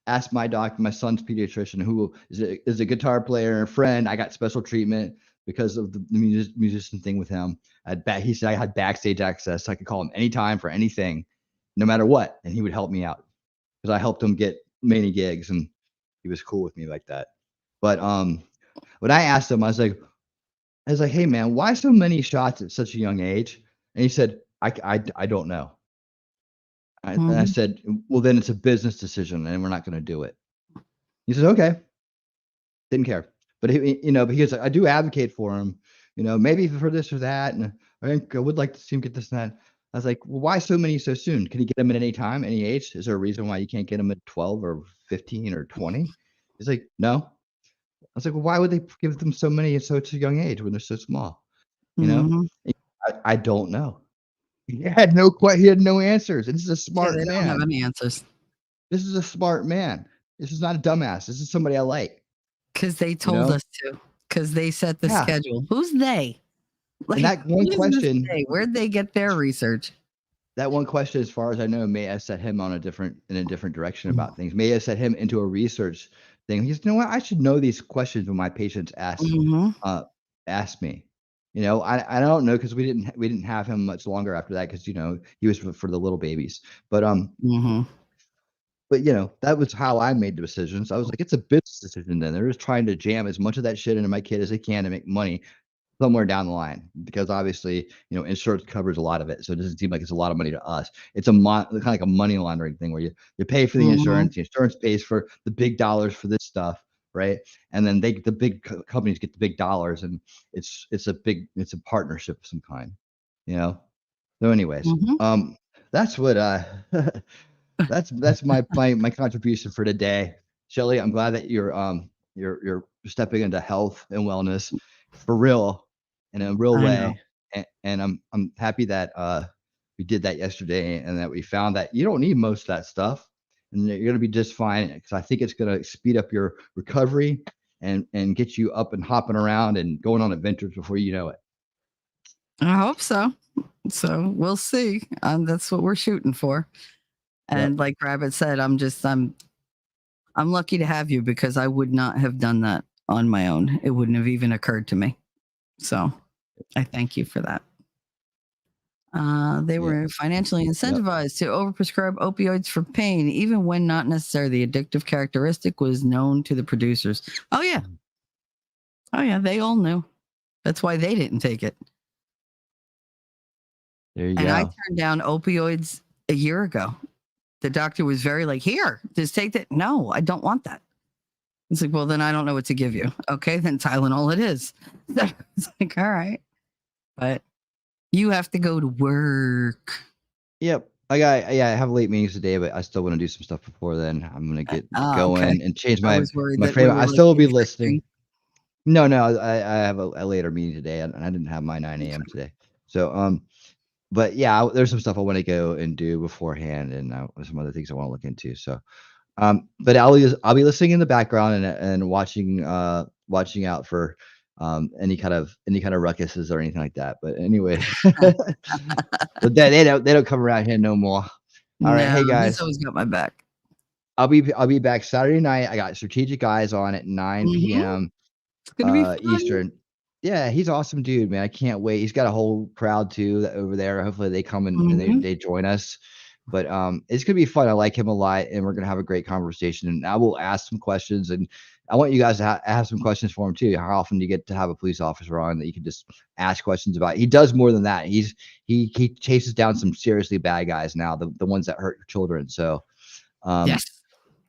asked my doctor, my son's pediatrician, who is a guitar player and a friend, I got special treatment because of the musician thing with him. He said I had backstage access, so I could call him anytime for anything, no matter what, and he would help me out because I helped him get many gigs, and he was cool with me like that. But when I asked him, I was like, hey man, why so many shots at such a young age? And he said, I don't know. And I Mm-hmm. said, well, then it's a business decision and we're not going to do it. He said, okay, didn't care. But because I do advocate for him, maybe for this or that. And I think I would like to see him get this and that. I was like, well, why so many so soon? Can you get them at any time, any age? Is there a reason why you can't get them at 12 or 15 or 20? He's like, no. I was like, well, why would they give them so many at such a young age when they're so small? You know, Mm-hmm. I don't know. He had no answers. And this is a Yeah, smart they don't have man. any answers This is a smart man. This is not a dumbass. This is somebody I like, because they you told know? us to. Because they set the Yeah. schedule. Who's they? And Like, who is this they? Where'd they get their research? that one question, as far as I know, may have set him in a different direction about things. May have set him into a research thing. He's, you know what? I should know these questions when my patients Mm-hmm. uh, ask me. I don't know because we didn't have him much longer after that because he was for the little babies. Mm-hmm. But that was how I made the decisions. I was like, it's a business decision. Then they're just trying to jam as much of that shit into my kid as they can to make money somewhere down the line because obviously insurance covers a lot of it, so it doesn't seem like it's a lot of money to us. It's kind of like a money laundering thing where you pay for Mm-hmm. the insurance pays for the big dollars for this stuff, right? And then the big companies get the big dollars, and it's a partnership of some kind, you know so anyways, Mm-hmm. that's what that's my contribution for today. Shelly, I'm glad that you're stepping into health and wellness for real in a real I know. way. And I'm happy that we did that yesterday and that we found that you don't need most of that stuff and that you're gonna be just fine because I think it's gonna speed up your recovery and get you up and hopping around and going on adventures before you know it. I hope so. So we'll see. That's what we're shooting for. Yep. And like Rabbit said, I'm lucky to have you because I would not have done that on my own. It wouldn't have even occurred to me. So I thank you for that. They Yeah. were financially Yep. incentivized to overprescribe opioids for pain, even when not necessary. The addictive characteristic was known to the producers. Oh, yeah. Oh, yeah. They all knew. That's why they didn't take it. There you And I go. turned down opioids a year ago. The doctor was very like, here, just take that. No, I don't want that. It's like, well, then I don't know what to give you. Okay, then Tylenol it is. So it's like, all right. But you have to go to work. Yep. I have late meetings today, but I still want to do some stuff before then. I'm gonna get Okay. going and change I my was worried my that frame. we I were like still will be infringing. listening. No, I have a later meeting today, and I didn't have my 9 a.m. today. So, but yeah, there's some stuff I want to go and do beforehand, and some other things I want to look into. So, but I'll be listening in the background and watching out for any kind of ruckuses or anything like that. But anyways, but they don't come around here no more. All right, No, hey he's guys, always got my back. I'll be back Saturday night. I got Strategic Eyes on at 9 Mhm. p.m. It's gonna be fun. Eastern. Yeah, he's awesome dude, man. I can't wait. He's got a whole crowd too over there. Hopefully they come and Mhm. they join us. But it's gonna be fun. I like him a lot, and we're gonna have a great conversation. And I will ask some questions, and I want you guys to have some questions for him too. How often do you get to have a police officer on that you can just ask questions about? He does more than that. He chases down some seriously bad guys now, the ones that hurt your children. So um, Yes.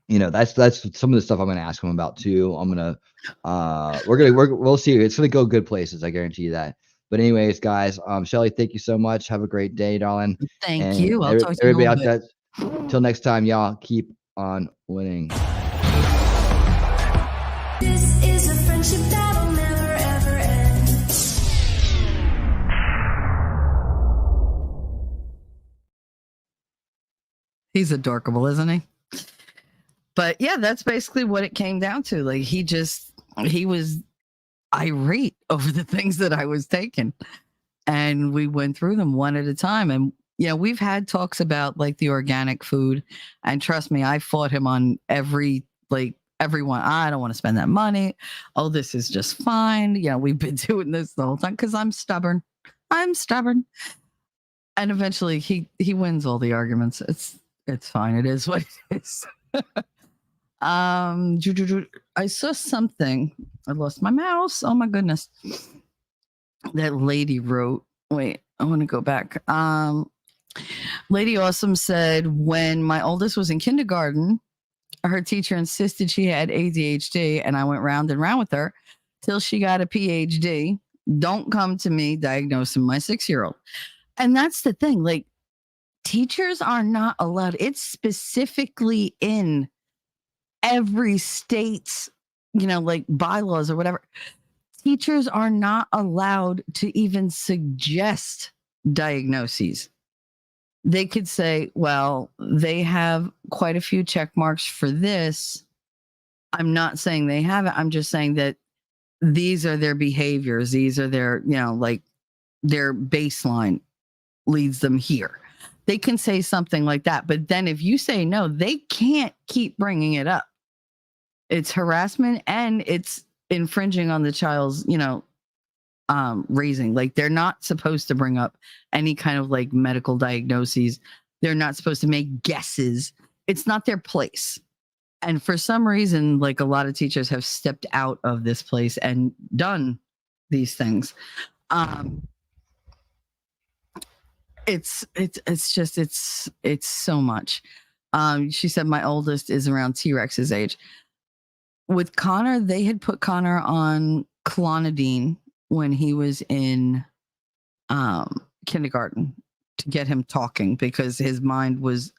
that's some of the stuff I'm gonna ask him about too. I'm gonna we'll see. It's gonna go good places, I guarantee you that. But anyways, guys, Shelly, thank you so much. Have a great day, darling. Thank And you. I'll talk to you in a everybody little out bit. there, till next time, y'all keep on winning. This is a friendship that'll never ever end. He's adorable, isn't he? But yeah, that's basically what it came down to. Like he was irate over the things that I was taking. And we went through them one at a time. And we've had talks about like the organic food. And trust me, I fought him on everyone. I don't want to spend that money. Oh, this is just fine. We've been doing this the whole time because I'm stubborn. I'm stubborn. And eventually he wins all the arguments. It's fine. It is what it is. I saw something. I lost my mouse. Oh my goodness. That lady wrote. Wait, I want to go back. Lady Awesome said when my oldest was in kindergarten, her teacher insisted she had ADHD, and I went round and round with her till she got a PhD. Don't come to me diagnosing my 6-year-old. And that's the thing. Like, teachers are not allowed. It's specifically in every state's, like bylaws or whatever. Teachers are not allowed to even suggest diagnoses. They could say, well, they have quite a few check marks for this. I'm not saying they have it. I'm just saying that these are their behaviors. These are their, like their baseline leads them here. They can say something like that. But then if you say no, they can't keep bringing it up. It's harassment and it's infringing on the child's, raising. Like, they're not supposed to bring up any kind of like medical diagnoses. They're not supposed to make guesses. It's not their place. And for some reason, like, a lot of teachers have stepped out of this place and done these things. It's so much. She said my oldest is around T-Rex's age. With Connor, they had put Connor on clonidine when he was in kindergarten to get him talking because his mind was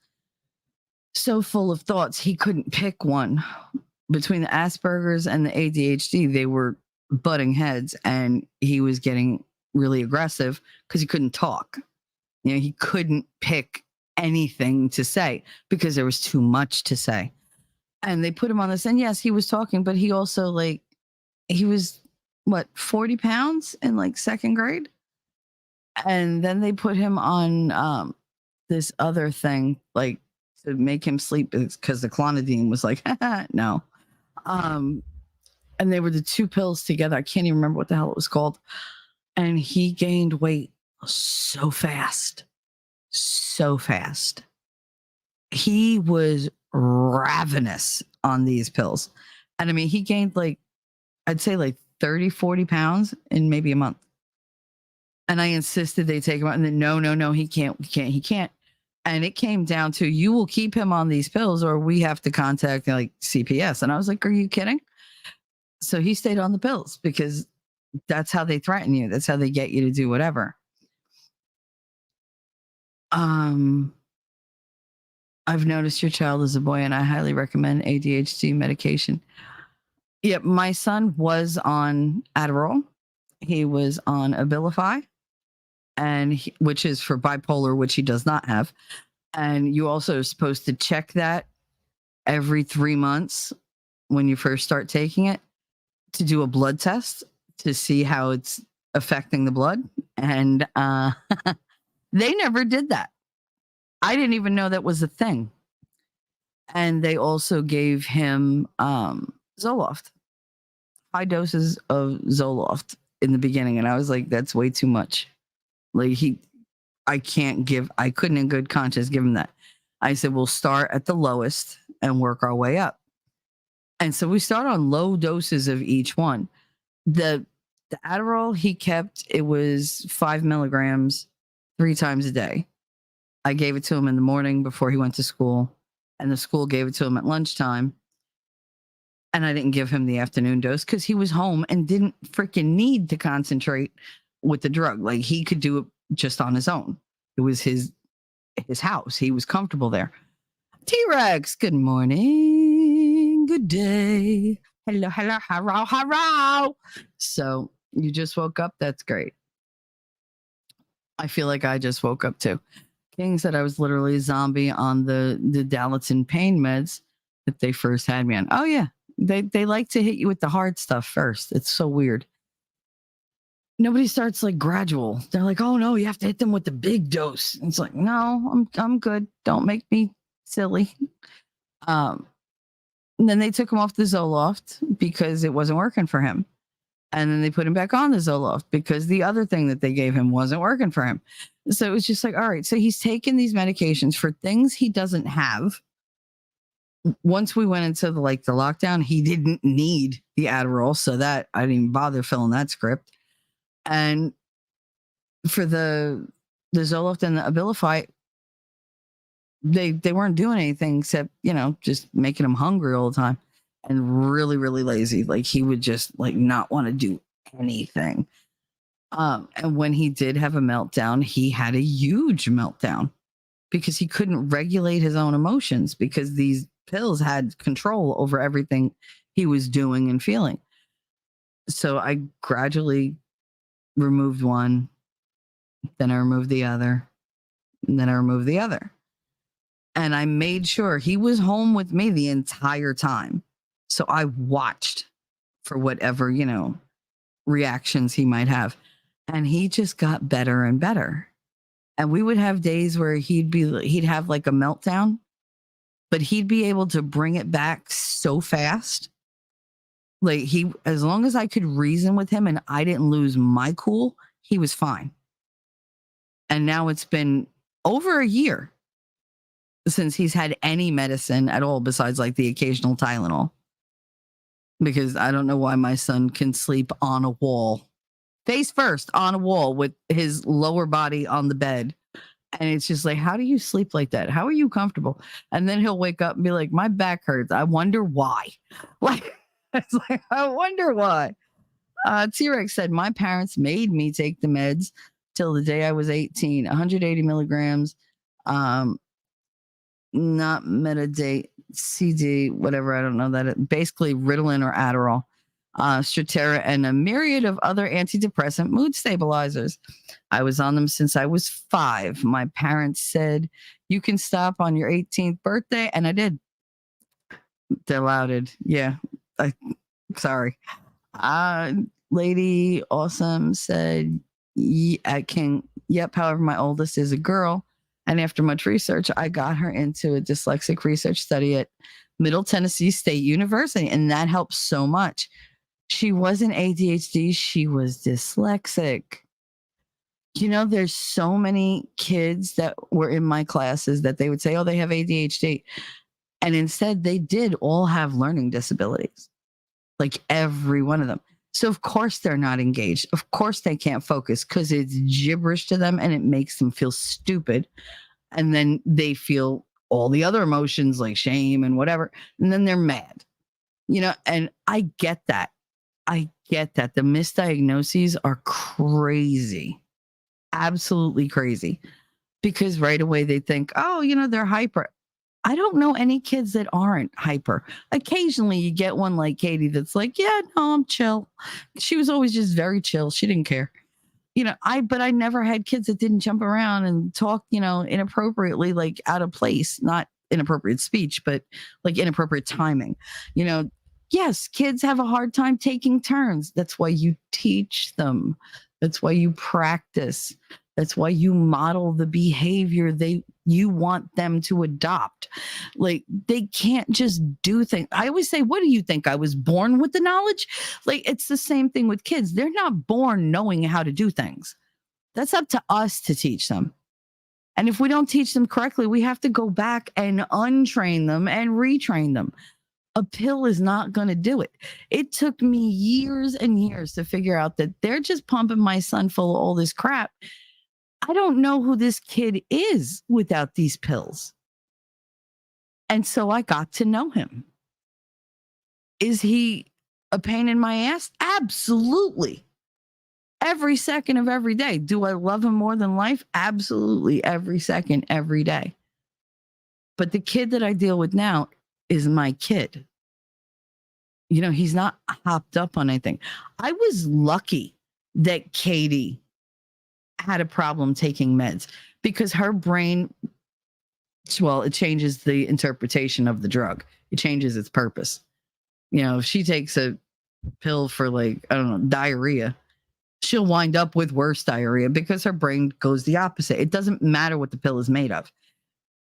so full of thoughts he couldn't pick one. Between the Asperger's and the ADHD, they were butting heads, and he was getting really aggressive because he couldn't talk. He couldn't pick anything to say because there was too much to say. And they put him on this, and yes, he was talking, but he also, like, he was 40 pounds in like second grade. And then they put him on this other thing, like, to make him sleep because the clonidine was like, no. And they were the two pills together. I can't even remember what the hell it was called. And he gained weight so fast. So fast. He was ravenous on these pills. And I mean, he gained like, I'd say like 30, 40 pounds in maybe a month. And I insisted they take him out. And then no, he can't. And it came down to, you will keep him on these pills or we have to contact like CPS. And I was like, are you kidding? So he stayed on the pills because that's how they threaten you. That's how they get you to do whatever. I've noticed your child is a boy, and I highly recommend ADHD medication. Yep, my son was on Adderall. He was on Abilify, which is for bipolar, which he does not have. And you also are supposed to check that every 3 months when you first start taking it to do a blood test to see how it's affecting the blood. And they never did that. I didn't even know that was a thing. And they also gave him Zoloft, high doses of Zoloft in the beginning. And I was like, that's way too much. Like I couldn't in good conscience give him that. I said, we'll start at the lowest and work our way up. And so we start on low doses of each one. The Adderall he kept, it was 5 milligrams 3 times a day. I gave it to him in the morning before he went to school, and the school gave it to him at lunchtime. And I didn't give him the afternoon dose because he was home and didn't freaking need to concentrate with the drug. Like he could do it just on his own. It was his house. He was comfortable there. T-Rex, good morning. Good day. Hello, hello, hello, hello. So you just woke up? That's great. I feel like I just woke up too. King said I was literally a zombie on the Dalatin pain meds that they first had me on. Oh yeah. They like to hit you with the hard stuff first. It's so weird. Nobody starts like gradual. They're like, oh no, you have to hit them with the big dose. And it's like, no, I'm good. Don't make me silly. And then they took him off the Zoloft because it wasn't working for him. And then they put him back on the Zoloft because the other thing that they gave him wasn't working for him. So it was just like, all right, so he's taking these medications for things he doesn't have. Once we went into the lockdown, he didn't need the Adderall. So that I didn't even bother filling that script. And for the Zoloft and the Abilify, they weren't doing anything except, just making him hungry all the time and really, really lazy. Like he would just not want to do anything. And when he did have a meltdown, he had a huge meltdown because he couldn't regulate his own emotions because these pills had control over everything he was doing and feeling. So I gradually removed one, then I removed the other, and then I removed the other. And I made sure he was home with me the entire time. So I watched for whatever, reactions he might have. And he just got better and better. And we would have days where he'd have like a meltdown, but he'd be able to bring it back so fast. Like as long as I could reason with him and I didn't lose my cool, he was fine. And now it's been over a year since he's had any medicine at all besides like the occasional Tylenol. Because I don't know why my son can sleep on a wall, face first on a wall with his lower body on the bed. And it's just like, how do you sleep like that? How are you comfortable? And then he'll wake up and be like, my back hurts. I wonder why. Like, it's like, I wonder why. T-Rex said, my parents made me take the meds till the day I was 18, 180 milligrams, not metadate, CD, whatever. I don't know that. Basically Ritalin or Adderall, Strattera, and a myriad of other antidepressant mood stabilizers. I was on them since I was 5. My parents said, you can stop on your 18th birthday. And I did. They're lauded. Yeah. Sorry. Lady Awesome said, I can. Yep. However, my oldest is a girl. And after much research, I got her into a dyslexic research study at Middle Tennessee State University. And that helped so much. She wasn't ADHD. She was dyslexic. There's so many kids that were in my classes that they would say, oh, they have ADHD. And instead, they did all have learning disabilities, like every one of them. So, of course, they're not engaged. Of course, they can't focus because it's gibberish to them and it makes them feel stupid. And then they feel all the other emotions like shame and whatever. And then they're mad, and I get that. I get that. The misdiagnoses are crazy. Absolutely crazy. Because right away they think, oh, they're hyper. I don't know any kids that aren't hyper. Occasionally you get one like Katie that's like, yeah, no, I'm chill. She was always just very chill. She didn't care. But I never had kids that didn't jump around and talk, inappropriately, like out of place, not inappropriate speech, but like inappropriate timing. Yes, kids have a hard time taking turns. That's why you teach them. That's why you practice. That's why you model the behavior you want them to adopt. Like they can't just do things. I always say, what do you think? I was born with the knowledge? Like it's the same thing with kids. They're not born knowing how to do things. That's up to us to teach them. And if we don't teach them correctly, we have to go back and untrain them and retrain them. A pill is not going to do it. It took me years and years to figure out that they're just pumping my son full of all this crap. I don't know who this kid is without these pills. And so I got to know him. Is he a pain in my ass? Absolutely. Every second of every day. Do I love him more than life? Absolutely. Every second, every day. But the kid that I deal with now is my kid. He's not hopped up on anything. I was lucky that Katie had a problem taking meds because her brain, it changes the interpretation of the drug. It changes its purpose. If she takes a pill for diarrhea, she'll wind up with worse diarrhea because her brain goes the opposite. It doesn't matter what the pill is made of.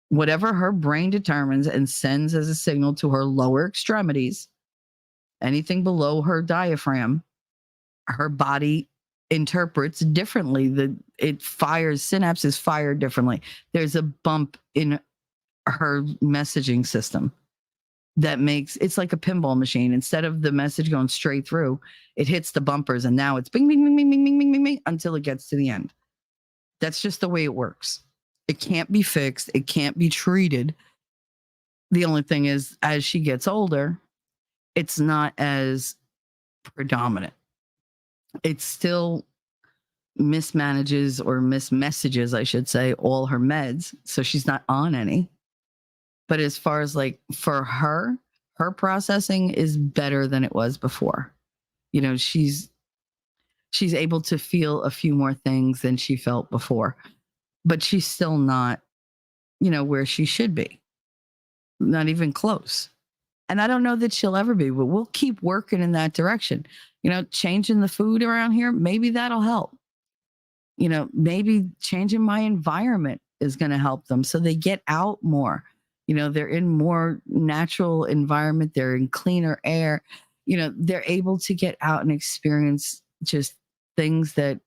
Whatever her brain determines and sends as a signal to her lower extremities, anything below her diaphragm, her body interprets differently. Synapses fire differently. There's a bump in her messaging system that it's like a pinball machine. Instead of the message going straight through, it hits the bumpers and now it's bing, bing, bing, bing, bing, bing, bing, bing, bing until it gets to the end. That's just the way it works. It can't be fixed. It can't be treated. The only thing is, as she gets older, it's not as predominant. It still mismanages or mismessages, I should say, all her meds. So she's not on any. But as far as for her processing is better than it was before. She's able to feel a few more things than she felt before, but she's still not, where she should be. Not even close. And I don't know that she'll ever be, but we'll keep working in that direction. Changing the food around here, maybe that'll help. Maybe changing my environment is going to help them so they get out more. They're in more natural environment. They're in cleaner air. They're able to get out and experience just things that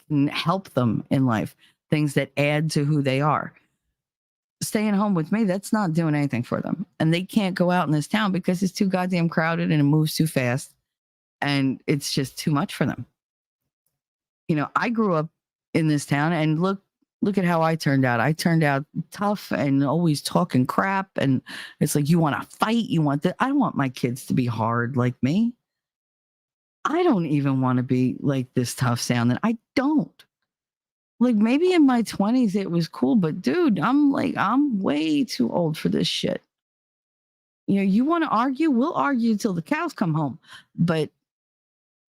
can help them in life, things that add to who they are. Staying home with me, that's not doing anything for them. And they can't go out in this town because it's too goddamn crowded and it moves too fast. And it's just too much for them. I grew up in this town and look at how I turned out. I turned out tough and always talking crap. And it's like, you want to fight? You want that? I don't want my kids to be hard like me. I don't even want to be like this tough sounding. I don't. Maybe in my 20s it was cool, but dude, I'm way too old for this shit. You want to argue? We'll argue till the cows come home. But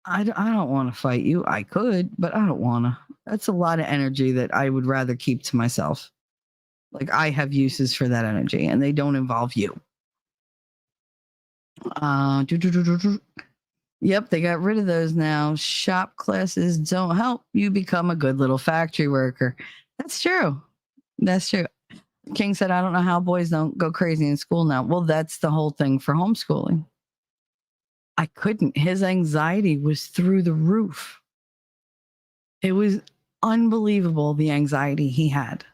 I don't want to fight you. I could, but I don't want to. That's a lot of energy that I would rather keep to myself. I have uses for that energy and they don't involve you. Yep, they got rid of those now. Shop classes don't help you become a good little factory worker. That's true. That's true. King said, I don't know how boys don't go crazy in school now. Well, that's the whole thing for homeschooling. I couldn't. His anxiety was through the roof. It was unbelievable, the anxiety he had.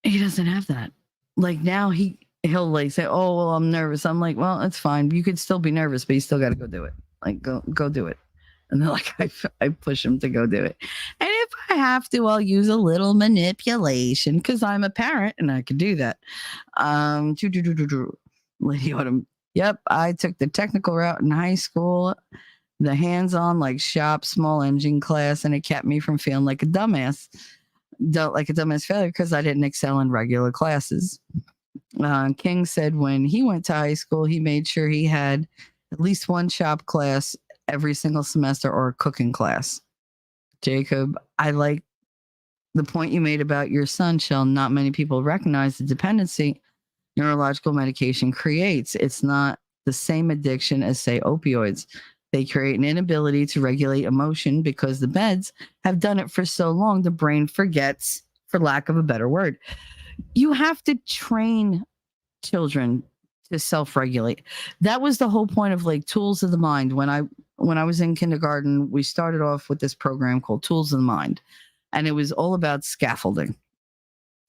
He doesn't have that. Now he'll say, oh, well, I'm nervous. I'm like, well, it's fine. You could still be nervous, but you still got to go do it. Go do it. And they're like, I push him to go do it. And if I have to, I'll use a little manipulation because I'm a parent and I can do that. Lady Autumn Yep, I took the technical route in high school, the hands-on like shop small engine class, and it kept me from feeling like a dumbass. Like a dumbass failure because I didn't excel in regular classes. King said when he went to high school, he made sure he had at least one shop class every single semester or a cooking class. Jacob, I like the point you made about your son, Shell. Not many people recognize the dependency neurological medication creates. It's not the same addiction as, say, opioids. They create an inability to regulate emotion because the meds have done it for so long, the brain forgets, for lack of a better word. You have to train children to self-regulate. That was the whole point of like Tools of the Mind. When I was in kindergarten, we started off with this program called Tools of the Mind, and it was all about scaffolding.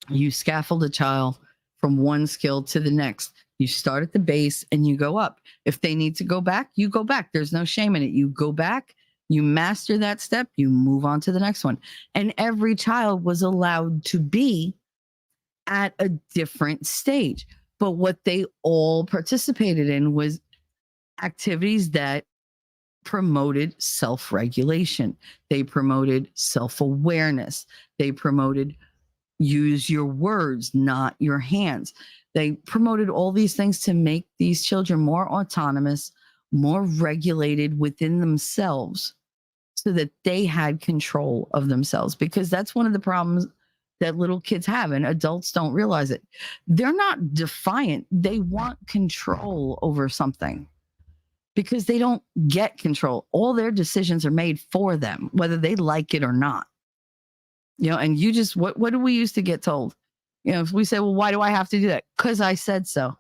You scaffold a child from one skill to the next. You start at the base and you go up. If they need to go back, you go back. There's no shame in it. You go back, you master that step, you move on to the next one. And every child was allowed to be at a different stage. But what they all participated in was activities that promoted self-regulation. They promoted self-awareness. They promoted use your words, not your hands. They promoted all these things to make these children more autonomous, more regulated within themselves so that they had control of themselves. Because that's one of the problems that little kids have, and adults don't realize it. They're not defiant. They want control over something because they don't get control. All their decisions are made for them, whether they like it or not. And you just, what do we used to get told? If we say, well, why do I have to do that? Because I said so.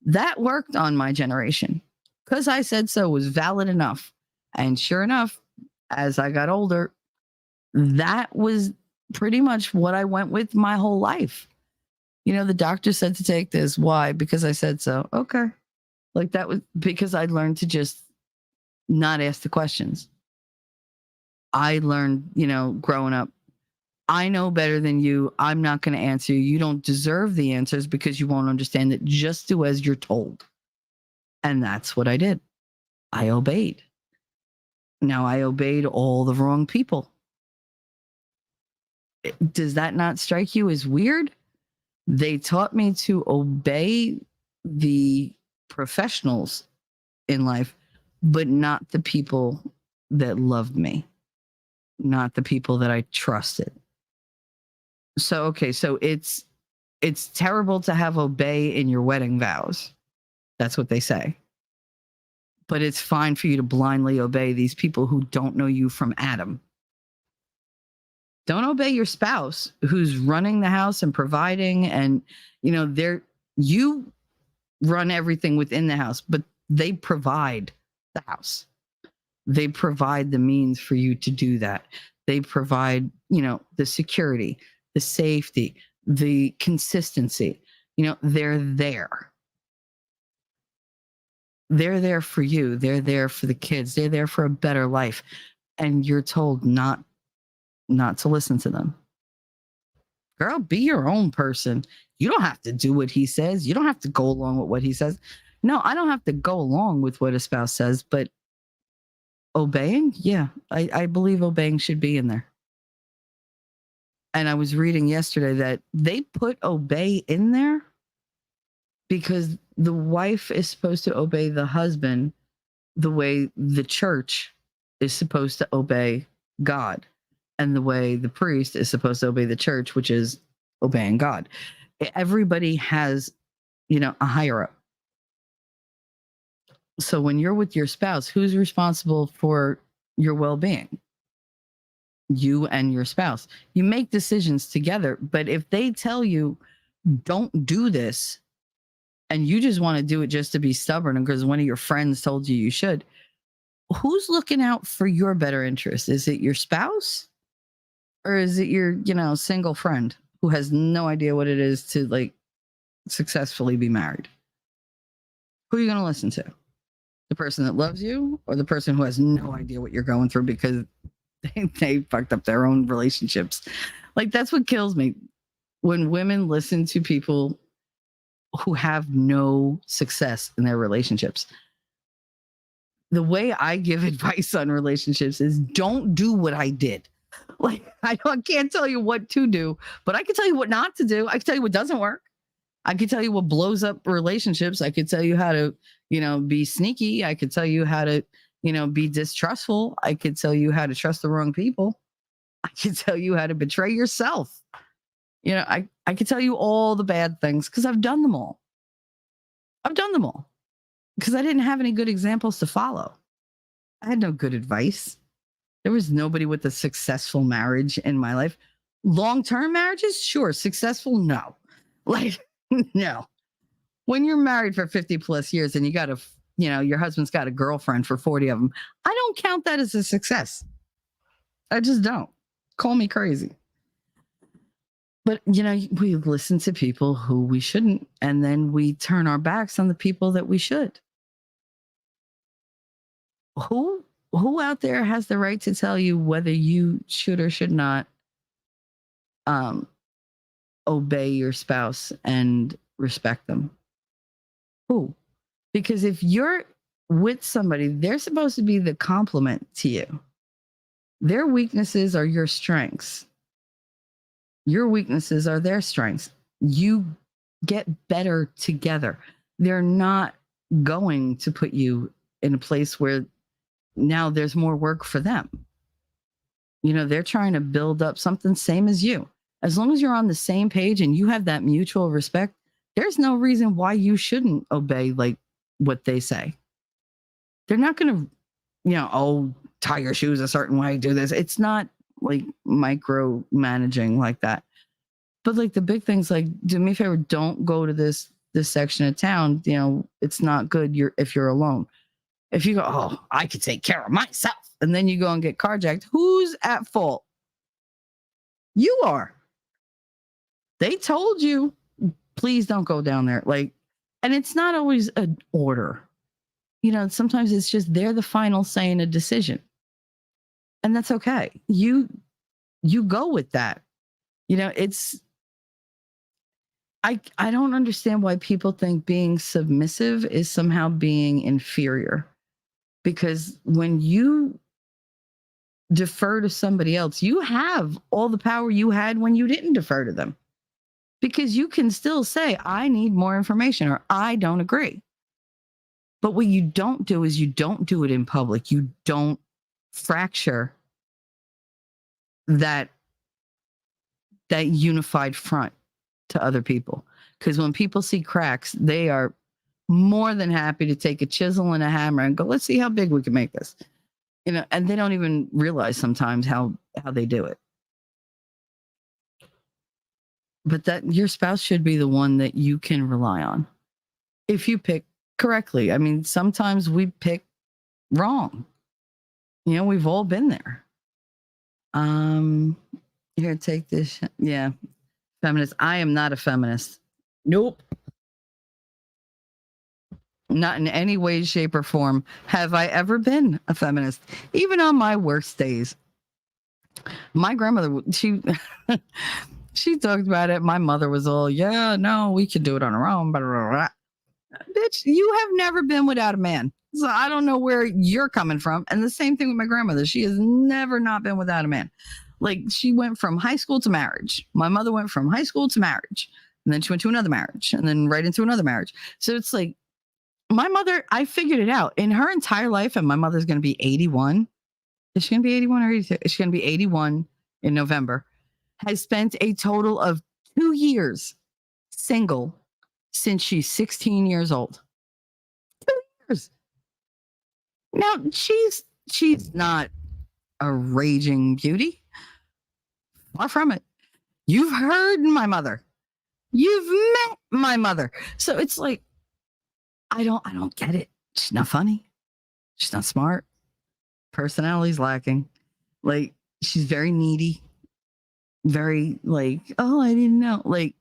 That worked on my generation. Because I said so was valid enough. And sure enough, as I got older, that was pretty much what I went with my whole life. The doctor said to take this. Why? Because I said so. Okay. Like that was because I learned to just not ask the questions. I learned, growing up, I know better than you. I'm not going to answer you. You don't deserve the answers because you won't understand it. Just do as you're told. And that's what I did. I obeyed. Now I obeyed all the wrong people. Does that not strike you as weird? They taught me to obey the professionals in life, but not the people that loved me, not the people that I trusted. So, okay, so it's terrible to have obey in your wedding vows. That's what they say. But it's fine for you to blindly obey these people who don't know you from Adam. Don't obey your spouse who's running the house and providing, and you run everything within the house, but they provide the house. They provide the means for you to do that. They provide, the security, the safety, the consistency. They're there. They're there for you. They're there for the kids. They're there for a better life. And you're told not to listen to them. Girl, be your own person. You don't have to do what he says. You don't have to go along with what he says. No, I don't have to go along with what a spouse says, but obeying, yeah, I believe obeying should be in there. And I was reading yesterday that they put obey in there because the wife is supposed to obey the husband the way the church is supposed to obey God, and the way the priest is supposed to obey the church, which is obeying God. Everybody has, a higher up. So when you're with your spouse, who's responsible for your well-being? You and your spouse. You make decisions together, but if they tell you don't do this and you just want to do it just to be stubborn and because one of your friends told you should, who's looking out for your better interest? Is it your spouse or is it your, single friend who has no idea what it is to successfully be married? Who are you going to listen to? The person that loves you or the person who has no idea what you're going through because they fucked up their own relationships? That's what kills me. When women listen to people who have no success in their relationships. The way I give advice on relationships is don't do what I did. Like, I can't tell you what to do, but I can tell you what not to do. I can tell you what doesn't work. I could tell you what blows up relationships. I could tell you how to, be sneaky. I could tell you how to, be distrustful. I could tell you how to trust the wrong people. I could tell you how to betray yourself. I could tell you all the bad things because I've done them all. I've done them all because I didn't have any good examples to follow. I had no good advice. There was nobody with a successful marriage in my life. Long-term marriages, sure. Successful, no. Like, no. When you're married for 50 plus years and you got your husband's got a girlfriend for 40 of them, I don't count that as a success. I just don't. Call me crazy. But, we listen to people who we shouldn't, and then we turn our backs on the people that we should. Who out there has the right to tell you whether you should or should not obey your spouse and respect them? Who? Because if you're with somebody, they're supposed to be the complement to you. Their weaknesses are your strengths. Your weaknesses are their strengths. You get better together. They're not going to put you in a place where now there's more work for them. They're trying to build up something same as you. As long as you're on the same page and you have that mutual respect, there's no reason why you shouldn't obey like what they say. They're not going to, tie your shoes a certain way, do this. It's not like micromanaging like that. But like the big things, like, do me a favor, don't go to this section of town. It's not good if you're alone. If you go, I could take care of myself, and then you go and get carjacked, who's at fault? You are. They told you, please don't go down there. Like, and it's not always an order. Sometimes it's just they're the final say in a decision. And that's okay. You go with that. I don't understand why people think being submissive is somehow being inferior. Because when you defer to somebody else, you have all the power you had when you didn't defer to them. Because you can still say, I need more information, or I don't agree. But what you don't do is you don't do it in public. You don't fracture that unified front to other people. Because when people see cracks, they are more than happy to take a chisel and a hammer and go, let's see how big we can make this. And they don't even realize sometimes how they do it. But that your spouse should be the one that you can rely on if you pick correctly. I mean, sometimes we pick wrong. We've all been there. Here, take this. Yeah. Feminist. I am not a feminist. Nope. Not in any way, shape, or form have I ever been a feminist, even on my worst days. My grandmother, she talked about it. My mother was all, yeah, no, we can do it on our own. Blah, blah, blah. Bitch, you have never been without a man. So I don't know where you're coming from. And the same thing with my grandmother. She has never not been without a man. Like, she went from high school to marriage. My mother went from high school to marriage. And then she went to another marriage. And then right into another marriage. So it's like, my mother, I figured it out. In her entire life, and my mother's going to be 81. Is she going to be 81 or 82? Is she going to be 81 in November? Has spent a total of 2 years single since she's 16 years old. 2 years. Now, she's not a raging beauty. Far from it. You've heard my mother. You've met my mother. So it's like, I don't get it. She's not funny. She's not smart. Personality's lacking. Like, she's very needy. Very like, oh, I didn't know. Like,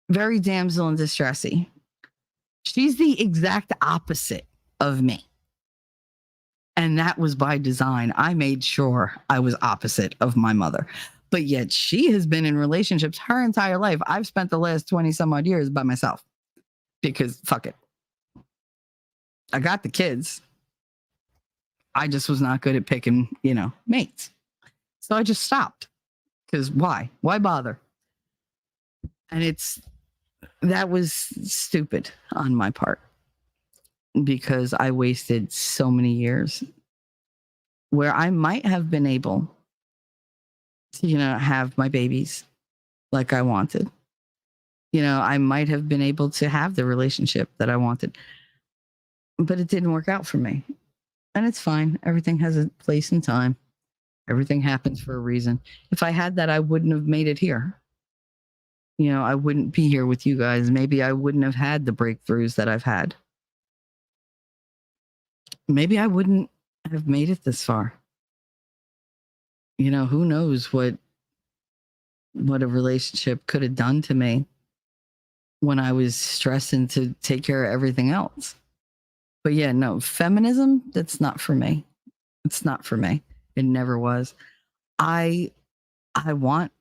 very damsel in distressy. She's the exact opposite of me. And that was by design. I made sure I was opposite of my mother. But yet she has been in relationships her entire life. I've spent the last 20 some odd years by myself. because fuck it. I got the kids. I just was not good at picking, mates. So I just stopped. Because why? Why bother? And that was stupid on my part because I wasted so many years where I might have been able to, have my babies like I wanted. I might have been able to have the relationship that I wanted, but it didn't work out for me. And it's fine. Everything has a place and time. Everything happens for a reason. If I had that, I wouldn't have made it here. I wouldn't be here with you guys. Maybe I wouldn't have had the breakthroughs that I've had. Maybe I wouldn't have made it this far. Who knows what a relationship could have done to me when I was stressing to take care of everything else. But yeah, no, feminism, that's not for me. It's not for me. It never was. I want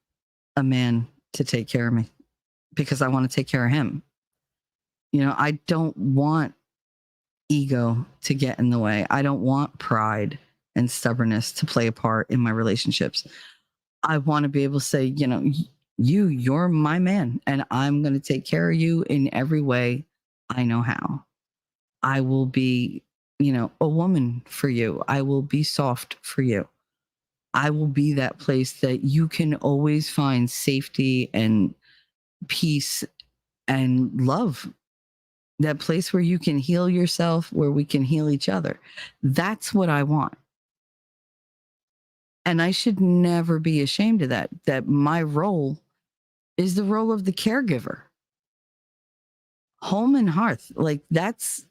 a man to take care of me because I want to take care of him. I don't want ego to get in the way. I don't want pride and stubbornness to play a part in my relationships. I want to be able to say, you're my man, and I'm going to take care of you in every way I know how. I will be, a woman for you. I will be soft for you. I will be that place that you can always find safety and peace and love. That place where you can heal yourself, where we can heal each other. That's what I want. And I should never be ashamed of that my role is the role of the caregiver. Home and hearth. Like that's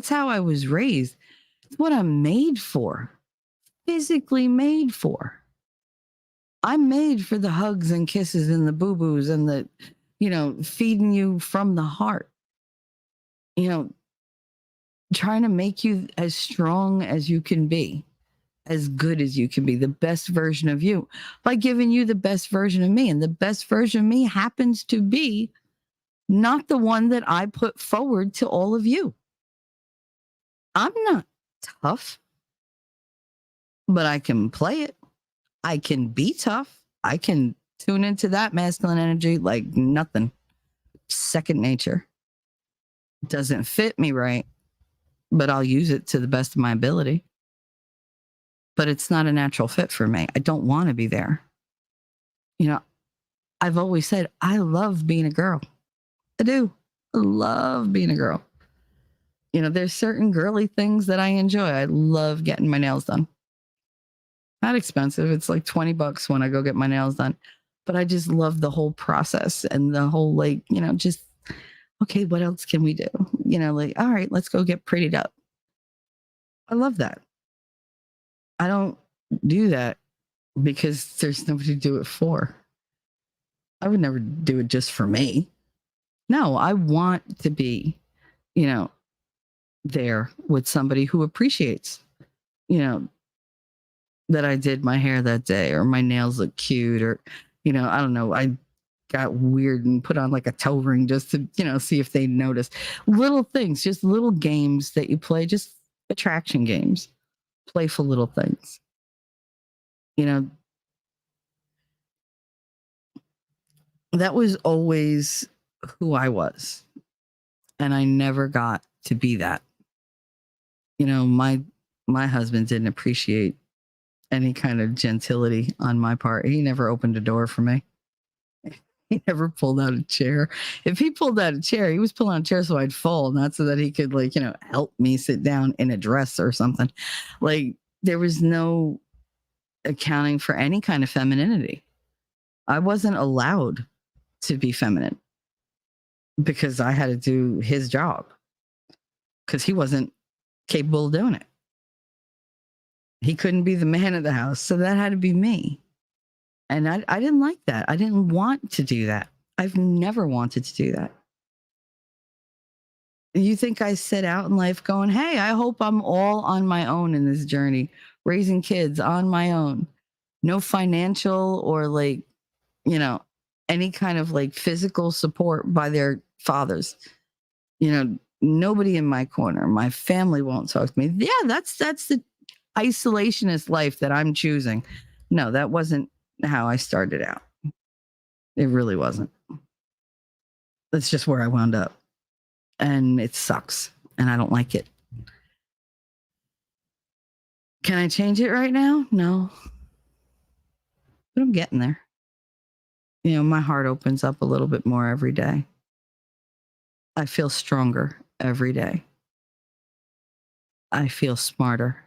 how I was raised. It's what I'm made for. Physically made for. I'm made for the hugs and kisses and the boo-boos and the, feeding you from the heart. Trying to make you as strong as you can be, as good as you can be, the best version of you by giving you the best version of me. And the best version of me happens to be not the one that I put forward to all of you. I'm not tough, but I can play it. I can be tough. I can tune into that masculine energy like nothing. Second nature. Doesn't fit me right, but I'll use it to the best of my ability. But it's not a natural fit for me. I don't want to be there. I've always said, I love being a girl. I do. I love being a girl. There's certain girly things that I enjoy. I love getting my nails done. Not expensive. It's like $20 when I go get my nails done. But I just love the whole process and the whole, just, okay, what else can we do? All right, let's go get prettied up. I love that. I don't do that because there's nobody to do it for. I would never do it just for me. No, I want to be, there with somebody who appreciates, that I did my hair that day or my nails look cute or, I don't know. I got weird and put on like a toe ring just to, see if they notice. Little things, just little games that you play, just attraction games, playful little things. That was always who I was. And I never got to be that. My husband didn't appreciate any kind of gentility on my part. He never opened a door for me. He never pulled out a chair. If he pulled out a chair, he was pulling out a chair so I'd fall, not so that he could help me sit down in a dress or something. There was no accounting for any kind of femininity. I wasn't allowed to be feminine because I had to do his job because he wasn't capable of doing it. He couldn't be the man of the house. So that had to be me. And I didn't like that. I didn't want to do that. I've never wanted to do that. You think I set out in life going, hey, I hope I'm all on my own in this journey, raising kids on my own. No financial or any kind of physical support by their fathers. Nobody in my corner. My family won't talk to me. Yeah, that's the isolationist life that I'm choosing. No, that wasn't how I started out. It really wasn't. That's just where I wound up. And it sucks. And I don't like it. Can I change it right now? No. But I'm getting there. My heart opens up a little bit more every day. I feel stronger every day. I feel smarter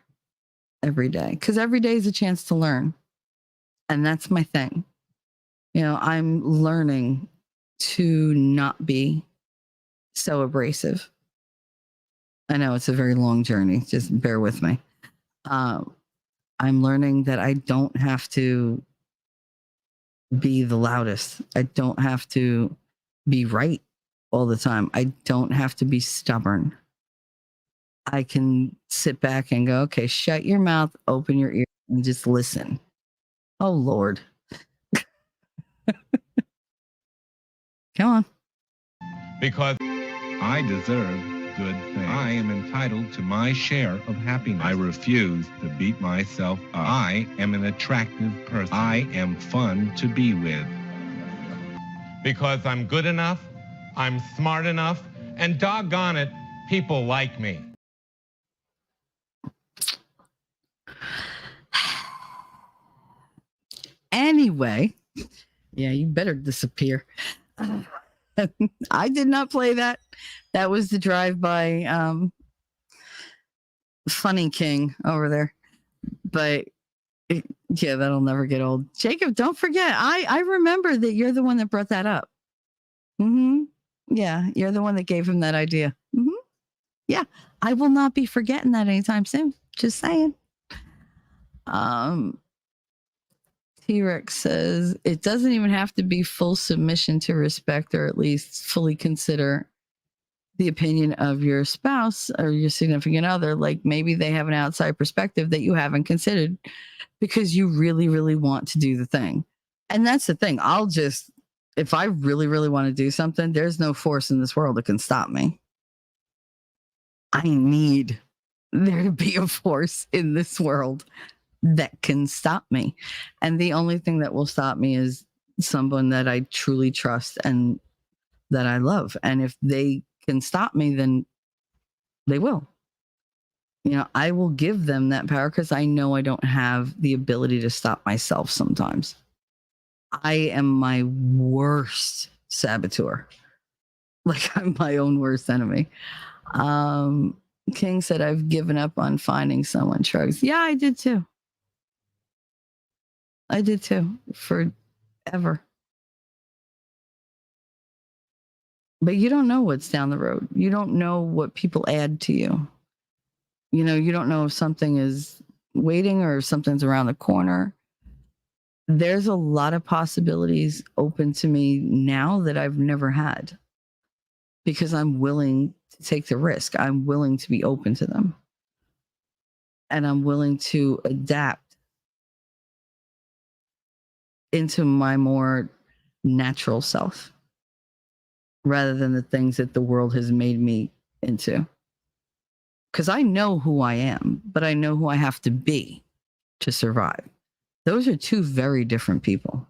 every day because every day is a chance to learn. And that's my thing. I'm learning to not be so abrasive. I know it's a very long journey. Just bear with me. I'm learning that I don't have to be the loudest. I don't have to be right all the time. I don't have to be stubborn. I can sit back and go, okay, shut your mouth, open your ears, and just listen. Oh, Lord. Come on. Because I deserve good things. I am entitled to my share of happiness. I refuse to beat myself up. I am an attractive person. I am fun to be with. Because I'm good enough, I'm smart enough, and doggone it, people like me. Anyway, yeah, you better disappear. I did not play that. That was the drive-by Funny King over there. But yeah, that'll never get old. Jacob, don't forget. I remember that you're the one that brought that up. Yeah, you're the one that gave him that idea. Yeah, I will not be forgetting that anytime soon. Just saying. T-Rex says it doesn't even have to be full submission to respect, or at least fully consider the opinion of your spouse or your significant other. Like maybe they have an outside perspective that you haven't considered because you really, really want to do the thing. And that's the thing. If I really, really want to do something, there's no force in this world that can stop me. I need there to be a force in this world that can stop me. And the only thing that will stop me is someone that I truly trust and that I love. And if they can stop me, then they will. I will give them that power because I know I don't have the ability to stop myself sometimes. I am my worst saboteur. Like I'm my own worst enemy. King said, I've given up on finding someone. Shrugs. Yeah, I did too. Forever. But you don't know what's down the road. You don't know what people add to you. You don't know if something is waiting or if something's around the corner. There's a lot of possibilities open to me now that I've never had because I'm willing to take the risk. I'm willing to be open to them. And I'm willing to adapt into my more natural self rather than the things that the world has made me into. Because I know who I am, but I know who I have to be to survive. Those are two very different people.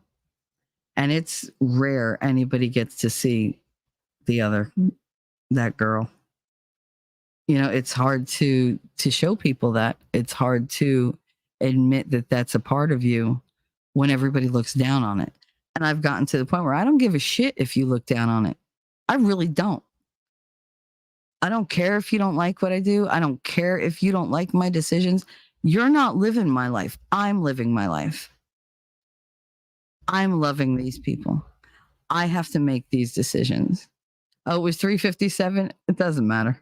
And it's rare anybody gets to see that girl. It's hard to show people that. It's hard to admit that that's a part of you when everybody looks down on it. And I've gotten to the point where I don't give a shit if you look down on it. I really don't. I don't care if you don't like what I do. I don't care if you don't like my decisions. You're not living my life. I'm living my life. I'm loving these people. I have to make these decisions. Oh, it was 3:57. It doesn't matter.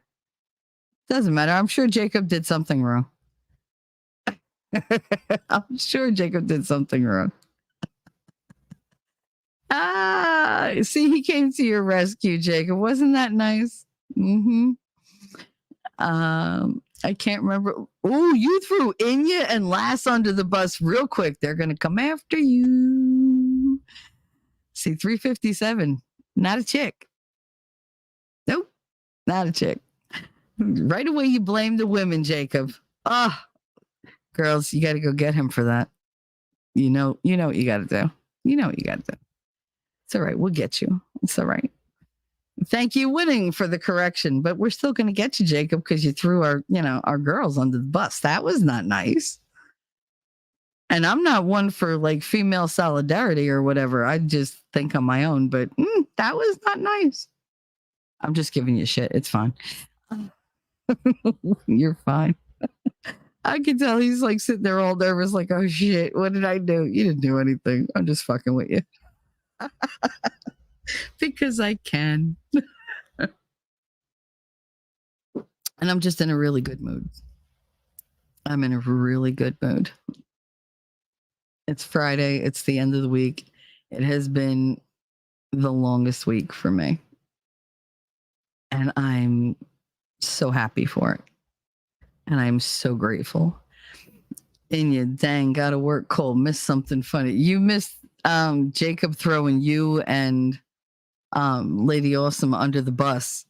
I'm sure Jacob did something wrong. I'm sure Jacob did something wrong. See, he came to your rescue, Jacob. Wasn't that nice? I can't remember. Oh, you threw Inya and Lass under the bus real quick. They're going to come after you. See, 3:57. Not a chick. Nope. Not a chick. Right away, you blame the women, Jacob. Ah, girls, you got to go get him for that. You know what you got to do. You know what you got to do. It's all right. We'll get you. It's all right. Thank you, Winning, for the correction. But we're still going to get you, Jacob, because you threw our girls under the bus. That was not nice. And I'm not one for like female solidarity or whatever. I just think on my own. But that was not nice. I'm just giving you shit. It's fine. You're fine. I can tell he's like sitting there all nervous, like, oh shit, what did I do? You didn't do anything. I'm just fucking with you. Because I can. And I'm just in a really good mood. I'm in a really good mood. It's Friday. It's the end of the week. It has been the longest week for me. And I'm so happy for it. And I'm so grateful. And you dang gotta work cold. Missed something funny. You missed Jacob throwing you and Lady Awesome under the bus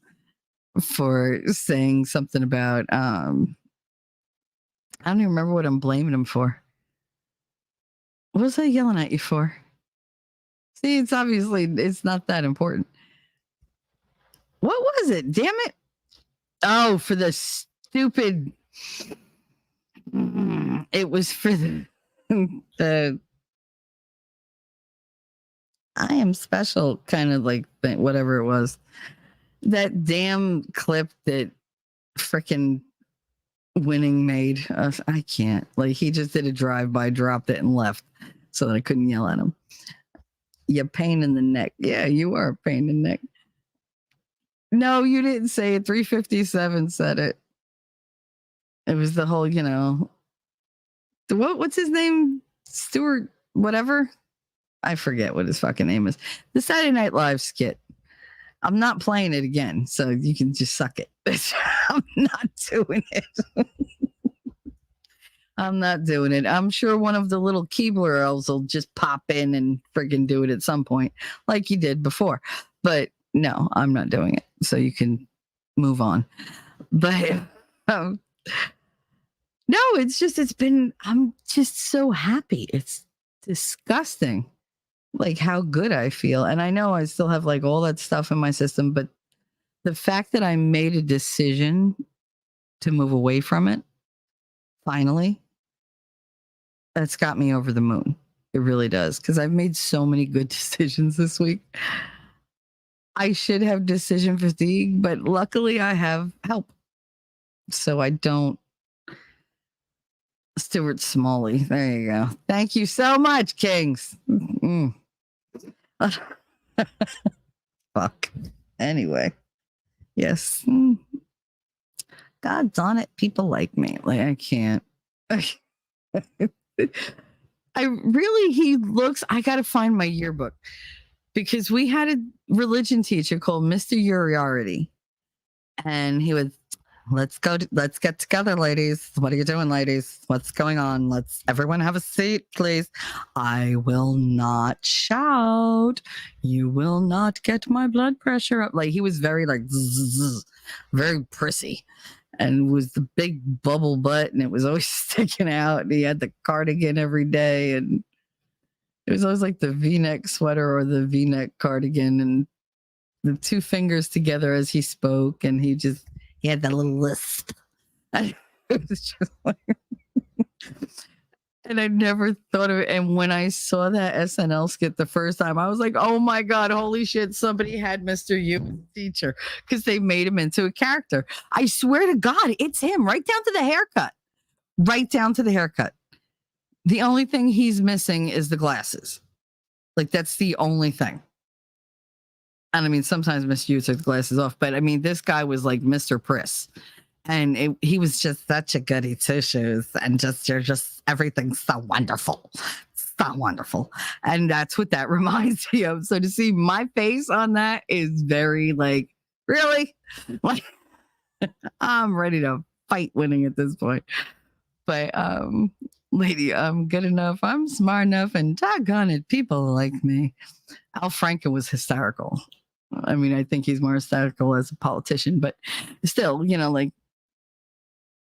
for saying something about I don't even remember what I'm blaming him for. What was I yelling at you for? See, it's not that important. What was it? Damn it. Oh, for the stupid. It was for the I am special kind of like thing, whatever it was. That damn clip that freaking Winning made. I can't. Like, he just did a drive-by, dropped it, and left so that I couldn't yell at him. You pain in the neck. Yeah, you are a pain in the neck. No, you didn't say it. 357 said it. It was the whole, what's his name? Stuart, whatever. I forget what his fucking name is. The Saturday Night Live skit. I'm not playing it again, so you can just suck it. I'm not doing it. I'm not doing it. I'm sure one of the little Keebler elves will just pop in and friggin' do it at some point, like you did before. But no, I'm not doing it. So you can move on. But no, I'm just so happy. It's disgusting, like how good I feel. And I know I still have like all that stuff in my system, but the fact that I made a decision to move away from it, finally, that's got me over the moon. It really does. Because I've made so many good decisions this week. I should have decision fatigue, but luckily I have help. So I don't. Stuart Smalley. There you go. Thank you so much, Kings. Fuck. Anyway. Yes. God darn it. People like me. Like, I can't. I got to find my yearbook because we had a religion teacher called Mr. Uriarity. And he would, let's get together, ladies. What are you doing, ladies? What's going on? Let's everyone have a seat, please. I will not shout. You will not get my blood pressure up. Like, he was very like, zzz, very prissy. And was the big bubble butt, and it was always sticking out. And he had the cardigan every day, and it was always like the V-neck sweater or the V-neck cardigan, and the two fingers together as he spoke, and he had that little lisp. It was just like, and I never thought of it. And when I saw that SNL skit the first time, I was like, oh my God, holy shit, somebody had Mr. U as a teacher because they made him into a character. I swear to God, it's him, right down to the haircut. Right down to the haircut. The only thing he's missing is the glasses. Like, that's the only thing. And I mean, sometimes Mr. U took the glasses off, but I mean, this guy was like Mr. Priss. And he was just such a goody two shoes, and you're just everything's so wonderful, so wonderful, and that's what that reminds me of. So to see my face on that is very like, really, like I'm ready to fight Winning at this point. But lady, I'm good enough, I'm smart enough, and doggone it, people like me. Al Franken was hysterical. I mean, I think he's more hysterical as a politician, but still, like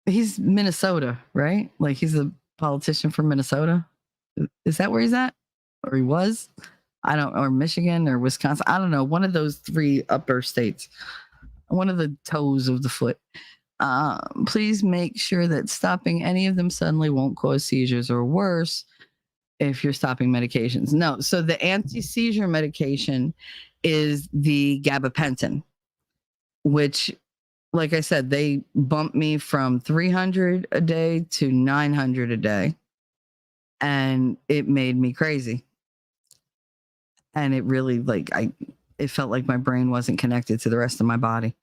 he's Minnesota, right? Like he's a politician from Minnesota. Is that where he's at? Or he was? I don't, or Michigan or Wisconsin. I don't know. One of those three upper states, one of the toes of the foot. Please make sure that stopping any of them suddenly won't cause seizures or worse if you're stopping medications. No. So the anti-seizure medication is the gabapentin, which, like I said, they bumped me from 300 a day to 900 a day. And it made me crazy. And it really, it felt like my brain wasn't connected to the rest of my body.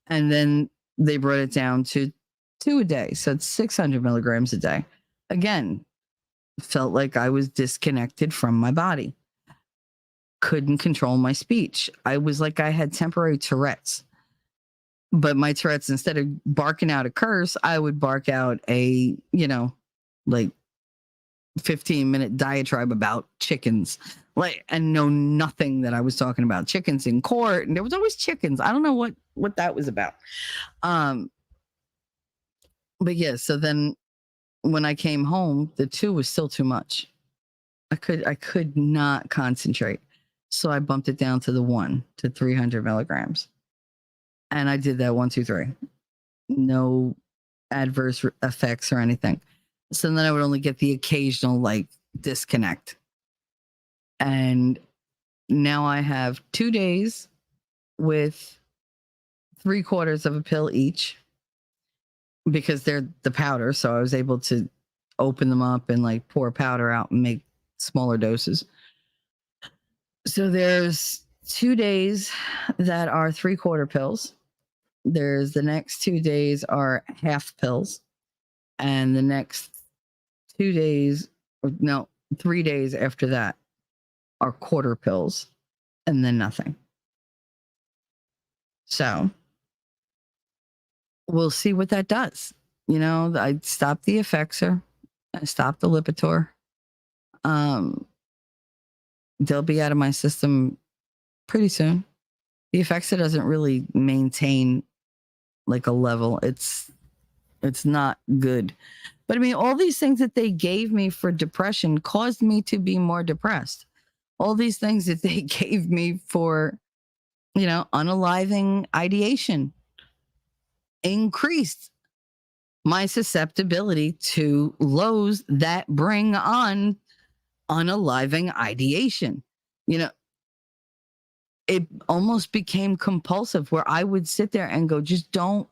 And then they brought it down to 2 a day. So it's 600 milligrams a day. Again, felt like I was disconnected from my body. Couldn't control my speech. I was like I had temporary Tourette's. But my Tourette's, instead of barking out a curse, I would bark out a, 15-minute diatribe about chickens, and know nothing that I was talking about chickens in court. And there was always chickens. I don't know what that was about. But yeah, so then when I came home, the 2 was still too much. I could not concentrate. So I bumped it down to the 1 to 300 milligrams. And I did that 1, 2, 3. No adverse effects or anything. So then I would only get the occasional disconnect. And now I have 2 days with 3/4 of a pill each, because they're the powder. So I was able to open them up and pour powder out and make smaller doses. So there's 2 days that are 3/4 pills. There's the next 2 days are half pills. And the next 2 days, 3 days after that are quarter pills, and then nothing. So we'll see what that does. I stopped the Effexor. I stopped the Lipitor. They'll be out of my system pretty soon. The Effexor doesn't really maintain a level. It's not good. But I mean, all these things that they gave me for depression caused me to be more depressed. All these things that they gave me for, unaliving ideation increased my susceptibility to lows that bring on unaliving ideation. It almost became compulsive, where I would sit there and go, just don't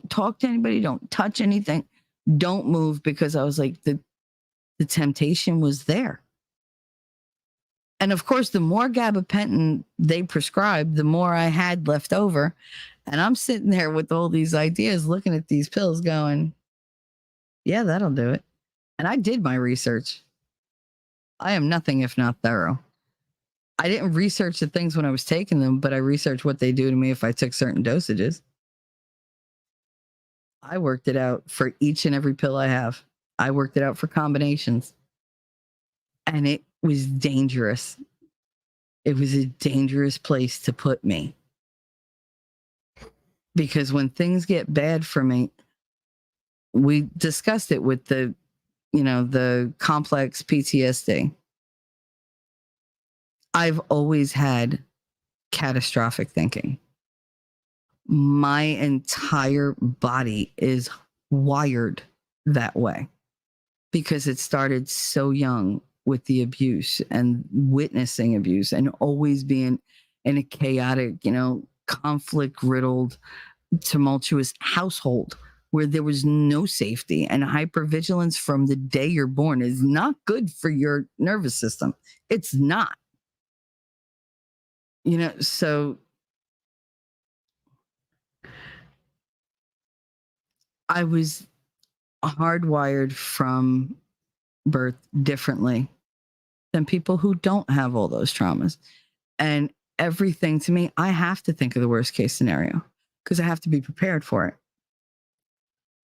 talk to anybody, don't touch anything, don't move, because I was like, the temptation was there. And of course, the more gabapentin they prescribed, the more I had left over. And I'm sitting there with all these ideas, looking at these pills going, yeah, that'll do it. And I did my research. I am nothing if not thorough. I didn't research the things when I was taking them, but I researched what they do to me if I took certain dosages. I worked it out for each and every pill I have. I worked it out for combinations. And it was dangerous. It was a dangerous place to put me. Because when things get bad for me, we discussed it with the complex PTSD. I've always had catastrophic thinking. My entire body is wired that way because it started so young with the abuse and witnessing abuse and always being in a chaotic, conflict riddled, tumultuous household where there was no safety, and hypervigilance from the day you're born is not good for your nervous system. It's not. So I was hardwired from birth differently than people who don't have all those traumas. And everything to me, I have to think of the worst case scenario because I have to be prepared for it.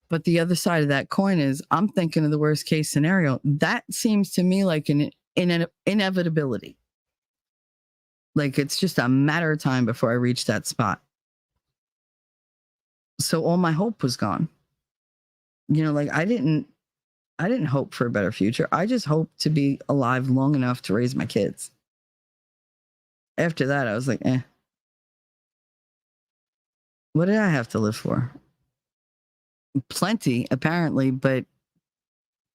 But the other side of that coin is I'm thinking of the worst case scenario. That seems to me like an inevitability. Like it's just a matter of time before I reach that spot. So all my hope was gone. Like I didn't hope for a better future. I just hoped to be alive long enough to raise my kids. After that, I was like, what did I have to live for? Plenty, apparently, but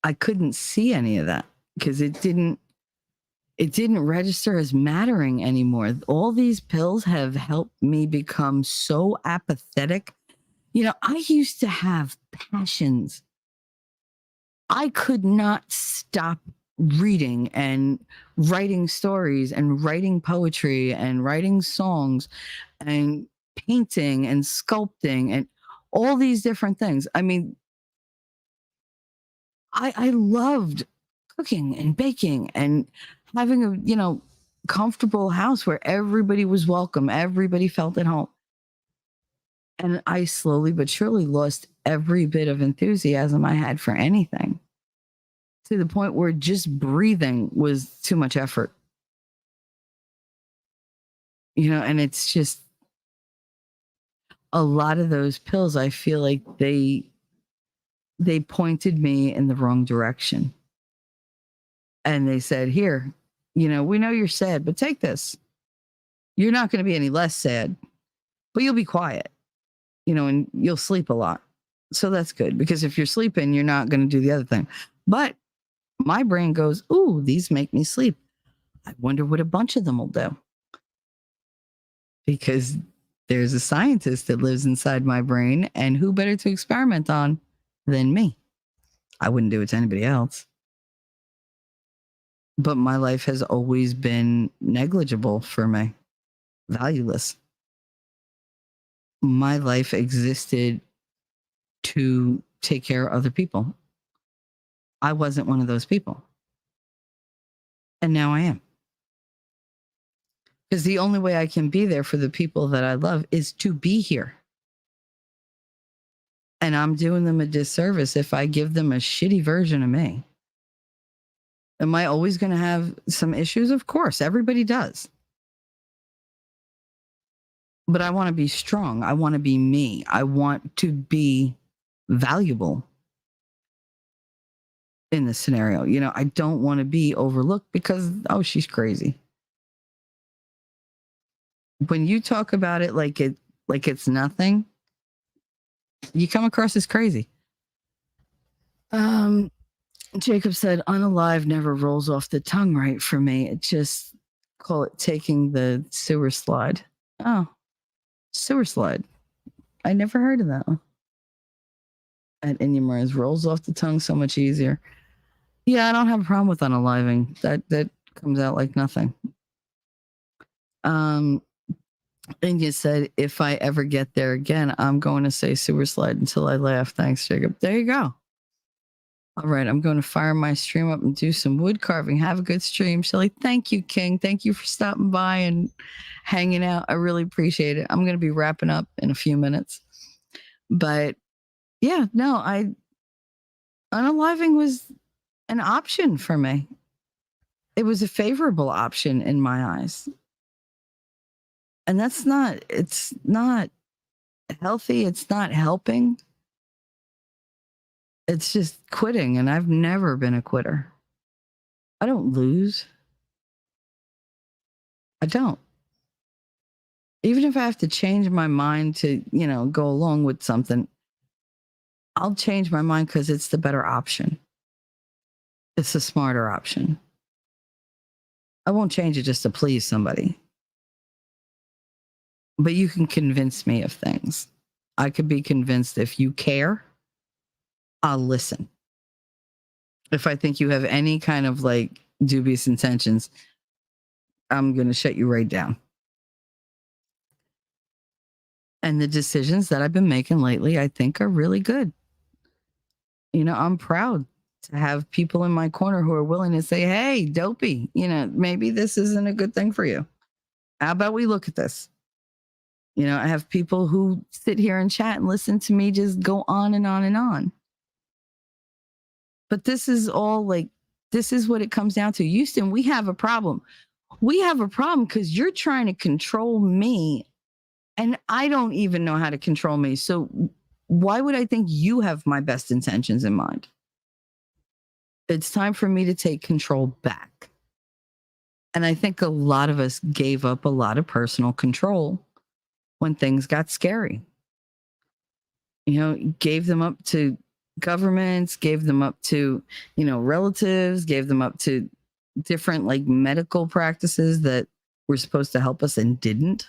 I couldn't see any of that because it didn't register as mattering anymore. All these pills have helped me become so apathetic. I used to have passions. I could not stop reading and writing stories and writing poetry and writing songs and painting and sculpting and all these different things. I mean, I loved cooking and baking and having a, comfortable house where everybody was welcome, everybody felt at home. And I slowly but surely lost every bit of enthusiasm I had for anything, to the point where just breathing was too much effort. And it's just a lot of those pills, I feel like they pointed me in the wrong direction. And they said, here, we know you're sad, but take this. You're not going to be any less sad, but you'll be quiet, and you'll sleep a lot. So that's good, because if you're sleeping, you're not going to do the other thing. But my brain goes, ooh, these make me sleep. I wonder what a bunch of them will do. Because there's a scientist that lives inside my brain, and who better to experiment on than me? I wouldn't do it to anybody else. But my life has always been negligible for me, valueless. My life existed to take care of other people. I wasn't one of those people. And now I am. Because the only way I can be there for the people that I love is to be here. And I'm doing them a disservice if I give them a shitty version of me. Am I always going to have some issues? Of course, everybody does. But I want to be strong. I want to be me. I want to be valuable in this scenario. I don't want to be overlooked because, oh, she's crazy. When you talk about it like it's nothing, you come across as crazy. Jacob said, unalive never rolls off the tongue right for me. It just call it taking the sewer slide. Oh, sewer slide. I never heard of that one. At Inumers, rolls off the tongue so much easier. Yeah, I don't have a problem with unaliving. That comes out like nothing. India said, if I ever get there again, I'm going to say sewer slide until I laugh. Thanks, Jacob. There you go. All right, I'm going to fire my stream up and do some wood carving. Have a good stream, Shelly. Thank you, King. Thank you for stopping by and hanging out. I really appreciate it. I'm going to be wrapping up in a few minutes. But yeah, no, unaliving was an option for me. It was a favorable option in my eyes. And it's not healthy. It's not helping. It's just quitting. And I've never been a quitter. I don't lose. I don't. Even if I have to change my mind to, go along with something, I'll change my mind because it's the better option. It's the smarter option. I won't change it just to please somebody. But you can convince me of things. I could be convinced if you care, I'll listen. If I think you have any kind of dubious intentions, I'm going to shut you right down. And the decisions that I've been making lately, I think are really good. I'm proud to have people in my corner who are willing to say, hey, dopey, maybe this isn't a good thing for you. How about we look at this? I have people who sit here and chat and listen to me just go on and on and on. But this is all this is what it comes down to. Houston, we have a problem. we have a problem because you're trying to control me and I don't even know how to control me. So why would I think you have my best intentions in mind? It's time for me to take control back. And I think a lot of us gave up a lot of personal control when things got scary. You know, gave them up to governments, gave them up to, you know, relatives, gave them up to different like medical practices that were supposed to help us and didn't.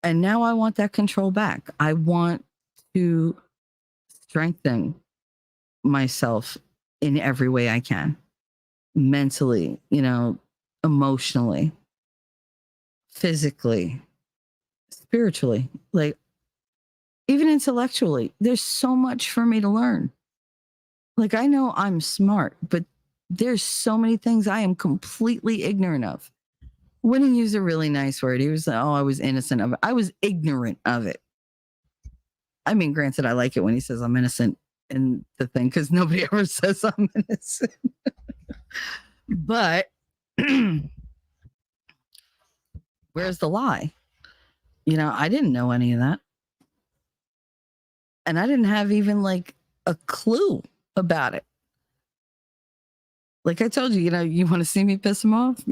And now I want that control back. I want to strengthen myself in every way I can, mentally, you know, emotionally, physically, spiritually, like even intellectually. There's so much for me to learn. Like I know I'm smart, but there's so many things I am completely ignorant of. Winnie used a really nice word. He was like, oh, I was innocent of it. I was ignorant of it. I mean, granted, I like it when he says I'm innocent in the thing because nobody ever says I'm innocent. But where's the lie? You know, I didn't know any of that. And I didn't have even like a clue about it. Like I told you, you know, you want to see me piss him off?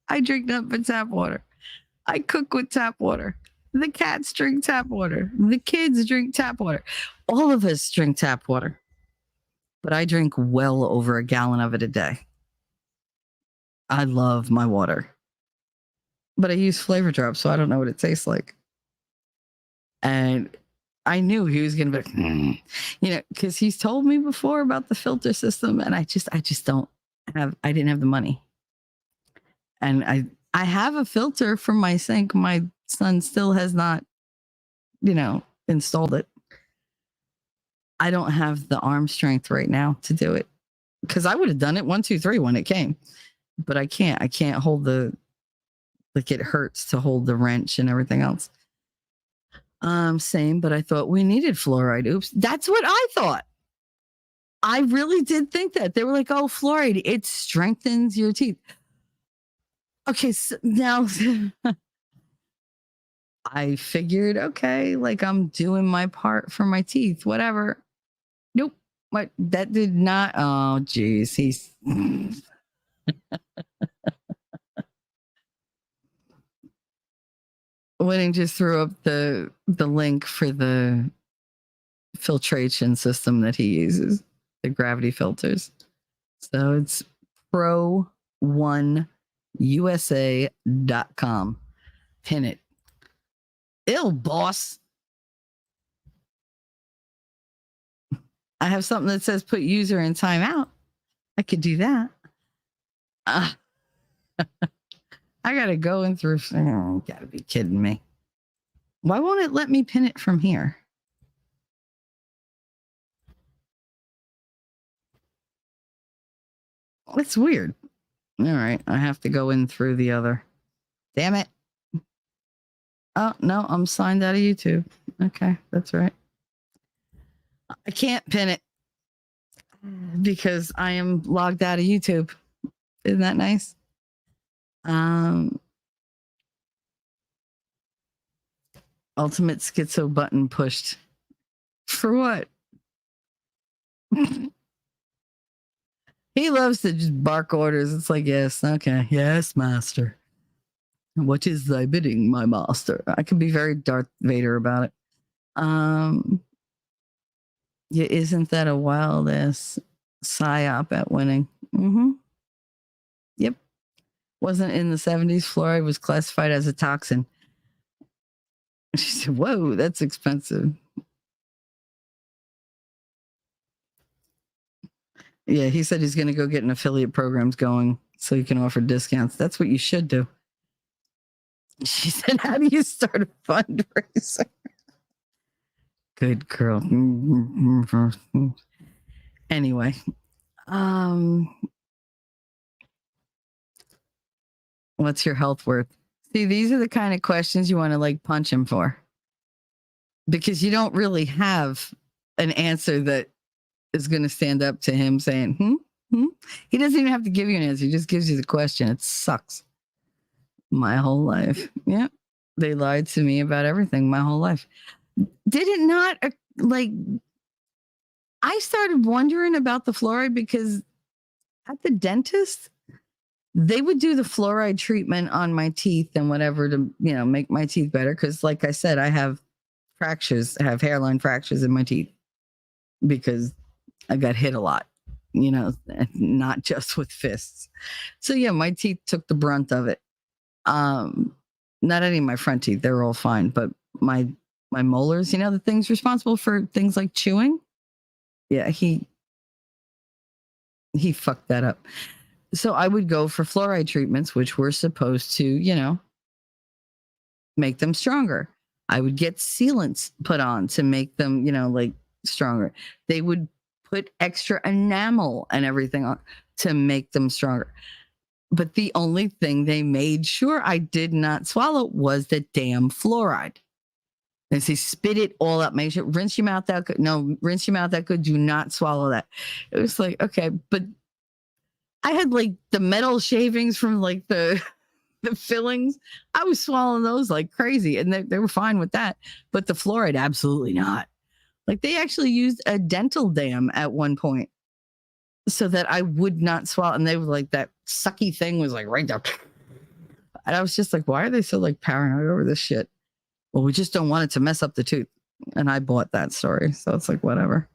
I drink nothing but tap water. I cook with tap water. The cats drink tap water. The kids drink tap water. All of us drink tap water. But I drink well over a gallon of it a day. I love my water. But I use flavor drops, so I don't know what it tastes like. And I knew he was going to be, you know, because he's told me before about the filter system, and I just don't have, I didn't have the money. And I have a filter for my sink. My son still has not, you know, installed it. I don't have the arm strength right now to do it because I would have done it 1, 2, 3 when it came, but I can't hold the, like it hurts to hold the wrench and everything else. Same, but I thought we needed fluoride. Oops. That's what I thought. I really did think that. They were like, oh, fluoride, it strengthens your teeth. Okay, so now I figured, okay, like I'm doing my part for my teeth, whatever. Nope. What that did not. Oh, geez. He's Winning just threw up the link for the filtration system that he uses, the gravity filters. So it's pro1usa.com. Pin it. Ill, boss. I have something that says put user in timeout. I could do that. I gotta go in through. Oh, gotta be kidding me. Why won't it let me pin it from here? It's weird. All right, I have to go in through the other. Damn it. Oh, no, I'm signed out of YouTube. Okay, that's right. I can't pin it because I am logged out of YouTube. Isn't that nice? Ultimate schizo button pushed. For what? He loves to just bark orders. It's like, yes, okay, yes, master. What is thy bidding, my master? I could be very Darth Vader about it. Yeah, isn't that a wild ass psyop at winning? Mm-hmm. Yep. Wasn't in the 70s. Fluoride was classified as a toxin. She said, whoa, that's expensive. Yeah, he said he's going to go get an affiliate programs going so he can offer discounts. That's what you should do. She said, how do you start a fundraiser? Good girl. Anyway, what's your health worth? See, these are the kind of questions you want to like punch him for because you don't really have an answer that is going to stand up to him saying, He doesn't even have to give you an answer. He just gives you the question. It sucks. My whole life. Yeah. They lied to me about everything my whole life. Did it not like I started wondering about the fluoride because at the dentist, they would do the fluoride treatment on my teeth and whatever to, make my teeth better. Cause like I said, I have fractures, I have hairline fractures in my teeth because I got hit a lot, not just with fists. So yeah, my teeth took the brunt of it. Not any of my front teeth, they're all fine, but my molars, the things responsible for things like chewing. Yeah, he fucked that up. So I would go for fluoride treatments, which were supposed to, make them stronger. I would get sealants put on to make them, like stronger. They would put extra enamel and everything on to make them stronger. But the only thing they made sure I did not swallow was the damn fluoride. They say spit it all up. Make sure rinse your mouth out good. No, rinse your mouth out good. Do not swallow that. It was like, okay, but I had like the metal shavings from like the fillings. I was swallowing those like crazy, and they were fine with that. But the fluoride, absolutely not. Like they actually used a dental dam at one point so that I would not swallow. And they were like, that sucky thing was like right there. And I was just like, why are they so like paranoid over this shit? Well, we just don't want it to mess up the tooth. And I bought that story. So it's like, whatever.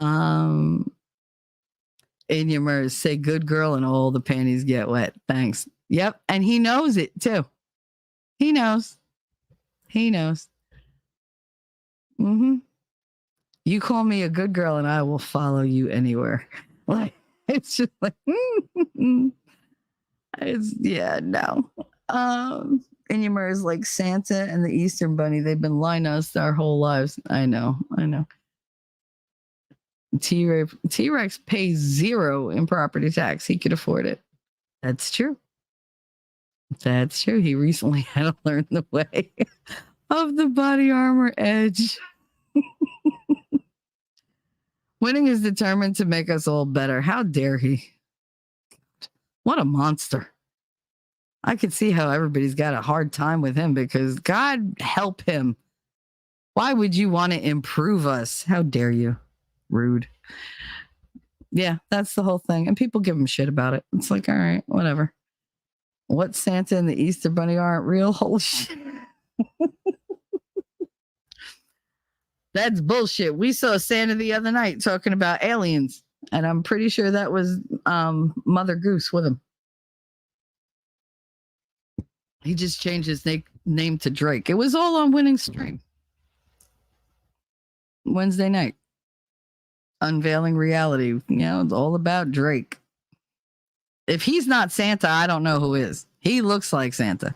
In your MERS, say good girl and all the panties get wet. Thanks. Yep. And he knows it too. He knows. Mm-hmm. You call me a good girl and I will follow you anywhere. Like, it's just like, no. Inumar is like Santa and the Easter Bunny. They've been lying to us our whole lives. I know. T-Rex pays 0 in property tax. He could afford it. That's true. He recently had to learn the way of the body armor edge. Winning is determined to make us all better. How dare he? What a monster. I could see how everybody's got a hard time with him because God help him. Why would you want to improve us? How dare you? Rude. Yeah, that's the whole thing. And people give him shit about it. It's like, all right, whatever. What Santa and the Easter Bunny aren't real? Whole shit. That's bullshit. We saw Santa the other night talking about aliens, and I'm pretty sure that was Mother Goose with him. He just changed his name to Drake. It was all on Winning Stream. Wednesday night. Unveiling reality. It's all about Drake. If he's not Santa, I don't know who is. He looks like Santa.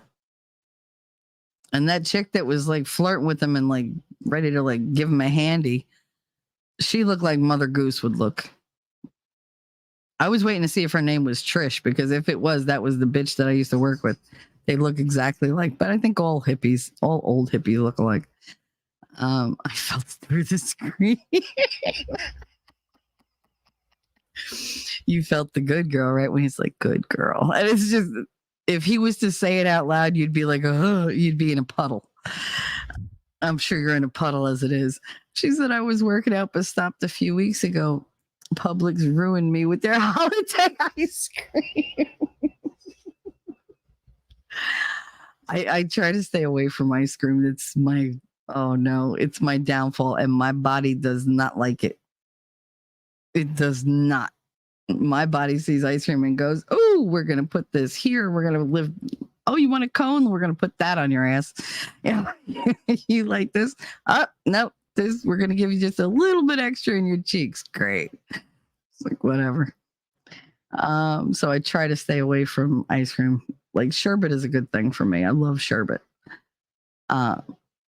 And that chick that was like flirting with him and like ready to like give him a handy, she looked like Mother Goose would look. I was waiting to see if her name was Trish, because if it was, that was the bitch that I used to work with. They look exactly like, but I think all hippies, all old hippies look alike. I felt through the screen. You felt the good girl, right? When he's like, good girl. And it's just, if he was to say it out loud, you'd be like, oh, you'd be in a puddle. I'm sure you're in a puddle as it is. She said, I was working out, but stopped a few weeks ago. Publix ruined me with their holiday ice cream. I try to stay away from ice cream. It's my downfall, and my body does not like it. It does not. My body sees ice cream and goes, oh, we're going to put this here. We're going to live. Oh, you want a cone? We're going to put that on your ass. Yeah. You like this? No, we're going to give you just a little bit extra in your cheeks. Great. It's like, whatever. So I try to stay away from ice cream. Like sherbet is a good thing for me. I love sherbet. But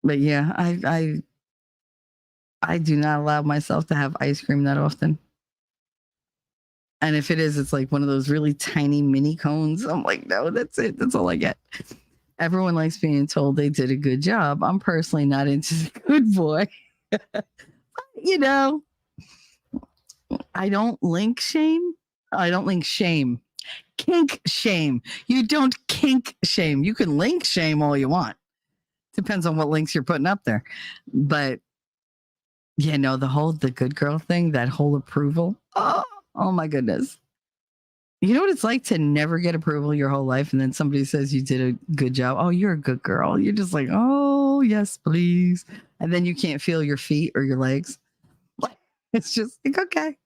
yeah, I do not allow myself to have ice cream that often. And if it is, it's like one of those really tiny mini cones. I'm like, no, that's it. That's all I get. Everyone likes being told they did a good job. I'm personally not into the good boy. I don't link shame. I don't link shame. Kink shame. You don't kink shame. You can link shame all you want. Depends on what links you're putting up there. But yeah, no, the good girl thing, that whole approval. Oh my goodness. You know what it's like to never get approval your whole life, and then somebody says you did a good job. Oh, you're a good girl. You're just like, oh yes, please. And then you can't feel your feet or your legs. It's just like, okay,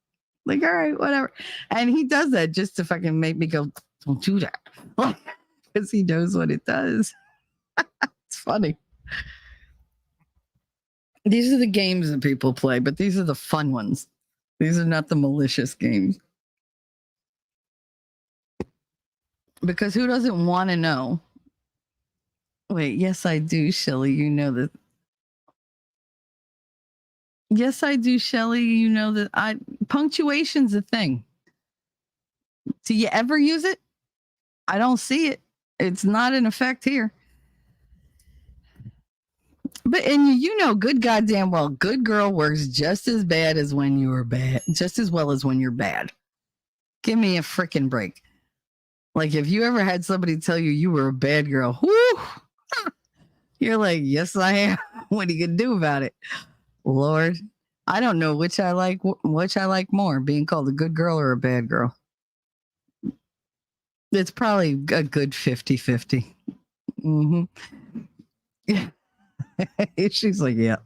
like, all right, whatever. And he does that just to fucking make me go, don't do that. Because he knows what it does. It's funny. These are the games that people play, but these are the fun ones. These are not the malicious games. Because who doesn't want to know? Wait, yes, I do, Shelly. You know that. Yes, I do, Shelly. You know that punctuation's a thing. Do you ever use it? I don't see it. It's not in effect here. But and you know good goddamn well, good girl works just as bad as when you were bad, just as well as when you're bad. Give me a freaking break. Like if you ever had somebody tell you you were a bad girl, whoo, you're like, yes, I am. What are you gonna do about it? Lord, I don't know which I like more, being called a good girl or a bad girl. It's probably a good 50-50. Mm-hmm. Yeah. She's like, yeah.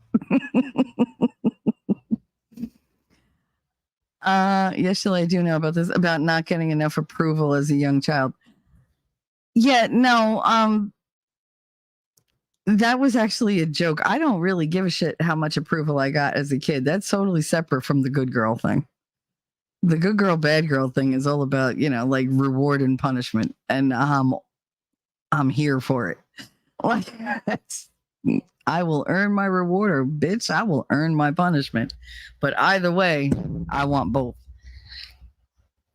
Yes, Shelly, I do know about this, about not getting enough approval as a young child. Yeah, no, that was actually a joke. I don't really give a shit how much approval I got as a kid. That's totally separate from the good girl thing. The good girl, bad girl thing is all about, like reward and punishment. And I'm here for it. Like, I will earn my reward, or bitch, I will earn my punishment. But either way, I want both.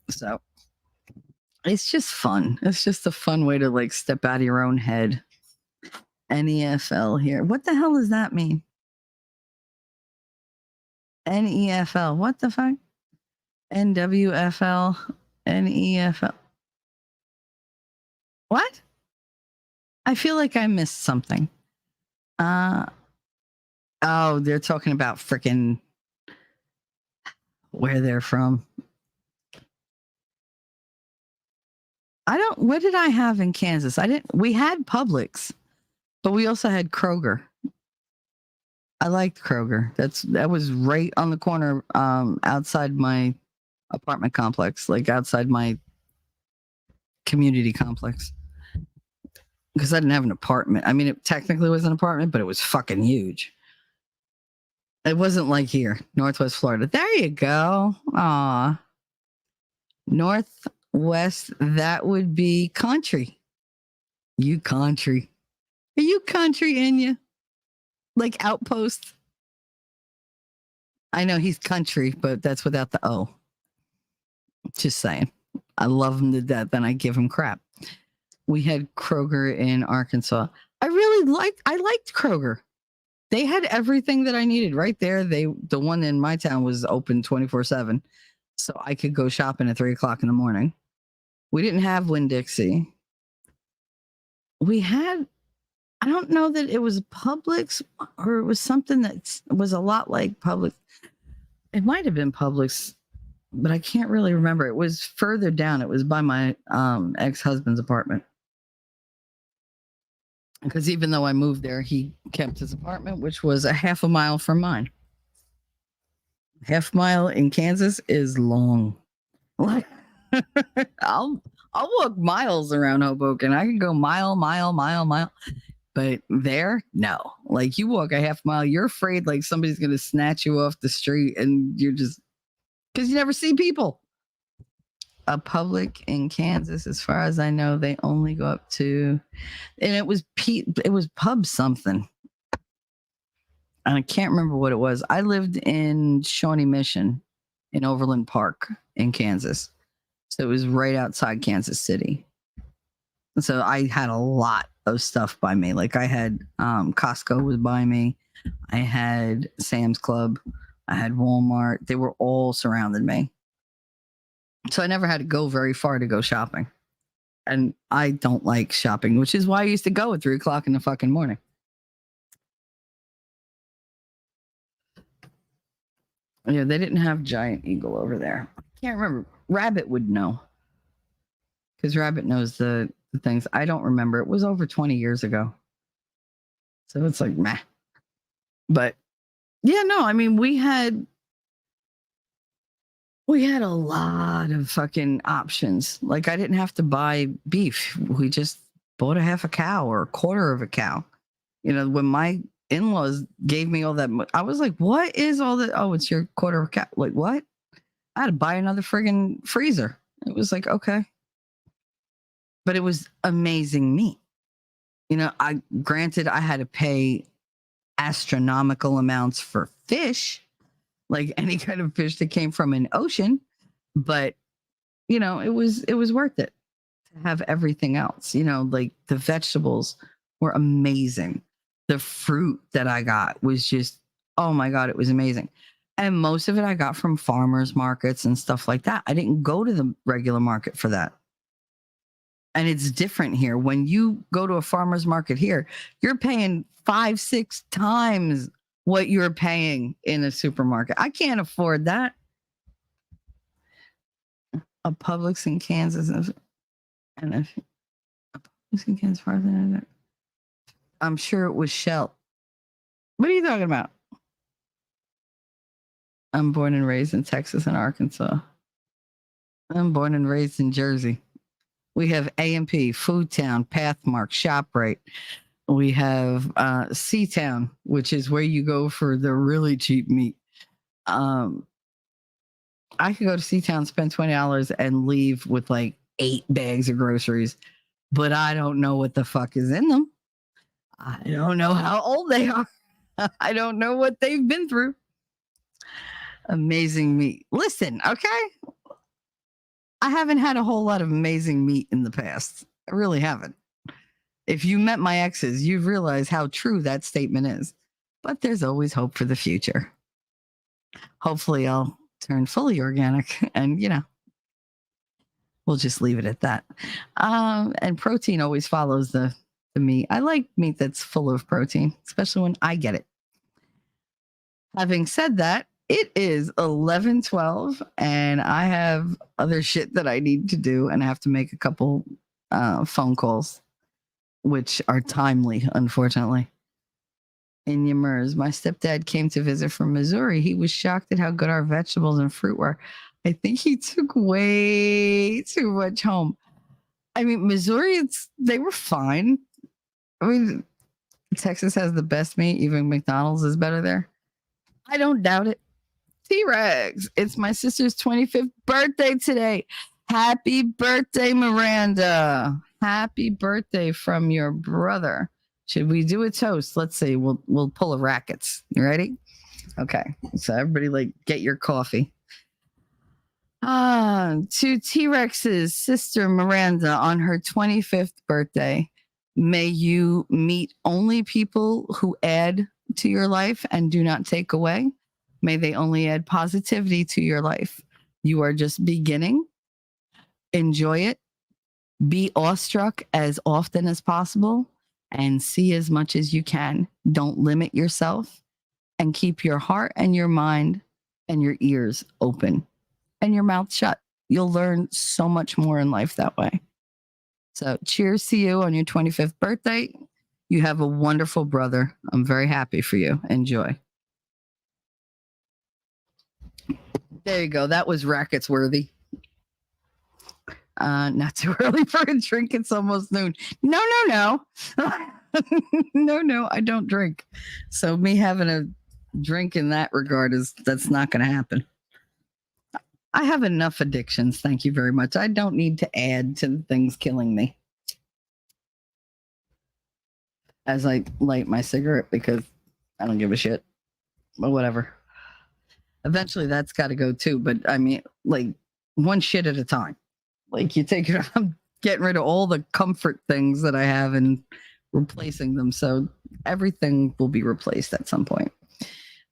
So it's just fun. It's just a fun way to like step out of your own head. NEFL here. What the hell does that mean? NEFL. What the fuck? NWFL. NEFL. What? I feel like I missed something. Oh, they're talking about freaking where they're from. What did I have in Kansas? We had Publix, but we also had Kroger. I liked Kroger. That was right on the corner, outside my apartment complex, like outside my community complex. Because I didn't have an apartment. I mean, it technically was an apartment, but it was fucking huge. It wasn't like here, Northwest Florida. There you go. Aw. Northwest, that would be country. You country. Are you country in you? Like Outpost? I know he's country, but that's without the O. Just saying. I love him to death, and I give him crap. We had Kroger in Arkansas. I liked Kroger. They had everything that I needed right there. The one in my town was open 24/7. So I could go shopping at 3:00 in the morning. We didn't have Winn-Dixie. We had, I don't know that it was Publix or it was something that was a lot like Publix. It might have been Publix, but I can't really remember. It was further down. It was by my ex-husband's apartment. Because even though I moved there, he kept his apartment, which was a half a mile from mine. Half mile in Kansas is long. Like, I'll walk miles around Hoboken. I can go mile. But there, no. Like you walk a half mile, you're afraid like somebody's gonna snatch you off the street, and you're just because you never see people. A Public in Kansas, as far as I know, they only go up to, and it was Pub something. And I can't remember what it was. I lived in Shawnee Mission in Overland Park in Kansas. So it was right outside Kansas City. So I had a lot of stuff by me. Like I had Costco was by me. I had Sam's Club. I had Walmart. They were all surrounding me. So I never had to go very far to go shopping. And I don't like shopping, which is why I used to go at 3 o'clock in the fucking morning. Yeah, they didn't have Giant Eagle over there. I can't remember. Rabbit would know. Because Rabbit knows the things. I don't remember. It was over 20 years ago. So it's like, meh. But yeah, no, I mean, we had a lot of fucking options. Like, I didn't have to buy beef. We just bought a half a cow or a quarter of a cow. You know, when my in-laws gave me all that, I was like, what is all that? Oh, it's your quarter of a cow. Like, what? I had to buy another friggin' freezer. It was like, okay. But it was amazing meat. You know, granted I had to pay astronomical amounts for fish, like any kind of fish that came from an ocean, but you know, it was worth it to have everything else. You know, like the vegetables were amazing. The fruit that I got was just, oh my God, it was amazing. And most of it I got from farmers markets and stuff like that. I didn't go to the regular market for that. And it's different here. When you go to a farmer's market here, you're paying 5-6 times what you're paying in a supermarket. I can't afford that. A Publix in Kansas and a Publix in Kansas farther than that. I'm sure it was Shell. What are you talking about? I'm born and raised in Texas and Arkansas. I'm born and raised in Jersey. We have A&P, Food Town, Pathmark, ShopRite. We have C-Town, which is where you go for the really cheap meat. I could go to C-Town, spend $20 and leave with like 8 bags of groceries, but I don't know what the fuck is in them. I don't know how old they are. I don't know what they've been through. Amazing meat. Listen, okay? I haven't had a whole lot of amazing meat in the past. I really haven't. If you met my exes, you'd realize how true that statement is. But there's always hope for the future. Hopefully I'll turn fully organic and, you know, we'll just leave it at that. And protein always follows the meat. I like meat that's full of protein, especially when I get it. Having said that, it is 11:12 and I have other shit that I need to do and I have to make a couple phone calls, which are timely, unfortunately. In Yamers, my stepdad came to visit from Missouri. He was shocked at how good our vegetables and fruit were. I think he took way too much home. I mean, Missouri, they were fine. I mean, Texas has the best meat. Even McDonald's is better there. I don't doubt it. T-Rex, it's my sister's 25th birthday today. Happy birthday, Miranda. Happy birthday from your brother. Should we do a toast? Let's see. We'll pull a rackets. You ready? Okay. So everybody like get your coffee. To T-Rex's sister Miranda on her 25th birthday. May you meet only people who add to your life and do not take away. May they only add positivity to your life. You are just beginning. Enjoy it. Be awestruck as often as possible and see as much as you can. Don't limit yourself and keep your heart and your mind and your ears open and your mouth shut. You'll learn so much more in life that way. So cheers to you on your 25th birthday. You have a wonderful brother. I'm very happy for you. Enjoy. There you go. That was rackets worthy. Not too early for a drink. It's almost noon. No. No, I don't drink. So me having a drink in that regard that's not going to happen. I have enough addictions. Thank you very much. I don't need to add to the things killing me. As I light my cigarette because I don't give a shit. But whatever. Eventually that's got to go too. But I mean, like one shit at a time. Like you take it, I'm getting rid of all the comfort things that I have and replacing them. So everything will be replaced at some point.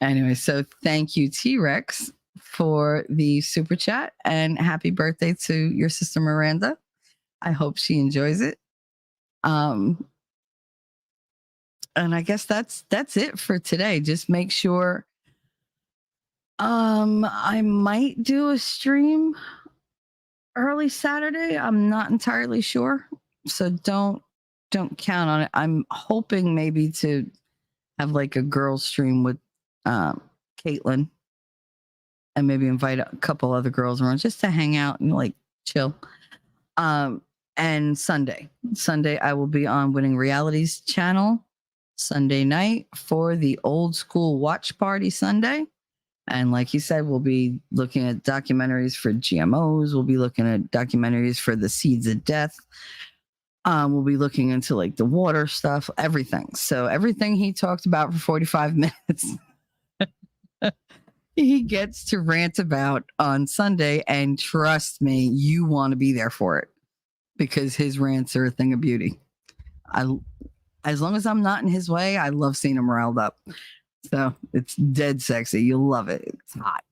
Anyway, so thank you, T-Rex, for the super chat, and happy birthday to your sister Miranda. I hope she enjoys it. And I guess that's it for today. Just make sure I might do a stream early Saturday. I'm not entirely sure. So don't count on it. I'm hoping maybe to have like a girls stream with Caitlin, and maybe invite a couple other girls around just to hang out and like chill. And Sunday I will be on Winning Realities channel Sunday night for the old school watch party Sunday. And like he said, we'll be looking at documentaries for GMOs. We'll be looking at documentaries for the seeds of death. We'll be looking into like the water stuff, everything. So everything he talked about for 45 minutes, he gets to rant about on Sunday. And trust me, you want to be there for it because his rants are a thing of beauty. As long as I'm not in his way, I love seeing him riled up. So it's dead sexy. You'll love it. It's hot.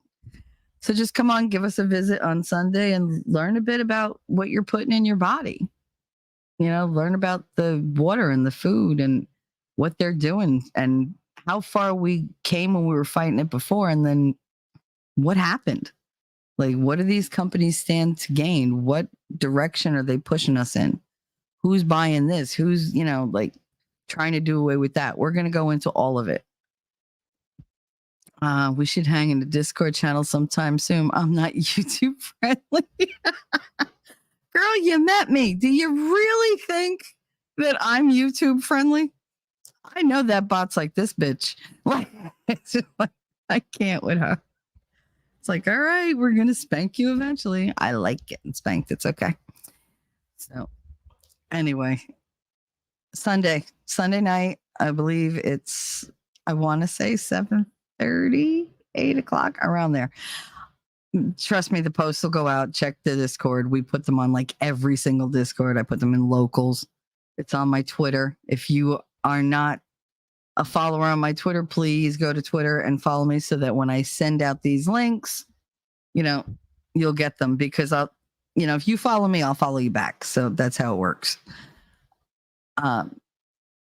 So just come on, give us a visit on Sunday and learn a bit about what you're putting in your body. You know, learn about the water and the food and what they're doing and how far we came when we were fighting it before. And then what happened? Like, what do these companies stand to gain? What direction are they pushing us in? Who's buying this? Who's, you know, like trying to do away with that? We're going to go into all of it. We should hang in the Discord channel sometime soon. I'm not YouTube friendly. Girl, you met me. Do you really think that I'm YouTube friendly? I know that bot's like this bitch. Like, it's just like I can't with her. It's like, all right, we're gonna spank you eventually. I like getting spanked. It's okay. So anyway, Sunday night, I believe it's, I want to say 7:30, 8 o'clock, around there. Trust me, the posts will go out. Check the Discord. We put them on like every single Discord. I put them in locals. It's on my Twitter. If you are not a follower on my Twitter, please go to Twitter and follow me so that when I send out these links, you know, you'll get them, because I'll, you know, if you follow me, I'll follow you back. So that's how it works.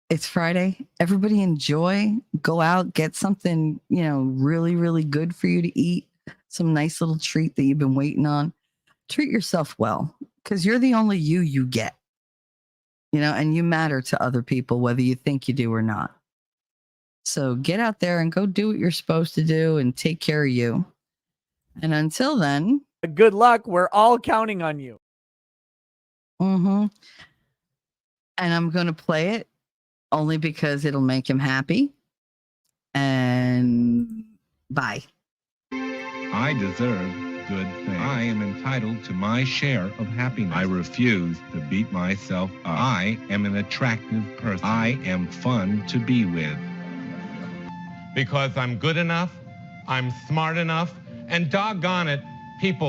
It's Friday. Everybody enjoy. Go out, get something, you know, really, really good for you to eat. Some nice little treat that you've been waiting on. Treat yourself well, because you're the only you get, you know, and you matter to other people, whether you think you do or not. So get out there and go do what you're supposed to do and take care of you. And until then, Good luck. We're all counting on you. and I'm going to play it only because it'll make him happy. And bye. I deserve good things. I am entitled to my share of happiness. I refuse to beat myself up. I am an attractive person. I am fun to be with. Because I'm good enough, I'm smart enough, and doggone it, people